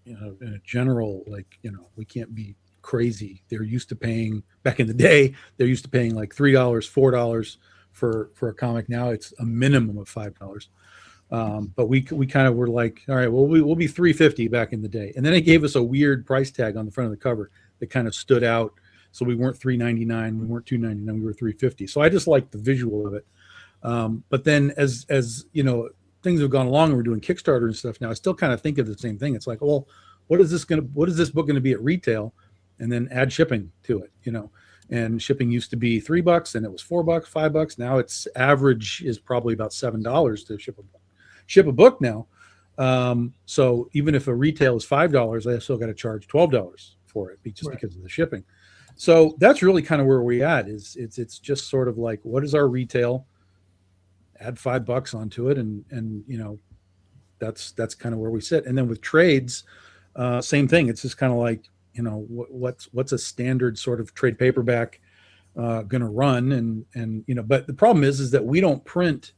in a general, like, we can't be crazy. They're used to paying, back in the day, they're used to paying like $3, $4 for a comic. Now it's a minimum of $5. But we kind of were like, all right, well, we'll be $3.50 back in the day. And then it gave us a weird price tag on the front of the cover that kind of stood out. So we weren't $3.99, we weren't $2.99, we were $3.50. So I just liked the visual of it. But then as things have gone along and we're doing Kickstarter and stuff now, I still kind of think of the same thing. It's like, well, what is this book going to be at retail? And then add shipping to it, and shipping used to be $3 and it was $4, $5. Now it's average is probably about $7 to ship a book now. So even if a retail is $5, I still got to charge $12 for it just because of the shipping. So that's really kind of where we at is it's just sort of like, what is our retail? Add $5 onto it. And that's kind of where we sit. And then with trades, same thing. It's just kind of like, what's a standard sort of trade paperback going to run? And but the problem is that we don't print,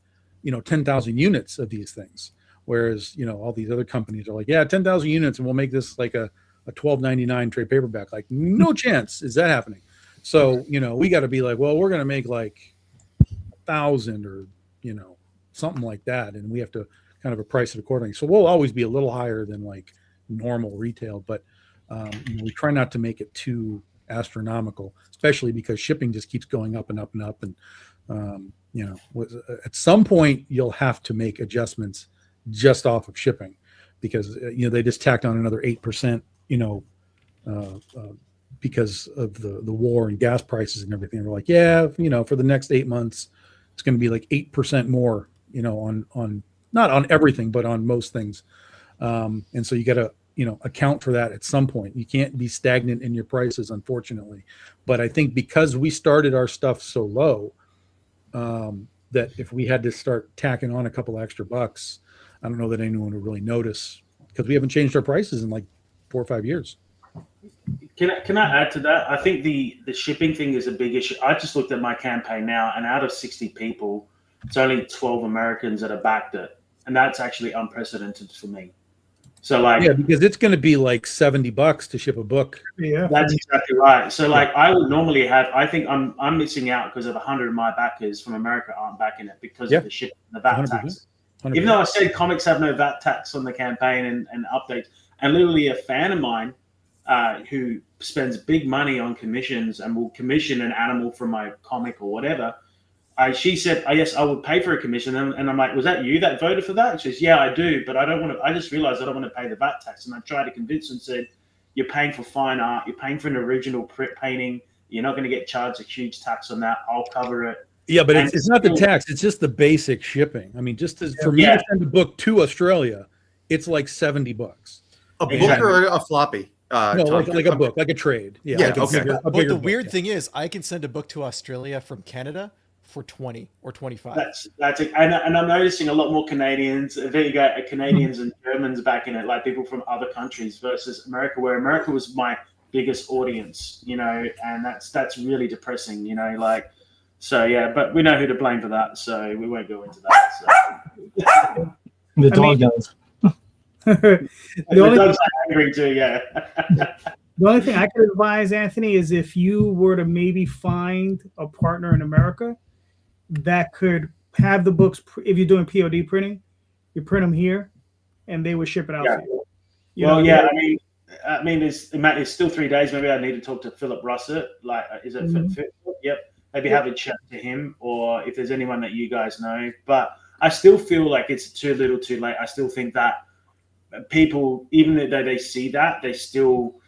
10,000 units of these things. Whereas, all these other companies are like, yeah, 10,000 units and we'll make this like a $12.99 trade paperback. Like, no chance is that happening. So, we got to be like, well, we're going to make like 1,000 or, something like that. And we have to kind of price it accordingly. So we'll always be a little higher than like normal retail, but we try not to make it too astronomical, especially because shipping just keeps going up and up and up. And, at some point you'll have to make adjustments just off of shipping because, they just tacked on another 8%, because of the war and gas prices and everything. We're like, yeah, for the next 8 months, it's going to be like 8% more, on not on everything, but on most things. And so you got to, account for that at some point. You can't be stagnant in your prices, unfortunately. But I think because we started our stuff so low, that if we had to start tacking on a couple extra bucks, I don't know that anyone would really notice because we haven't changed our prices in like 4 or 5 years. Can I add to that? I think the shipping thing is a big issue. I just looked at my campaign now, and out of 60 people, it's only 12 Americans that have backed it, and that's actually unprecedented for me. So like, yeah, because it's going to be like $70 to ship a book. Yeah, that's exactly right. So like, I would normally have. I think I'm missing out because of 100 of my backers from America aren't backing it because of the shipping, the VAT 100%. tax. 100%. Even though I said comics have no VAT tax on the campaign and updates, and literally a fan of mine who spends big money on commissions and will commission an animal from my comic or whatever. She said, yes, I would pay for a commission. And I'm like, was that you that voted for that? She says, yeah, I do. But I don't want to, I just realized I don't want to pay the VAT tax. And I tried to convince her and said, you're paying for fine art. You're paying for an original print painting. You're not going to get charged a huge tax on that. I'll cover it. Yeah, but it's not the tax. It's just the basic shipping. I mean, just for me to send a book to Australia, it's like $70. A book or a floppy? No, like a book, like a trade. Yeah. Like okay. But the weird thing is, I can send a book to Australia from Canada for 20 or 25. That's it. And I'm noticing a lot more Canadians. There you go, Canadians and Germans back in it, like people from other countries versus America, where America was my biggest audience, you know, and that's really depressing, you know, like. So yeah, but we know who to blame for that, so we won't go into that. So. The dog does. The dogs are angry too, yeah. The only thing I could advise, Anthony, is if you were to maybe find a partner in America that could have the books, if you're doing POD printing, you print them here, and they would ship it out for you. I mean, it's still 3 days. Maybe I need to talk to Philip Russett. Like, is it Philip? Yep. Maybe have a chat to him, or if there's anyone that you guys know. But I still feel like it's too little, too late. I still think that people, even though they see that, they still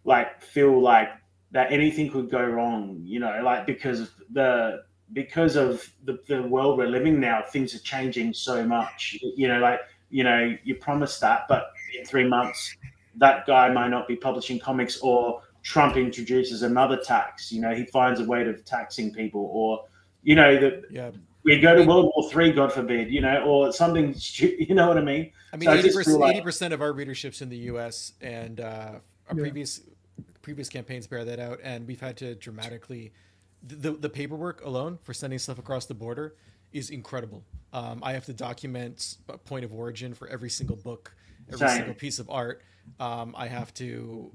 like feel like that anything could go wrong. You know, like because of the world we're living now, things are changing so much. You know, like you promise that, but in 3 months, that guy might not be publishing comics, or Trump introduces another tax. You know, he finds a way of taxing people, or we go to World War III, God forbid. You know, or something. You know what I mean? I mean, 80% of our readership's in the U.S. and our previous campaigns bear that out, and we've had to dramatically. The paperwork alone for sending stuff across the border is incredible. I have to document a point of origin for every single book, every single piece of art. I have to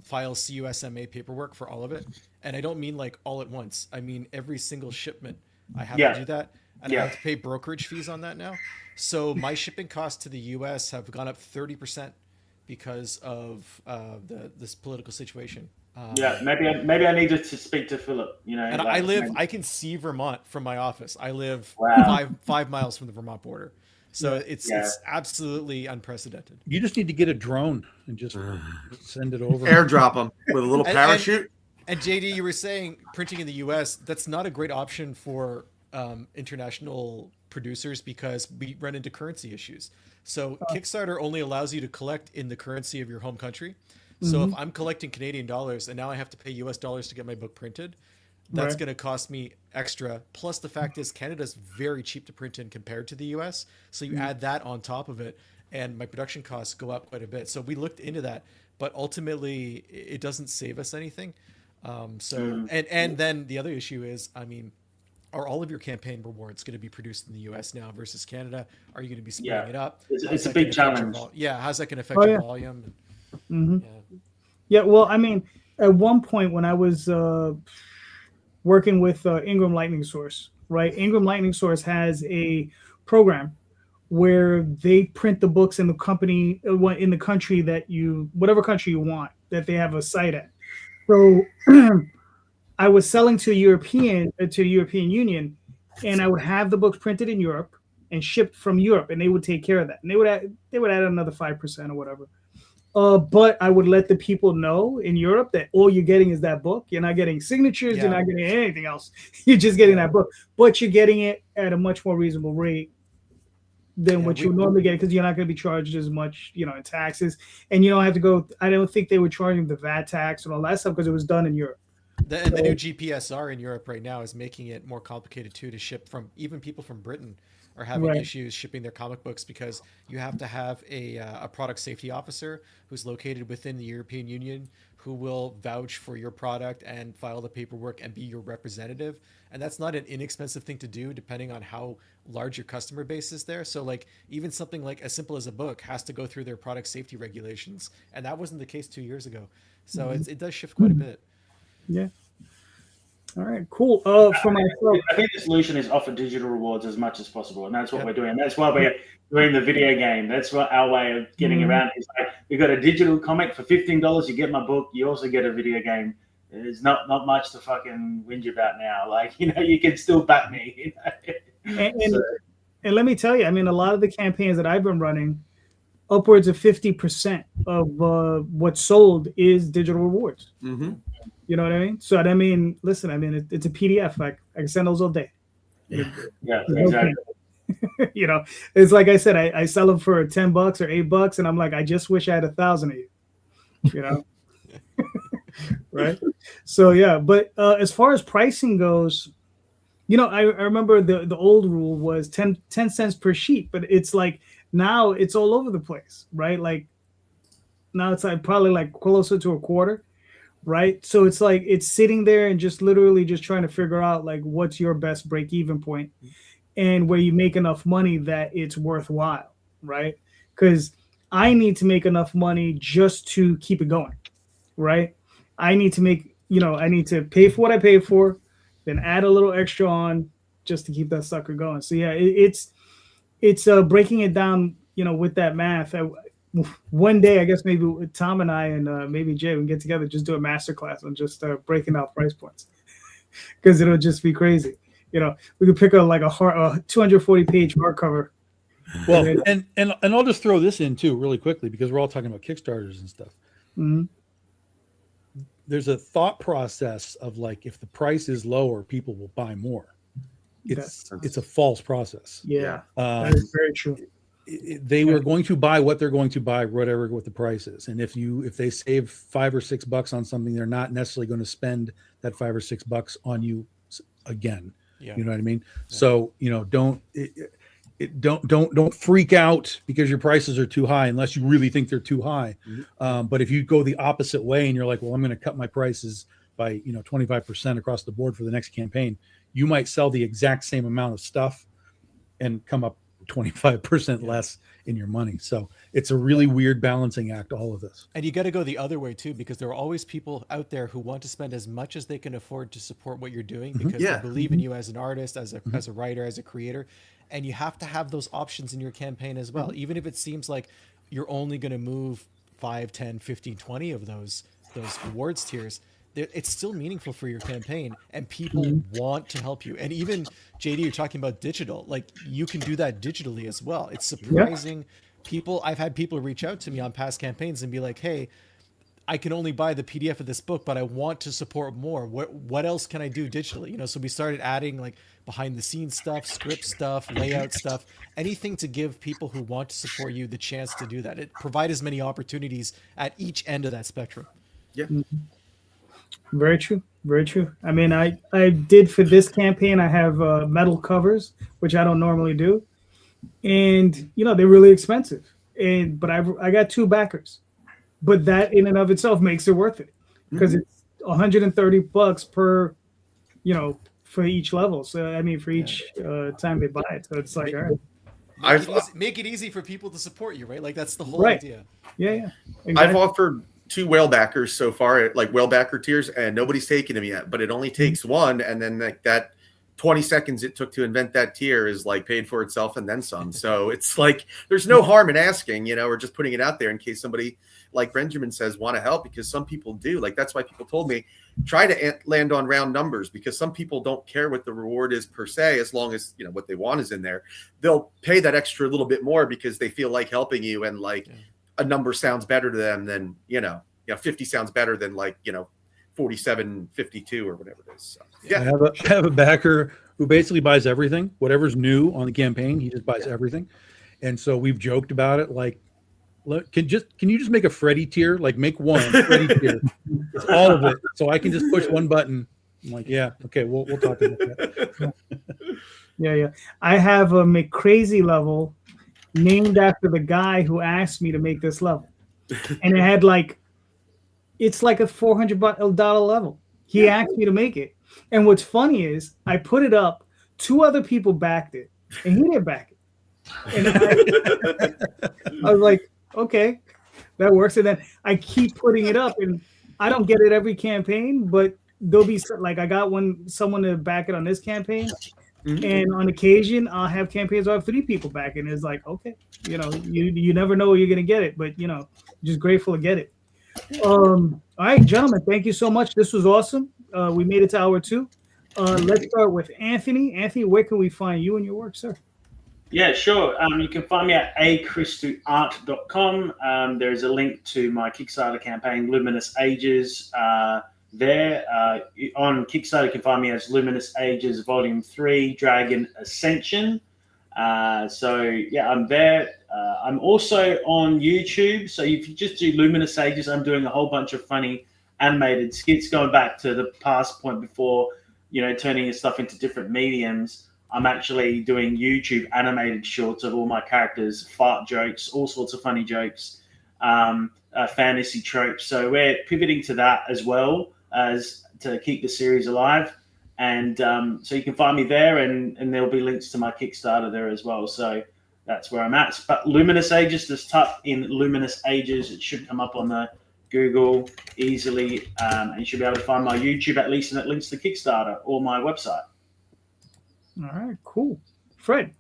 file CUSMA paperwork for all of it. And I don't mean like all at once. I mean every single shipment. I have to do that. And I have to pay brokerage fees on that now. So my shipping costs to the US have gone up 30% because of this political situation. Maybe I need to speak to Philip. You know, and I can see Vermont from my office. I live 5 miles from the Vermont border. So it's absolutely unprecedented. You just need to get a drone and just send it over. Airdrop them with a little parachute. And JD, you were saying printing in the US, that's not a great option for international producers because we run into currency issues. So Kickstarter only allows you to collect in the currency of your home country. So if I'm collecting Canadian dollars and now I have to pay US dollars to get my book printed, that's going to cost me extra. Plus the fact is Canada's very cheap to print in compared to the US. So you add that on top of it and my production costs go up quite a bit. So we looked into that, but ultimately it doesn't save us anything. And then the other issue is, I mean, are all of your campaign rewards going to be produced in the US now versus Canada? Are you going to be splitting it up? It's a big challenge. How's that going to affect your volume? Well, I mean, at one point when I was working with Ingram Lightning Source, right? Ingram Lightning Source has a program where they print the books in the country that whatever country you want, that they have a site at. So I was selling to the European Union, and I would have the books printed in Europe and shipped from Europe, and they would take care of that. And they would add another 5% or whatever. But I would let the people know in Europe that all you're getting is that book. You're not getting signatures. You're not getting anything else. You're just getting that book. But you're getting it at a much more reasonable rate than what you would normally get, because you're not going to be charged as much, in taxes. And you don't have to go. I don't think they were charging the VAT tax and all that stuff because it was done in Europe. The new GPSR in Europe right now is making it more complicated too to ship from even people from Britain. are having Right. issues shipping their comic books because you have to have a product safety officer who's located within the European Union who will vouch for your product and file the paperwork and be your representative. And that's not an inexpensive thing to do depending on how large your customer base is there. So like even something like as simple as a book has to go through their product safety regulations. And that wasn't the case 2 years ago. So it does shift quite a bit. Yeah. All right, cool. For myself, I think the solution is offer digital rewards as much as possible, and that's what we're doing. And that's why we're doing the video game. That's what our way of getting around it is. Like, we got a digital comic for $15. You get my book. You also get a video game. There's not much to fucking whinge about now. Like, you know, you can still back me. You know? And let me tell you, I mean, a lot of the campaigns that I've been running, upwards of 50% of what's sold is digital rewards. Mm-hmm. You know what I mean? So I mean, listen, I mean, it's a PDF. Like I can send those all day. Yeah, exactly. You know, it's like I said, I sell them for $10 or $8, and I'm like, I just wish I had 1,000 of you. You know, right? So yeah, but as far as pricing goes, you know, I remember the old rule was 10 cents per sheet, but it's like now it's all over the place, right? Like now it's like probably like closer to a quarter. Right. So it's like it's sitting there and just literally just trying to figure out like what's your best break even point and where you make enough money that it's worthwhile. Right. Because I need to make enough money just to keep it going. Right. I need to make, you know, I need to pay for what I pay for, then add a little extra on just to keep that sucker going. So, yeah, it's breaking it down, you know, with that math. One day, I guess maybe Tom and I and maybe Jay can get together, just do a masterclass on just breaking out price points, because it'll just be crazy. You know, we could pick up like a 240-page hardcover. Well, and I'll just throw this in too, really quickly, because we're all talking about Kickstarters and stuff. Mm-hmm. There's a thought process of like, if the price is lower, people will buy more. It's a false process. Yeah, that is very true. They were going to buy what they're going to buy, whatever what the price is. And if they save $5 or $6 on something, they're not necessarily going to spend that $5 or $6 on you again. Yeah. You know what I mean? Yeah. So, you know, don't freak out because your prices are too high, unless you really think they're too high. Mm-hmm. But if you go the opposite way and you're like, well, I'm going to cut my prices by 25% across the board for the next campaign, you might sell the exact same amount of stuff and come up 25% less in your money. So it's a really weird balancing act, all of this. And you got to go the other way too, because there are always people out there who want to spend as much as they can afford to support what you're doing, because they believe in you as an artist, as a writer, as a creator. And you have to have those options in your campaign as well. Even if it seems like you're only going to move 5, 10, 15, 20 of those rewards tiers, it's still meaningful for your campaign, and people want to help you. And even JD, you're talking about digital, like you can do that digitally as well. It's surprising. People, I've had people reach out to me on past campaigns and be like, hey, I can only buy the PDF of this book, but I want to support more. What else can I do digitally? So we started adding like behind the scenes stuff, script stuff, layout stuff, anything to give people who want to support you the chance to do that. It provides as many opportunities at each end of that spectrum. Yeah. Very true. Very true. I mean, I did for this campaign, I have metal covers, which I don't normally do. And, they're really expensive. But I got 2 backers. But that in and of itself makes it worth it, because it's $130 per, for each level. So, I mean, for each time they buy it. So it's like, all right. Make it easy for people to support you, right? Like that's the whole idea. Yeah. Exactly. I've offered 2 whale backers so far, like whale backer tiers, and nobody's taken them yet, but it only takes one. And then like that 20 seconds it took to invent that tier is like paid for itself and then some. So it's like, there's no harm in asking, or just putting it out there in case somebody, like Benjamin says, want to help, because some people do. Like, that's why people told me, try to land on round numbers, because some people don't care what the reward is per se, as long as, what they want is in there. They'll pay that extra little bit more because they feel like helping you, and like a number sounds better to them than, 50 sounds better than like, 47.52 or whatever it is. So, yeah. I have a backer who basically buys everything, whatever's new on the campaign. He just buys everything. And so we've joked about it. Like, can you just make a Freddy tier? Like, make one Freddy tier. It's all of it. So I can just push one button. I'm like, yeah, okay, we'll talk about that. Yeah. I have a McCrazy level named after the guy who asked me to make this level, and it had it's like a $400 level. He asked me to make it, and what's funny is I put it up. 2 other people backed it, and he didn't back it. And I was like, okay, that works. And then I keep putting it up, and I don't get it every campaign, but there'll be I got someone to back it on this campaign. And on occasion, I'll have campaigns where I have 3 people back, and it's like, okay, you never know where you're gonna get it, but just grateful to get it. All right, gentlemen, thank you so much. This was awesome. We made it to hour 2. Let's start with Anthony. Anthony, where can we find you and your work, sir? Yeah, sure. You can find me at achristouart.com. There's a link to my Kickstarter campaign, Luminous Ages. There on Kickstarter, you can find me as Luminous Ages Volume 3 Dragon Ascension. So yeah, I'm there. I'm also on YouTube. So if you just do Luminous Ages, I'm doing a whole bunch of funny animated skits going back to the past point before, turning your stuff into different mediums. I'm actually doing YouTube animated shorts of all my characters, fart jokes, all sorts of funny jokes, fantasy tropes. So we're pivoting to that as well as to keep the series alive. And so you can find me there, and there'll be links to my Kickstarter there as well. So that's where I'm at. But Luminous Ages, just type in Luminous Ages. It should come up on the Google easily, and you should be able to find my YouTube at least, and it links to Kickstarter or my website. All right, cool. Fred.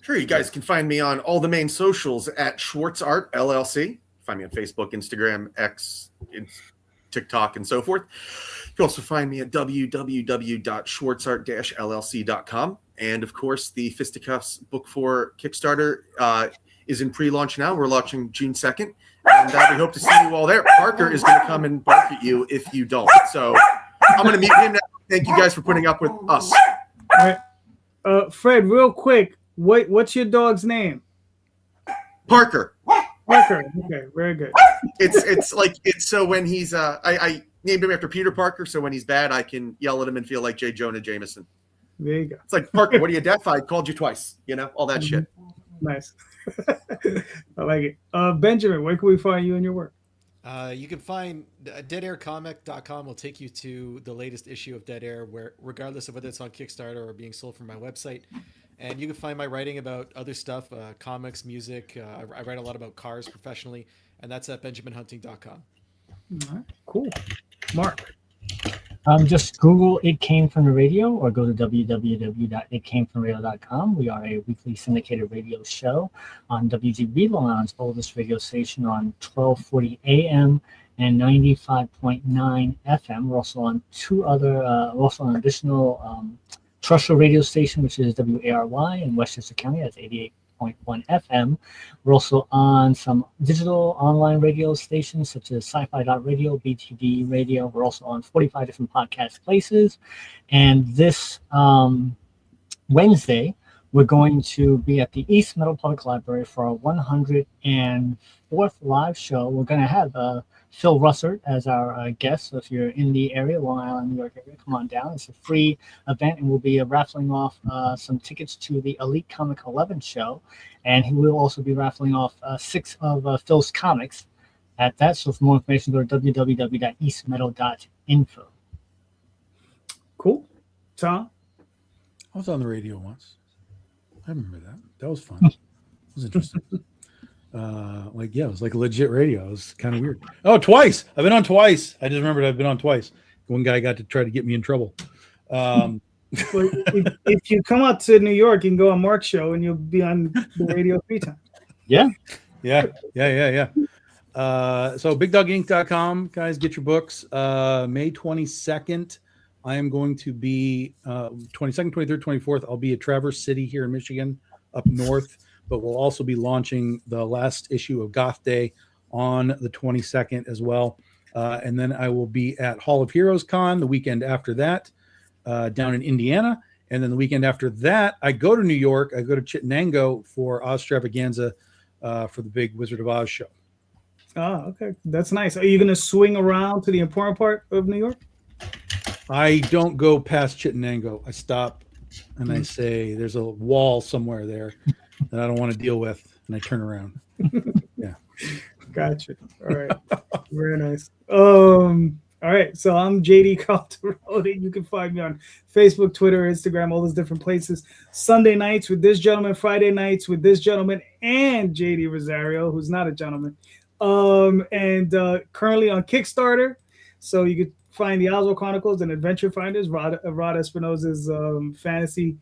Sure, you guys can find me on all the main socials at Schwartz Art LLC. Find me on Facebook, Instagram, X, TikTok, and so forth. You can also find me at www.schwartzart-llc.com. And of course, the Fisticuffs Book 4 Kickstarter is in pre-launch now. We're launching June 2nd. And we hope to see you all there. Parker is going to come and bark at you if you don't. So I'm going to mute him now. Thank you guys for putting up with us. All right. Fred, real quick, what's your dog's name? Parker. Parker. Okay, very good. It's so when he's I named him after Peter Parker, so when he's bad, I can yell at him and feel like J. Jonah Jameson. There you go. It's like, Parker, what are you deaf? I called you twice. All that shit. Nice. I like it. Benjamin, where can we find you and your work? You can find deadaircomic.com will take you to the latest issue of Dead Air, where regardless of whether it's on Kickstarter or being sold from my website. And you can find my writing about other stuff, comics, music. I write a lot about cars professionally, and that's at benjaminhunting.com. All right, cool. Mark. Just Google It Came From the Radio or go to www.itcamefromradio.com. We are a weekly syndicated radio show on WGB, Long Island's oldest radio station, on 1240 AM and 95.9 FM. We're also on we're also on an additional terrestrial radio station, which is WARY in Westchester County. That's 88.1 FM. We're also on some digital online radio stations such as sci-fi.radio, BTD radio. We're also on 45 different podcast places. And this Wednesday, we're going to be at the East Meadow Public Library for our 104th live show. We're going to have Phil Russert as our guest. So if you're in the area, Long Island, New York area, come on down. It's a free event, and we'll be raffling off some tickets to the Elite Comic 11 show. And he will also be raffling off 6 of Phil's comics at that. So for more information, go to www.eastmeadow.info. Cool. Tom? I was on the radio once. I remember that. That was fun. It was interesting. It was like legit radio. It was kind of weird. Oh, twice. I've been on twice. I just remembered I've been on twice. One guy got to try to get me in trouble. If you come out to New York, you can go on Mark's show and you'll be on the radio 3 times. Yeah. Yeah. So bigdoginc.com, guys, get your books. May 22nd, I am going to be 22nd, 23rd, 24th. I'll be at Traverse City here in Michigan, up north. But we'll also be launching the last issue of Goth Day on the 22nd as well. And then I will be at Hall of Heroes Con the weekend after that, down in Indiana. And then the weekend after that, I go to New York. I go to Chittenango for Ozstravaganza for the big Wizard of Oz show. Oh, okay. That's nice. Are you going to swing around to the important part of New York? I don't go past Chittenango. I stop and I say, "There's a wall somewhere there that I don't want to deal with," and I turn around. Yeah. Gotcha. All right. Very nice. All right. So I'm JD Calderon. You can find me on Facebook, Twitter, Instagram, all those different places. Sunday nights with this gentleman, Friday nights with this gentleman, and JD Rosario, who's not a gentleman. And currently on Kickstarter. So you could find the Oswald Chronicles and Adventure Finders, Rod Espinosa's fantasy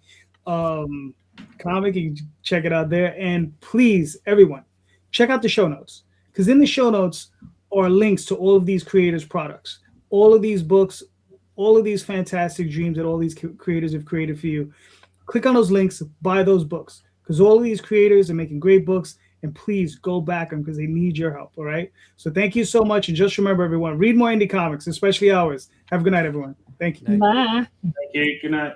comic. You can check it out there. And please, everyone, check out the show notes, because in the show notes are links to all of these creators' products, all of these books, all of these fantastic dreams that all these creators have created for you. Click on those links, buy those books, because all of these creators are making great books, and please go back them because they need your help. All right. So thank you so much. And just remember, everyone, read more indie comics, especially ours. Have a good night, everyone. Thank you. Bye. Thank you. Good night.